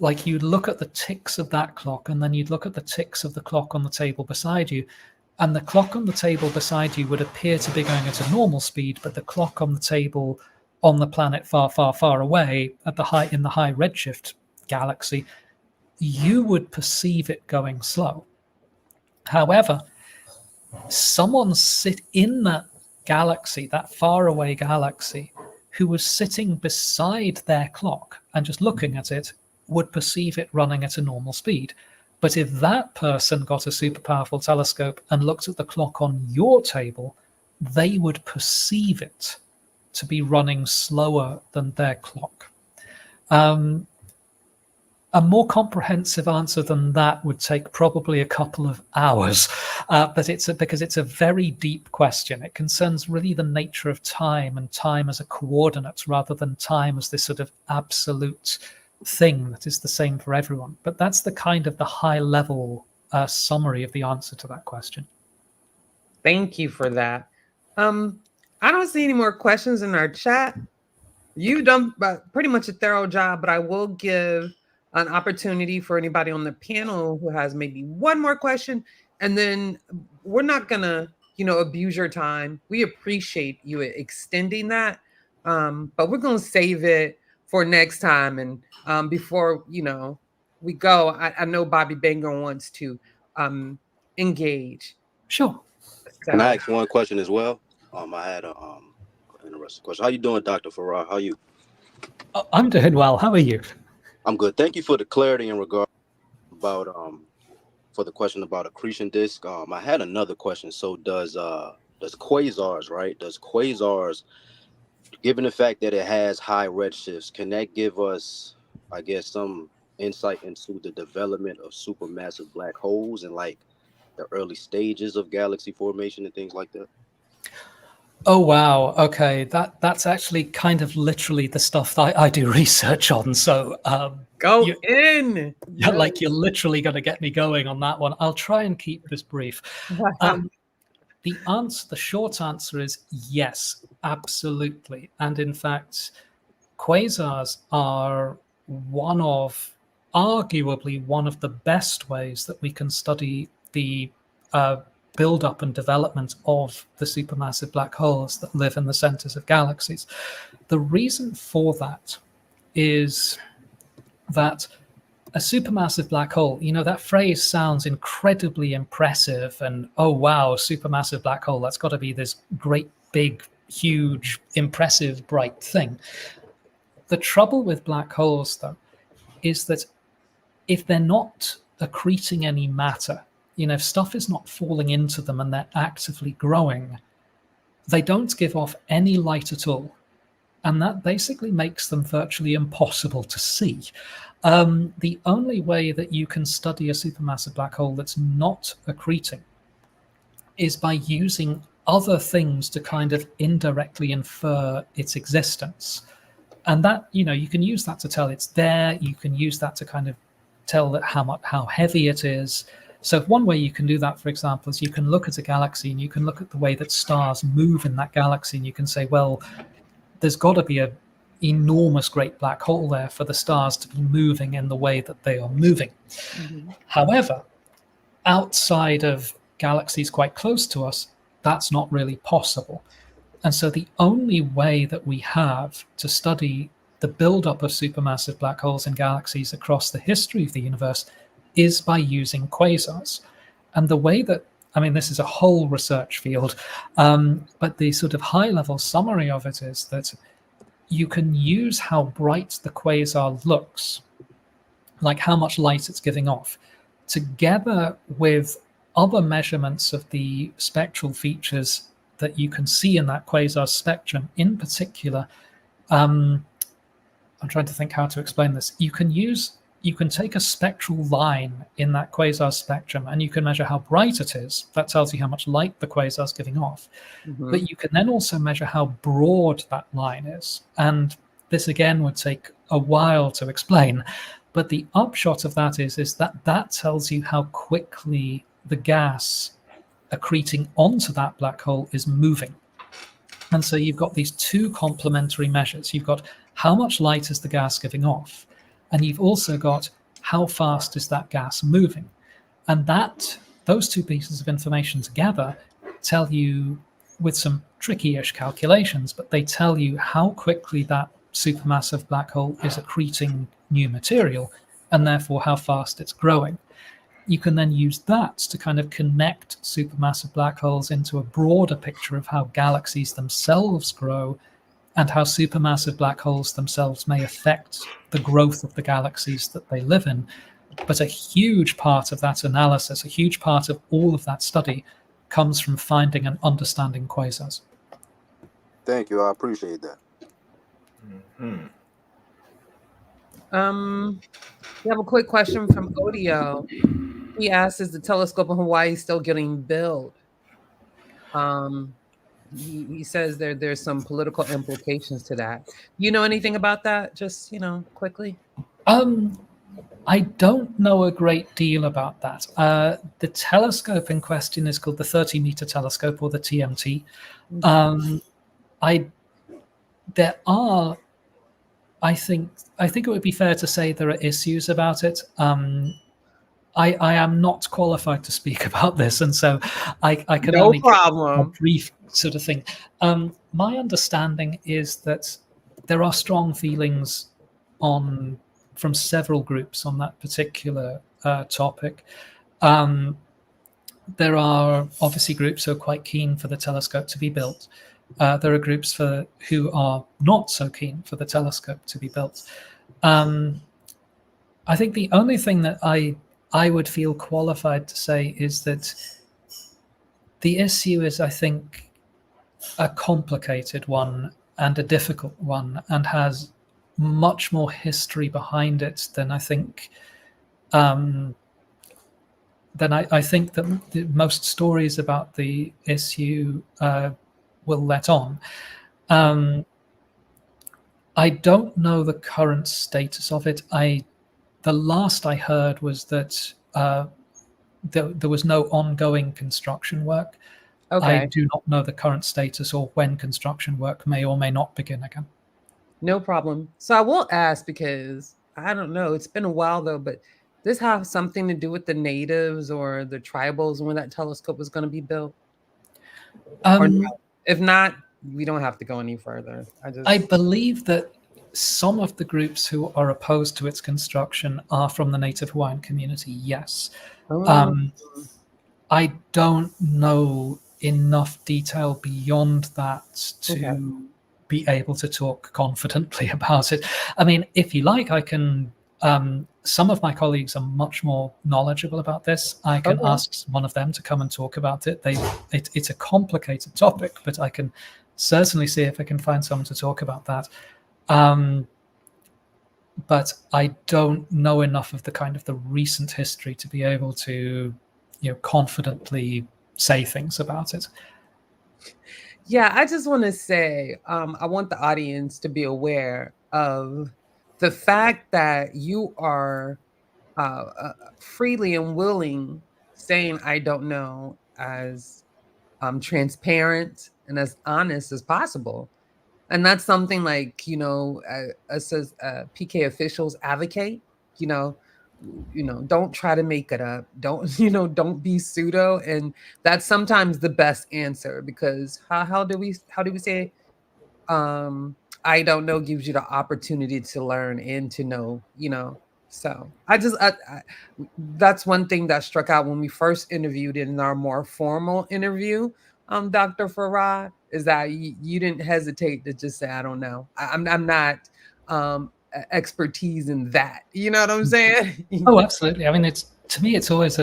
Like, you'd look at the ticks of that clock, and then you'd look at the ticks of the clock on the table beside you, and the clock on the table beside you would appear to be going at a normal speed, but the clock on the table on the planet far, far, far away in the high redshift galaxy, you would perceive it going slow. However, someone sit in that galaxy, that faraway galaxy, who was sitting beside their clock and just looking at it, would perceive it running at a normal speed. But if that person got a super powerful telescope and looked at the clock on your table, they would perceive it to be running slower than their clock. A more comprehensive answer than that would take probably a couple of hours, but because it's a very deep question. It concerns really the nature of time, and time as a coordinate rather than time as this sort of absolute thing that is the same for everyone. But that's the kind of the high level summary of the answer to that question. Thank you for that. I don't see any more questions in our chat. You've done pretty much a thorough job, but I will give an opportunity for anybody on the panel who has maybe one more question, and then we're not gonna, abuse your time. We appreciate you extending that, but we're gonna save it for next time. And before we go, I know Bobby Banger wants to engage. Sure. So, Can I ask one question as well? I had a interesting question. How you doing, Dr. Farrah? How are you? I'm doing well. How are you? I'm good. Thank you for the clarity in regard about for the question about accretion disk. I had another question. So does quasars, right? Does quasars, given the fact that it has high redshifts, can that give us, I guess, some insight into the development of supermassive black holes and like the early stages of galaxy formation and things like that? Oh, wow. Okay. That's actually kind of literally the stuff that I do research on. So go in. Like, you're literally going to get me going on that one. I'll try and keep this brief. The short answer is yes, absolutely. And in fact, quasars are arguably one of the best ways that we can study the buildup and development of the supermassive black holes that live in the centers of galaxies. The reason for that is that a supermassive black hole, that phrase sounds incredibly impressive, and oh wow, supermassive black hole, that's got to be this great, big, huge, impressive, bright thing. The trouble with black holes, though, is that if they're not accreting any matter, if stuff is not falling into them and they're actively growing, they don't give off any light at all. And that basically makes them virtually impossible to see. The only way that you can study a supermassive black hole that's not accreting is by using other things to kind of indirectly infer its existence. And that, you can use that to tell it's there. You can use that to kind of tell that how heavy it is. So one way you can do that, for example, is you can look at a galaxy and you can look at the way that stars move in that galaxy, and you can say, well, there's got to be an enormous great black hole there for the stars to be moving in the way that they are moving. Mm-hmm. However, outside of galaxies quite close to us, that's not really possible. And so the only way that we have to study the buildup of supermassive black holes in galaxies across the history of the universe is by using quasars. And the way that, this is a whole research field, but the sort of high-level summary of it is that you can use how bright the quasar looks, like how much light it's giving off, together with other measurements of the spectral features that you can see in that quasar spectrum. In particular, I'm trying to think how to explain this. You can take a spectral line in that quasar spectrum and you can measure how bright it is. That tells you how much light the quasar is giving off. Mm-hmm. But you can then also measure how broad that line is. And this again would take a while to explain. But the upshot of that is that tells you how quickly the gas accreting onto that black hole is moving. And so you've got these two complementary measures. You've got how much light is the gas giving off, and you've also got how fast is that gas moving. And those two pieces of information together tell you, with some tricky-ish calculations, but they tell you how quickly that supermassive black hole is accreting new material, and therefore how fast it's growing. You can then use that to kind of connect supermassive black holes into a broader picture of how galaxies themselves grow and how supermassive black holes themselves may affect the growth of the galaxies that they live in. But a huge part of that analysis, a huge part of all of that study, comes from finding and understanding quasars. Thank you. I appreciate that. Mm-hmm. We have a quick question from Audio. He asks, is the telescope in Hawaii still getting built? He says there's some political implications to that. You know anything about that? Just, quickly. I don't know a great deal about that. The telescope in question is called the 30-meter telescope, or the TMT. I think it would be fair to say there are issues about it. I am not qualified to speak about this, and so I can only give a brief sort of thing. My understanding is that there are strong feelings from several groups on that particular topic. There are obviously groups who are quite keen for the telescope to be built. There are groups who are not so keen for the telescope to be built. I think the only thing that I would feel qualified to say is that the issue is, I think, a complicated one and a difficult one, and has much more history behind it than I think that most stories about the issue will let on. I don't know the current status of it. The last I heard was that there was no ongoing construction work. Okay. I do not know the current status or when construction work may or may not begin again. No problem. So I will ask, because I don't know, it's been a while though, but this have something to do with the natives or the tribals when that telescope was going to be built? Or no? If not, we don't have to go any further. I believe that some of the groups who are opposed to its construction are from the native Hawaiian community, yes. I don't know enough detail beyond that to be able to talk confidently about it. I mean, if you like, I can, some of my colleagues are much more knowledgeable about this. I can ask one of them to come and talk about it. It's a complicated topic, but I can certainly see if I can find someone to talk about that. But I don't know enough of the recent history to be able to, confidently say things about it. Yeah, I just want to say, I want the audience to be aware of the fact that you are freely and willing saying, I don't know, as transparent and as honest as possible. And that's something like, us as PK officials advocate, don't try to make it up. Don't be pseudo. And that's sometimes the best answer, because how do we say, I don't know gives you the opportunity to learn and to know, So that's one thing that struck out when we first interviewed in our more formal interview, Dr. Farrah, is that you didn't hesitate to just say, I don't know. I'm not expertise in that. You know what I'm saying? Oh, absolutely. I mean, to me, it's always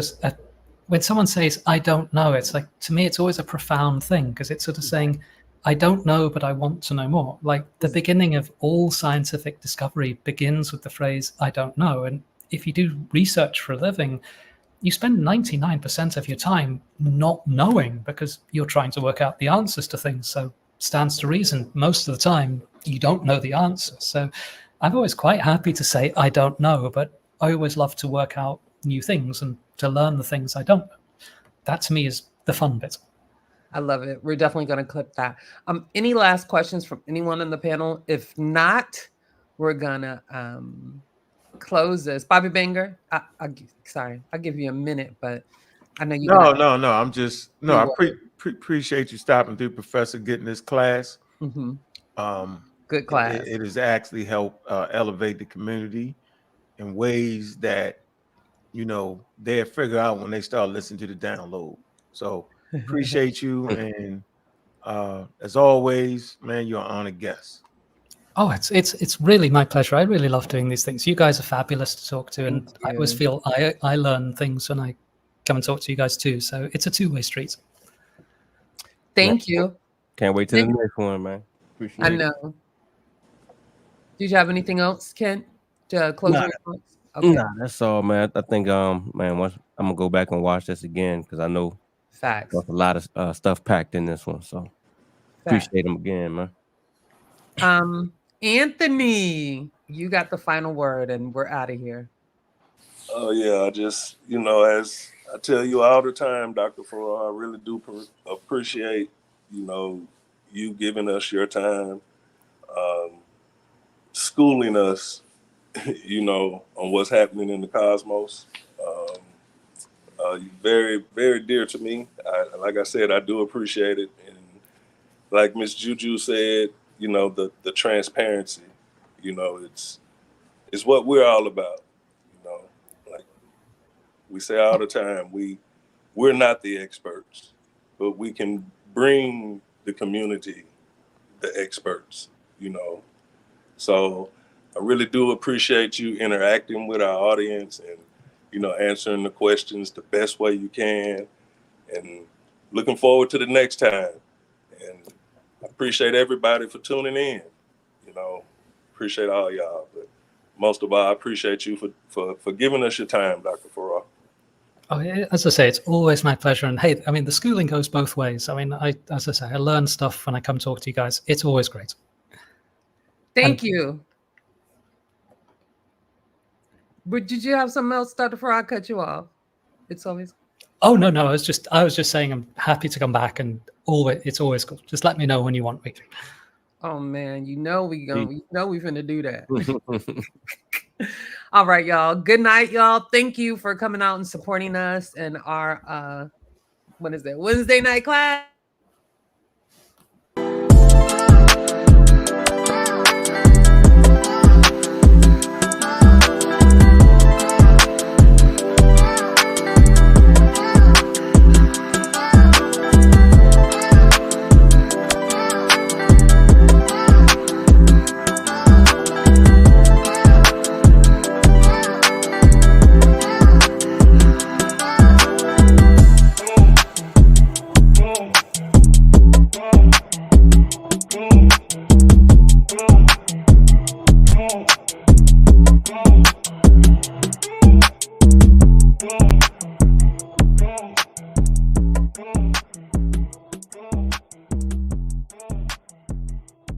when someone says, I don't know, it's like, to me, it's always a profound thing, because it's sort of saying, I don't know, but I want to know more. Like, the beginning of all scientific discovery begins with the phrase, I don't know. And if you do research for a living, you spend 99% of your time not knowing, because you're trying to work out the answers to things. So stands to reason, most of the time, you don't know the answer. So I'm always quite happy to say, I don't know, but I always love to work out new things and to learn the things I don't know. That, to me, is the fun bit. I love it. We're definitely going to clip that. Any last questions from anyone on the panel? If not, we're going to close this. Bobby Banger, sorry, I'll give you a minute, but I know you. No. I appreciate you stopping through, Professor, getting this class. Good class. It has actually helped elevate the community in ways that, they'll figure out when they start listening to the download. So appreciate you. And as always, man, you're an honored guest. Oh, it's really my pleasure. I really love doing these things. You guys are fabulous to talk to, and I always feel I learn things when I come and talk to you guys too. So it's a two-way street. Thank you. Can't wait till the next one, man. Appreciate it. I know. Did you have anything else, Ken, to close your remarks? Okay. Nah, that's all, man. I think, man, once I'm gonna go back and watch this again, because I know facts. There's a lot of stuff packed in this one. So appreciate them again, man. Anthony, you got the final word, and we're out of here. Oh yeah, I just, as I tell you all the time, Dr. Farrah, I really do appreciate, you giving us your time, schooling us, on what's happening in the cosmos. Very, very dear to me. Like I said, I do appreciate it. And like Miss JuJu said, the transparency, it's what we're all about. Like we say all the time, we're not the experts, but we can bring the community the experts, So I really do appreciate you interacting with our audience and, answering the questions the best way you can, and looking forward to the next time. And I appreciate everybody for tuning in, appreciate all y'all, but most of all, I appreciate you for giving us your time, Dr. Farrah. Oh, as I say, it's always my pleasure. And hey, I mean, the schooling goes both ways. I mean, as I say, I learn stuff when I come talk to you guys. It's always great. Thank you. But did you have something else, Dr. Farrah? I cut you off. It's always. Oh no, I was just saying I'm happy to come back, and it's always cool. Just let me know when you want me. Oh man, we finna do that. All right, y'all. Good night, y'all. Thank you for coming out and supporting us in our what is it, Wednesday night class.